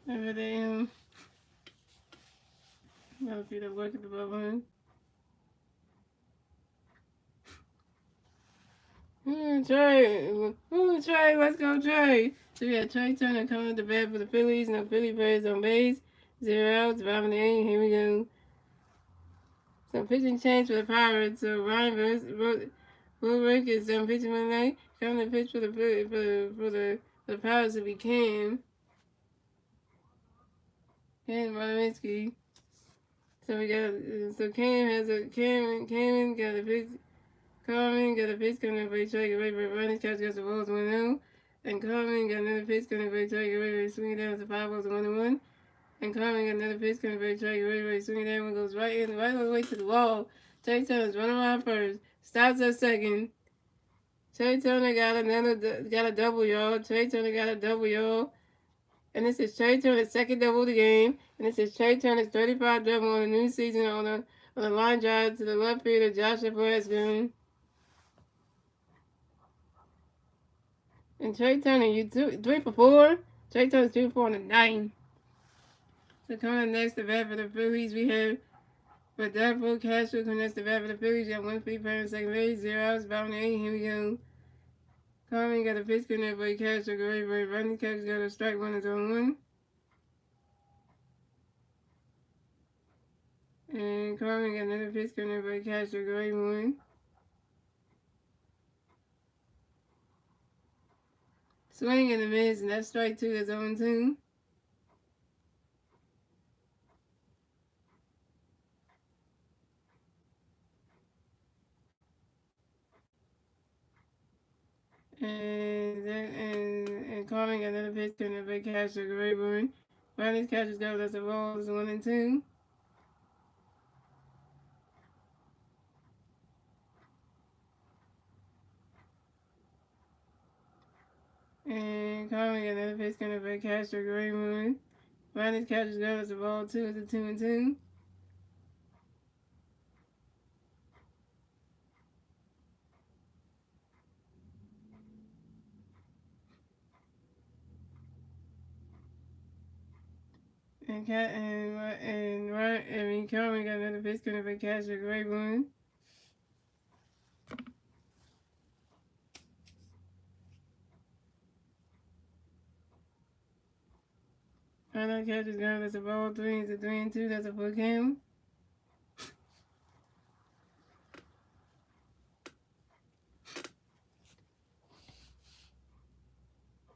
Over there, gotta be the work at the bubble. Trey, let's go, Trey. So we got Trey Turner coming to bat for the Phillies. No Philly players on base. 0 outs, bottom of the inning. Here we go. Some pitching change for the Pirates. So Ryan Woodrick is pitching tonight. Coming to pitch for the Pirates if he can. Ken Wolominski. So we got Cam got a pitch. Carmen got a pitch coming for Trey. Get ready for running. Catch got the balls 1-0. And Carmen got another pitch coming for Trey. Get ready to swing it down to 5 balls 1-1. And Carmen got another pitch coming for Trey. Get ready to swing it down. One goes right all the way to the wall. Trey Turner's running around first. Stops at second. Trey Turner got a double, y'all. Trey Turner got a double, y'all. And this is Trey Turner's second double of the game. And this is Trey Turner's 35 double on the new season on a line drive to the left fielder, Joshua Forrestman. And Trey Turner, you 3 for 4. Trey Turner's 2 for 4 on the 9. So coming up next, the bat for the Phillies, we have Rodolfo Castro coming next, the bat for the Phillies. We got 1 free player in second base, 0 outs, bottom of the 8. Here we go. Carmen got a pitch coming there by Castro. Great, running. Castro got a strike 1 is on 1. And Carmen got another pitch coming there by Castro. Great 1. Swing and a miss, and that's strike 2. That's 0-2. And Carmen got another pitch coming there by Castro. Great 1. Ronnie's catches go. That's a roll. It's 1-2. And Carmen got another pitch coming by Castro. Great 1. Ronnie's catches go. That's a ball 2. It's a 2-2. And Carmen got another pitch coming by Castro. Great 1. Ronnie catches go. That's a ball 3. It's a 3-2. That's a full count.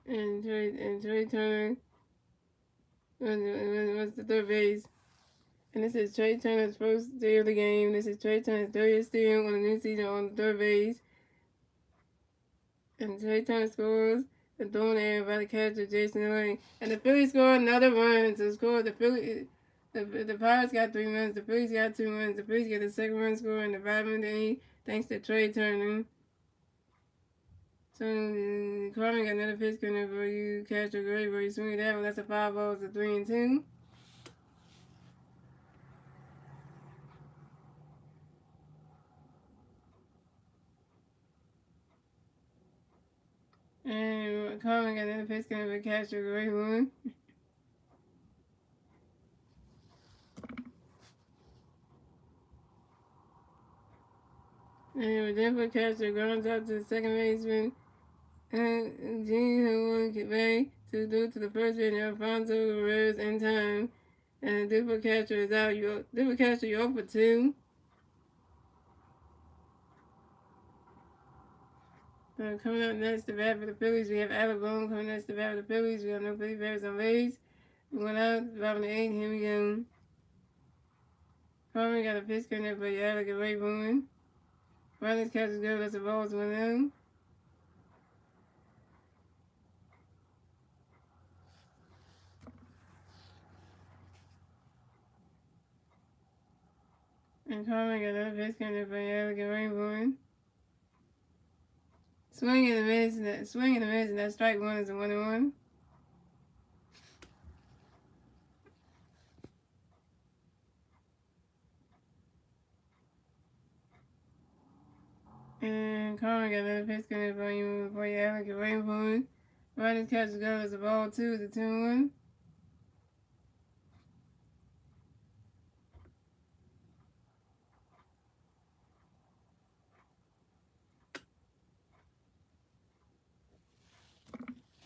And Trey Turner was the third base. And this is Trey Turner's first day of the game. This is Trey Turner's 30th steal on the new season on the third base. And Trey Turner scores the thrown air by the catcher Jason Lane. And the Phillies score another run. So the Pirates got 3 runs. The Phillies got 2 runs. The Phillies get the second run score in the 5-minute thanks to Trey Turner. So Carmen got another pitch coming for you, Castro. Great, where you swing that one. That's a 5 balls, a 3-2. And Carmen got another pitch coming for Castro. Great 1. And with that for Castro, grounds out to the second baseman. And Gene Hillman convey to the first baseman, Alfonso Rivera in time. And Duper Castro is out. Duper Castro, you're 0 for 2. Coming up next, the bat for the Phillies, we have Alabama coming next, the bat for the Phillies. We have no Philly Bears on base. We went out, bottom of the 8. Here we go. Carmen got a pitch coming up for Alec and Ray Bowen. Riley's catch is good. That's a ball. 1-0. And Carmen got another pitch coming up for Alec and Ray Bowen. Swing and a miss, and that strike 1 is a 1-1. And Carmen got another pitch coming for you, Alec and Ray Bowen. Riley's catch is good. It's a ball 2, it's a 2-1.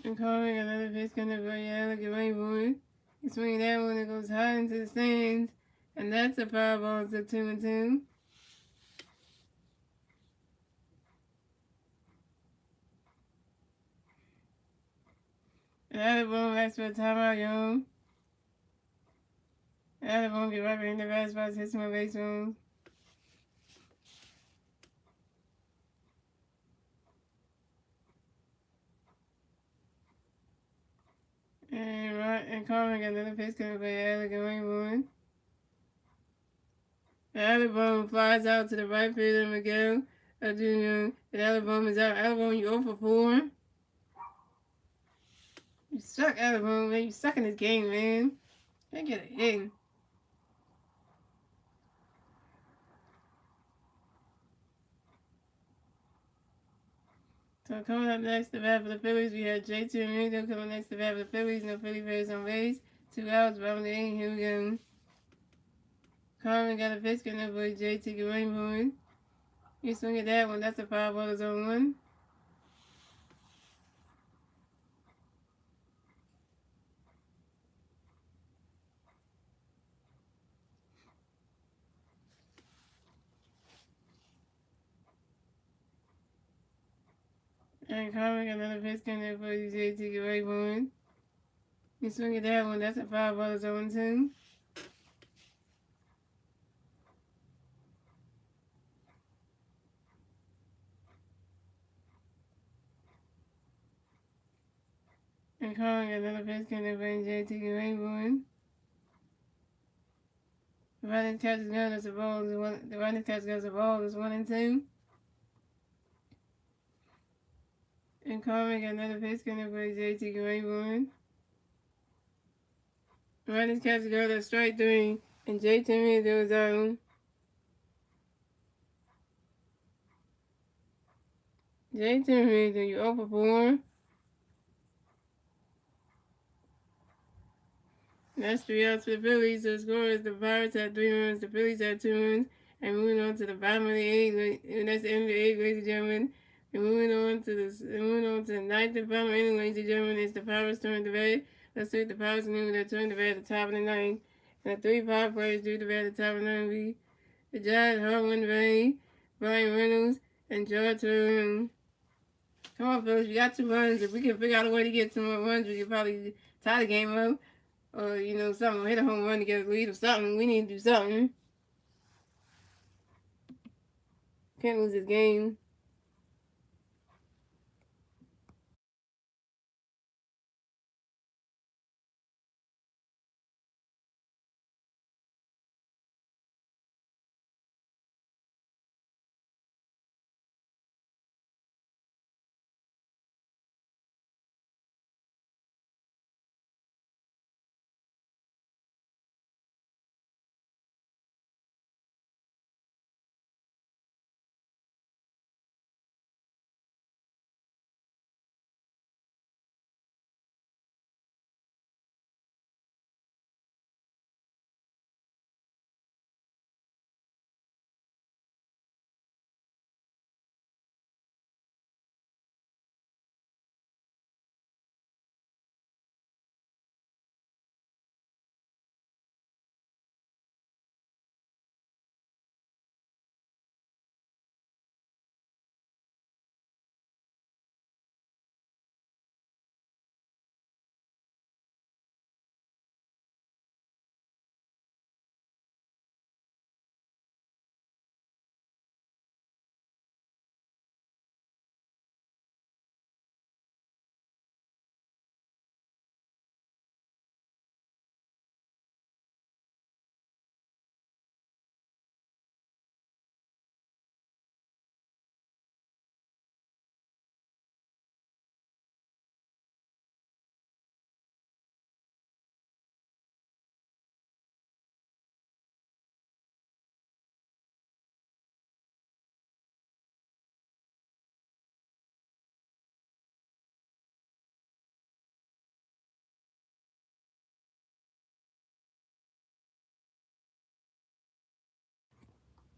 And calling another pitch gonna go, yeah, look at Rainbow. You swing that one, it goes high into the stands. And that's a foul ball. It's a 2-2. Another ball asks for a timeout, young. Another ball get right in the bad spots, hits my base room. And calling another pitch gonna go, yeah, look at Rainbow. The album flies out to the right fielder, Miguel Jr. The album is out. Album, you 0 for 4. You suck, album, man. You suck in this game, man. Can't get a hit. So coming up next, the bat for the Phillies, we have JT Amigo coming next to bat for the Phillies. No Philly players on base. 2 outs, bottom of the inning. Here we go. Carmen got a pitch, getting up for JT Rainbow. You swing at that one. That's a 5-ball zone 1. And Carmen got another pitch, getting up for JT Rainbow. You swing at that one. That's a 5-ball zone 2. And calling another pitch can bring JT Rainbow. The running catches gun as a ball is one. The running catch goes a ball is 1-2. And calling another pitch can bring JT Rainbow. The running catch goes a strike 3, and JT made the zone. JT made the 0 for 4. That's 3 outs for the Phillies. The score is the Pirates had 3 runs, the Phillies had 2 runs. And moving on to the bottom of the 8th, and that's the end of the 8th, ladies and gentlemen. And moving on to the ninth and final inning, ladies and gentlemen, it's the Pirates turn to bat. Let's see what the Pirates knew that turned to bat at the top of the ninth. And the 3 power players do the bat at the top of the ninth. The Giants, Harlan Ray, Brian Reynolds, and George Turner. Come on, fellas, we got 2 runs. If we can figure out a way to get some more runs, we can probably tie the game up. Or, something, hit a home run to get a lead or something. We need to do something. Can't lose this game.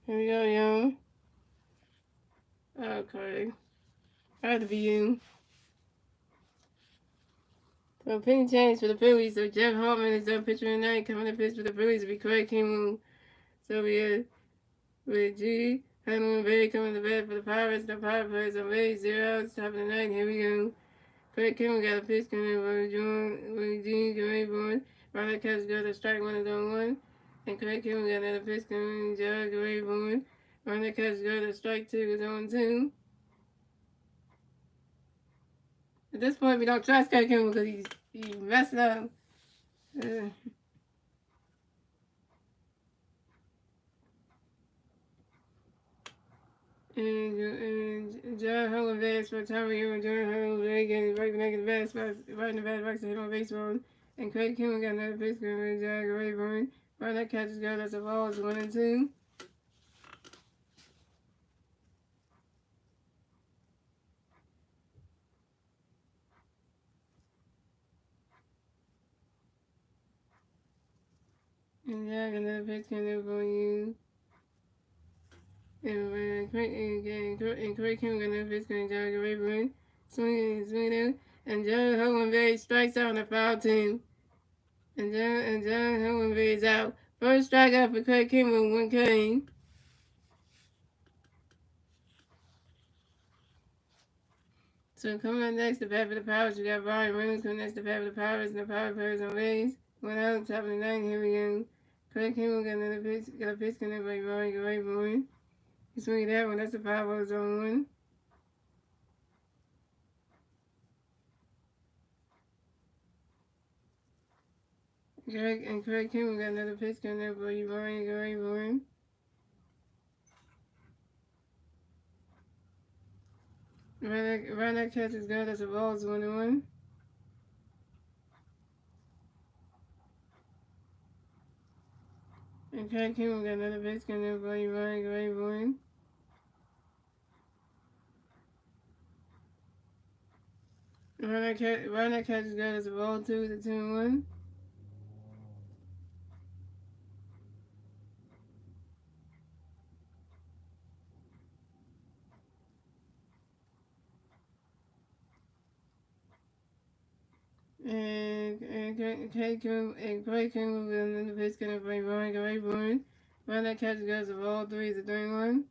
Here we go, y'all. Okay. I had to be you. So opinion change for the Phillies. So Jeff Hartman is done pitching tonight. Coming to pitch for the Phillies will be Craig Kimbrell. So we have with G. Henry Bay coming to bat for the Pirates. The Pirates players on base. 0 outs. Top of the ninth. Here we go. Craig Kimbrell got a pitch coming in for Gene Gray-Born. Ronald Catch got a strike one and on one. And Craig Kimbrell got another pitch coming in. Judge Gray-Born. Ronald Catch got a strike two is on two. At this point, we don't trust Craig Kimbrell because he's messing up. And John Holland bats for Tommy Hill. John Holland again right to make the bats, right in the bat, right to hit on baseball. And Craig Kimbrell got another pitch coming in. John Rayburn. Right, that catches got us a ball. It's 1 and 2. And yeah, another pitch coming in for you. And Craig Kimbrell got another pitch coming in. John Rayburn. Swinging. And John Holland strikes out on the foul team. And John Holland is out. First strikeout for Craig Kimbrell, 1 came. So coming up next, the bat for the Pirates, we got Ryan Reynolds coming next, the bat for the Pirates, and the Pirate players on base. 1 out, top of the ninth, here we go. Craig Kimbrell got another pitch, got a pitch coming by Ryan Rayburn. He swinging that one, that's the Pirates on 1. Craig Kimbrell got another pitch coming by Ryan Rayburn. Around that catch is good, that's a ball, it's 1 and 1. And Craig Kimbrell got another pitch coming by Ryan Rayburn. Around that catch is good, that's a ball, 2, it's a 2 and 1. And Craig Kimbrell in the pitch gonna bring Ryan Rayburn. Run that catch goes of all 3 is a 3-1.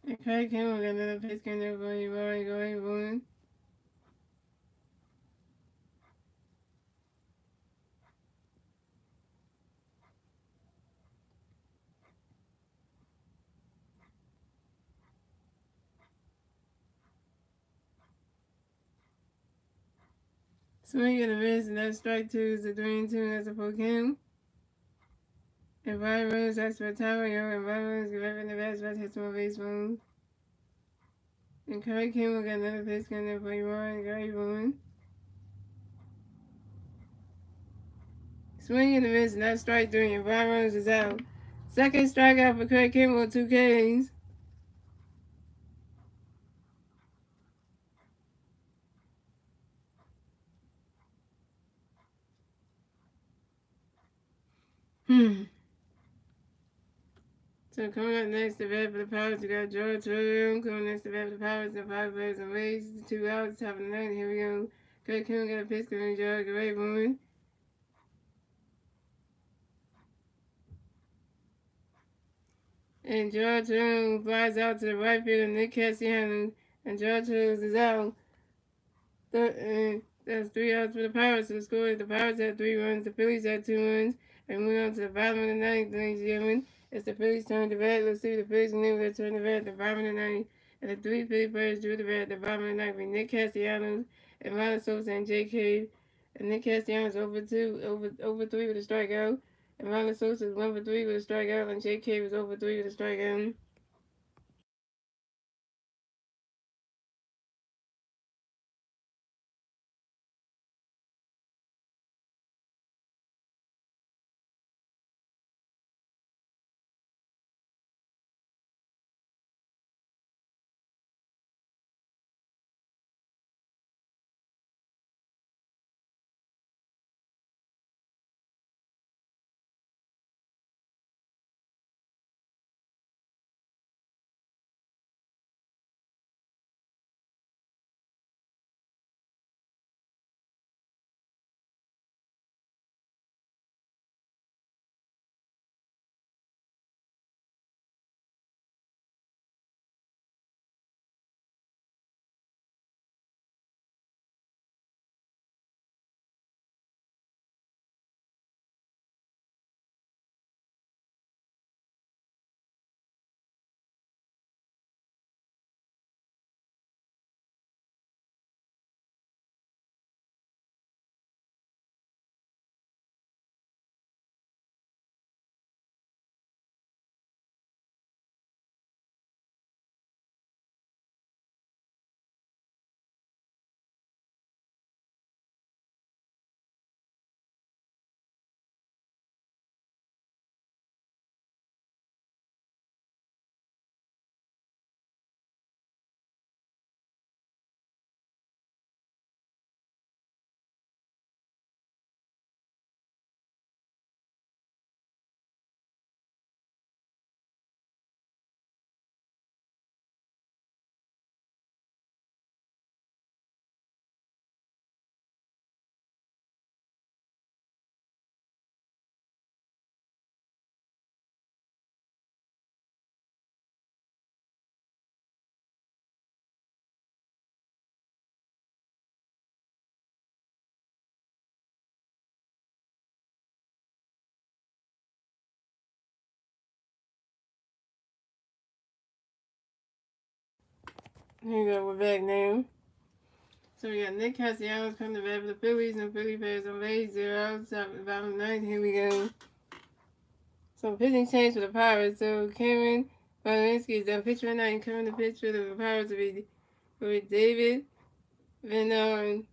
And Craig Kimbrell got another pitch gonna bring Ryan Rayburn. Swing and a miss, and that's strike 2 is a 3 and 2, and that's a full count. And Ryan Reynolds asks for a timeout, and Ryan Reynolds gives up in the best bet hits more baseball. And Craig Kimbrell got another pitch gonna bring Ryan Rayburn. Swing and a miss, and that's strike 3, and Ryan Reynolds is out. Second strikeout for Craig Kimbrell, 2 Ks. So coming up next, the bat for the Pirates, we got George Williams. Coming next, the bat for the Pirates, the 5 players on base. 2 outs, top of the ninth. Here we go. Craig Kimbrell got a pitch coming, George Rayburn. And George Williams flies out to the right field, and Nick Castellanos. And George Williams is out. That's 3 outs for the Pirates. So the score is the Pirates had 3 runs, the Phillies had 2 runs. And moving on to the bottom of the ninth, ladies and gentlemen. It's the Phillies' turn to bat. Let's see the Phillies can name their turn to bat at the bottom of the ninth. And the 3 Philly players drew the bat at the bottom of the ninth with Nick Castellanos and Ronald Sosa and Jay Cave. And Nick Castellanos over 3 with a strikeout. And Ronald Sosa is 1 for 3 with a strikeout. And Jay Cave is over 3 with a strikeout. Here you go, we're back now. So we got Nick Castellanos coming to bat for the Phillies, and the Philly Pirates on base, 0 outs, top of the bottom of the ninth. Here we go. So pitching change for the Pirates. So Cameron Bolinski is the pitcher right now, and coming to pitch for the Pirates will be David Van.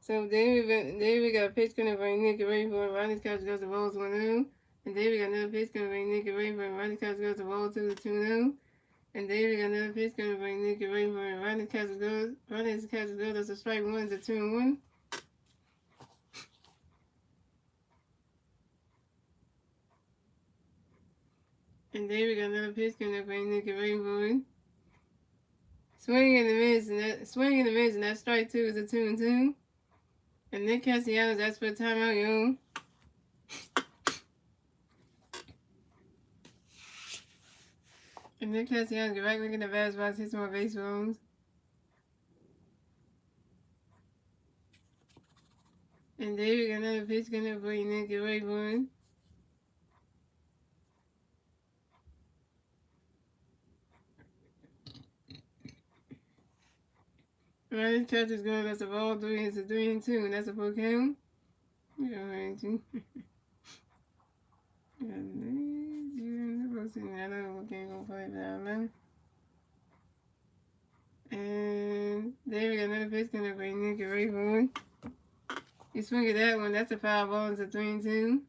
So David got a pitch coming for Nick away for Ronnie's catch goes to balls 1-0. And David got another pitch coming for Nick away for Ronnie's catch goes to balls 2-0. And David got another pitch coming for Nick away for Ronnie's catch goes as a strike 1 to 2-1. And David got another pitch coming for Nick away for swing in the mids, and that strike 2 is a 2-2. And Nick Castellanos asked for a timeout, yo. And Nick Castellanos get right back in the bass box, hit some more base runs. And David got another pitch coming for you, Nick, get ready for him. Ronnie's catch is going, that's a ball 3, it's a 3-2, and that's a full count. Yeah, right, too. I know we can't go play that now. And David got another pitch coming for you, Nick, get ready for him. You swing at that one, that's a foul ball, it's a 3-2.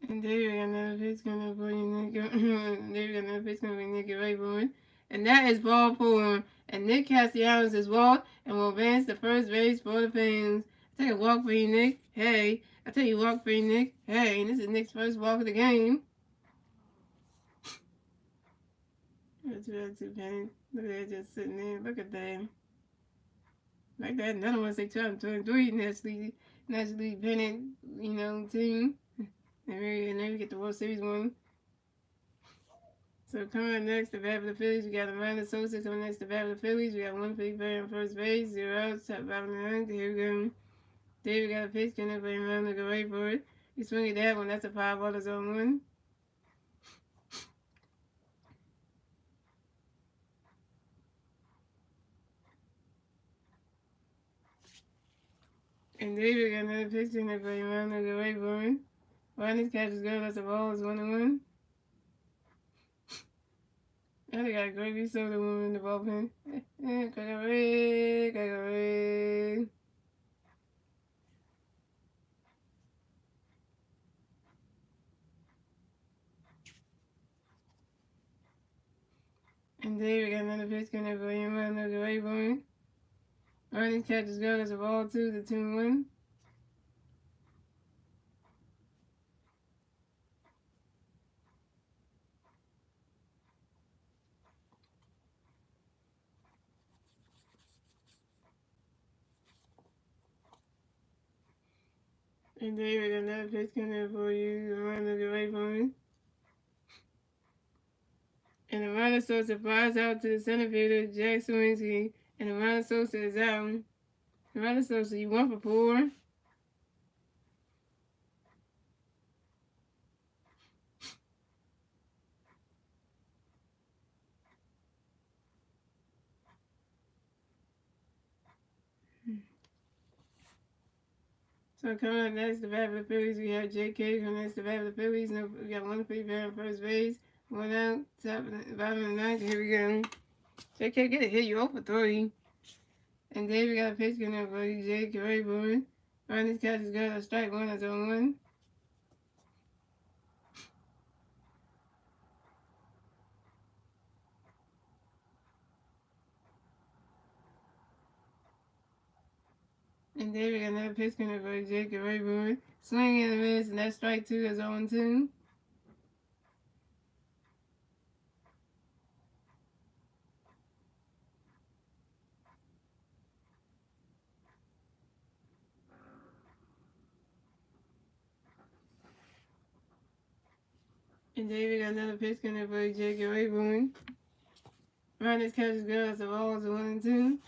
And David got another pitch coming for you, Nick. David got another pitch coming for you, Nick, get ready for him. And that is ball 4. And Nick Castellanos is walked and will advance to first base for the fans. I take a walk for you, Nick. Hey. I tell you walk for you, Nick. Hey. And this is Nick's first walk of the game. That's too bad. Look at that just sitting there. Look at that. Like that, another one say 2023 National Pennant, team. And then we get the World Series one. So coming up next, the bat for the Phillies, we got Amanda Sosa coming next to bat for the Phillies. We got one big player on first base, 0 outs, top bottom of the ninth. Here we go. David got a pitch, coming up for Amanda to go right for it. He swing at that one, that's a 5-ball zone 1. And David got another pitch, coming up for Amanda to go right for it. Ronnie's catch is good, that's a ball, it's 1-1. And they got a great resoda woman in the bullpen. Crack. And David got another pitch coming up for him, another right point. Ronnie's catch is good as a ball 2 to 2-1. And David got another pitch coming up for you, another right point. And Amanda Sosa flies out to the center fielder, Jack Swinsky. And Amanda Sosa is out. Amanda Sosa, you 1 for 4. So coming up next, the bat for the Phillies, we have J.K. coming next, the bat for the Phillies. No, we got one free bat on first base, 1 out, top of the bottom of the ninth. Here we go. J.K. get a hit, you 0 for 3. And David got a pitch coming up for you, J.K. Rayburn. Ronnie's catch is good, a strike 1, that's on 1. And David got another pitch coming up for you, J.K. Rayburn. Swing and a miss, and that's strike 2, that's on 2. And then we got another pitch coming for Jake Rayburn. Ronnie's catches good as the balls 1 and 2.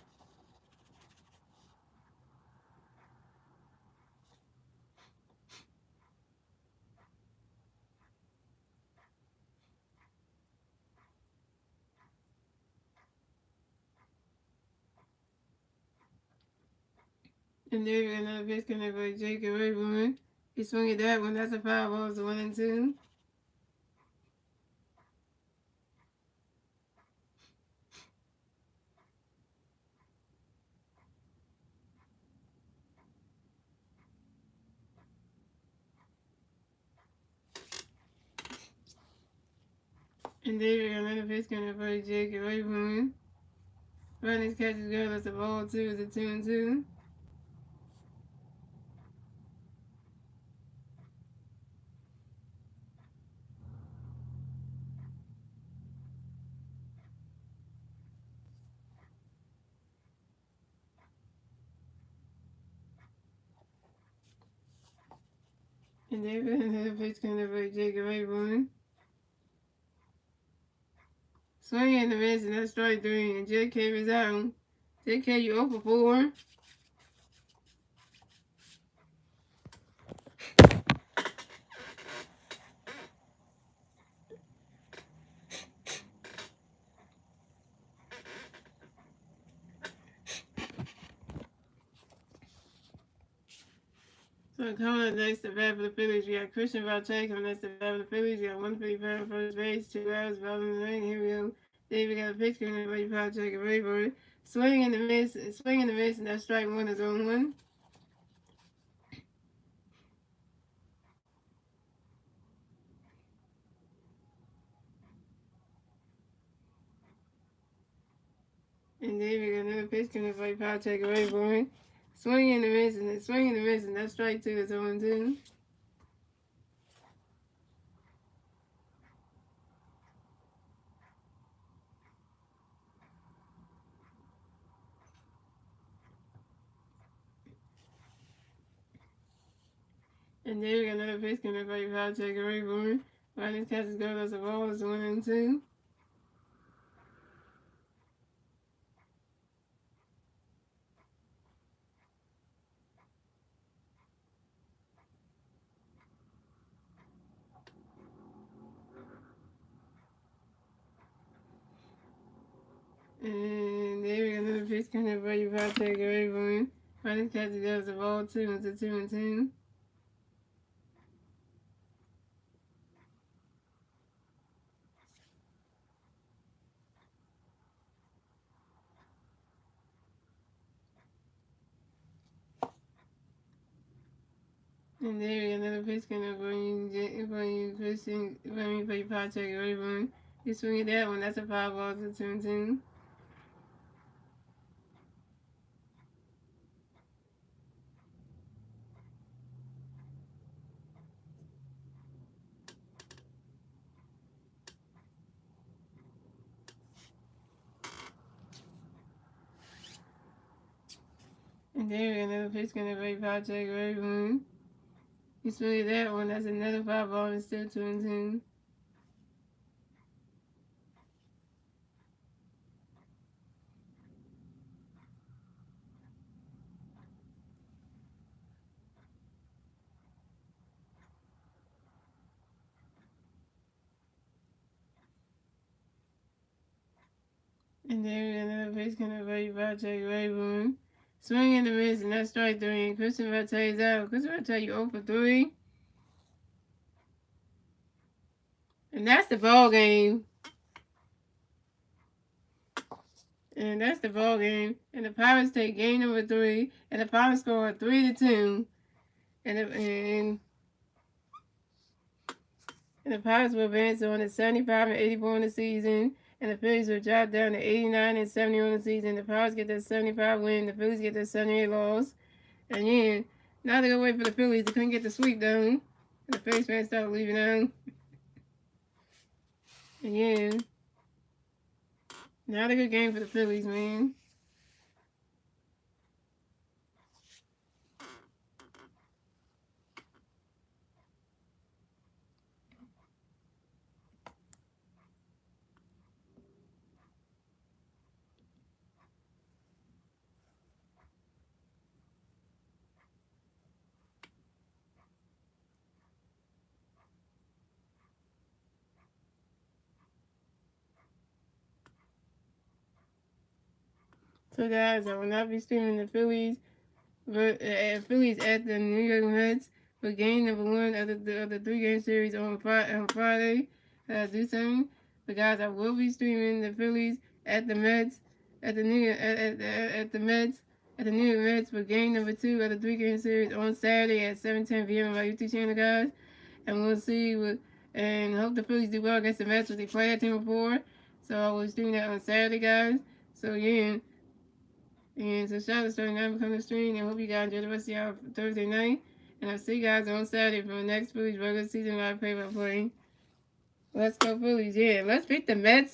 And then we got another pitch coming for Jake Rayburn. He swung at that one. That's a foul. Balls 1 and 2. And then we got another pitch coming for Jake Rayburn. Ronnie's catches good as the ball 2 is a 2 and 2. And then we got another pitch coming for Jake Rayburn. Swing and a miss, and that's strike 3. And JK is out. JK, you 0 for 4. So coming up next to bat for the Phillies, we got Christian Valche coming next to bat for the Phillies. We got 155 on first base, 2 outs, ball in the ring. Here we go. Then we got a pitch coming in by Valche and Rayburn. Swing and a miss, and that strike 1 is on 1. And then we got another pitch coming by Valche and Rayburn. Swing and a miss, and that strike 2 is on 2. And then we got another pitch coming by Valche and Rayburn. Ronnie's catches go as the ball is 1 and 2. And then we got another pitch coming by Valche and Rayburn. Ronnie's catches go as the ball 2 into 2 and 2. And then we got another pitch coming for you, Christian, for you, Patrick Rayburn. You swing at that one, that's a 5 ball to 2 and 2. And then we got another pitch coming for you, Patrick Rayburn. You swing at that one, that's another 5 ball and still 2 and 2. And then we got another pitch coming for you, Patrick Rayburn. Swing and a miss, and that's strike 3. And Christian Valche is out. Christian Valche, you 0 for 3. And that's the ball game. And that's the ball game. And the Pirates take game number 3. And the Pirates score 3 to 2. And the Pirates will advance on to 75 and 84 in the season. And the Phillies will drop down to 89 and 70 on the season. The Pirates get that 75 win. The Phillies get that 78 loss. And yeah, now they're going to wait for the Phillies. They couldn't get the sweep done. And the Phillies fans started leaving out. And yeah, not a good game for the Phillies, man. So guys, I will not be streaming the Phillies at the New York Mets for game number 1 of the 3-game series on Friday. Do something. But guys, I will be streaming the Phillies at the Mets at the New York Mets for game number 2 of the 3-game series on Saturday at 7:10 p.m. on my YouTube channel, guys. And we'll see and hope the Phillies do well against the Mets, which they played that team before. So I will stream that on Saturday, guys. So yeah. And so shout out to starting now become the stream. And hope you guys enjoy the rest of y'all Thursday night. And I'll see you guys on Saturday for the next Phillies regular season live play-by-play. Let's go Phillies, yeah. Let's beat the Mets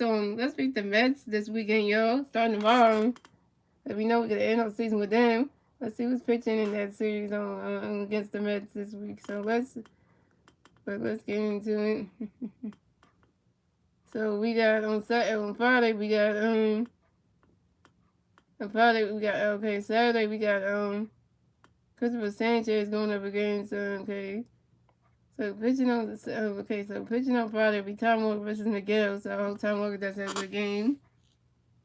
this weekend, y'all. Starting tomorrow. Let me know we get to end of the season with them. Let's see who's pitching in that series on against the Mets this week. So let's get into it. So we got on Friday we got Saturday we got Christopher Sanchez going up against So pitching on Friday will be Tom Walker versus Miguel. So I hope Tom Walker does have a good game.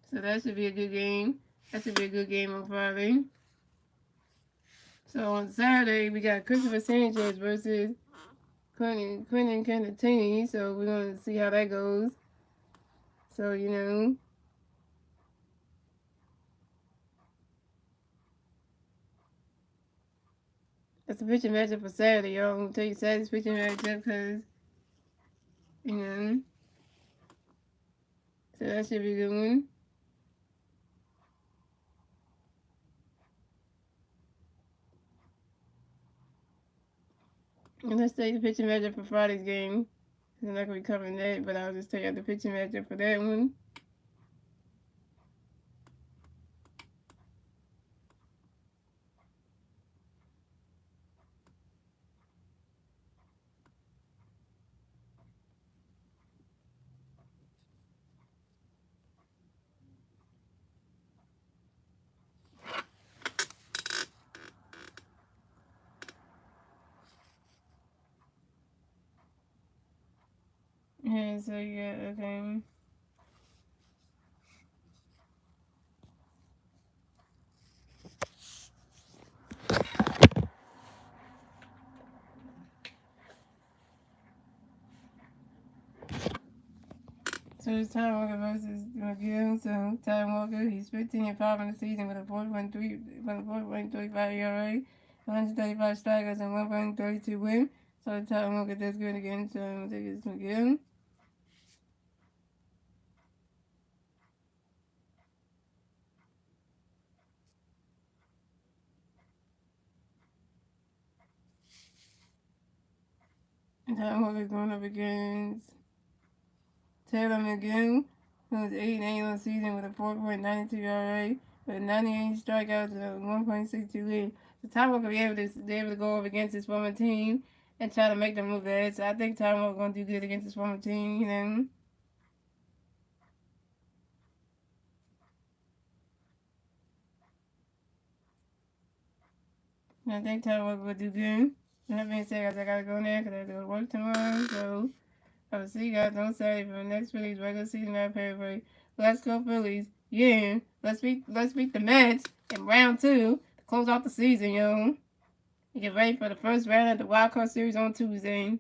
So that should be a good game. That should be a good game on Friday. So on Saturday we got Christopher Sanchez versus Quentin Cantatini. So we're gonna see how that goes. So that's a pitching matchup for Saturday, y'all. I'm gonna tell you Saturday's pitching matchup because, so that should be a good one. And let's take the pitching matchup for Friday's game. I'm not gonna be covering that, but I'll just tell you the pitching matchup for that one. Yeah, so yeah, okay. So it's Ty Walker versus McGill. So Ty Walker, he's 15-5 in the season with a 4.35 ERA, 135 strikeouts, and 1.32 win. So Ty Walker does good against McGill. And Ty Walker going up against Taylor McGill, who's 8-8 on the season with a 4.92 ERA, with 98 strikeouts and a 1.62 lead. So Ty Walker will be able to go up against his former team and try to make them move ahead. So I think Ty Walker going to do good against his former team, And I think Ty Walker will do good. And that being said, guys, I gotta go there because I have to go to work tomorrow. So I will see you guys on Saturday for the next Phillies regular season play. Let's go Phillies. Yeah. Let's beat the Mets in round 2 to close out the season, yo. And get ready for the first round of the Wild Card Series on Tuesday.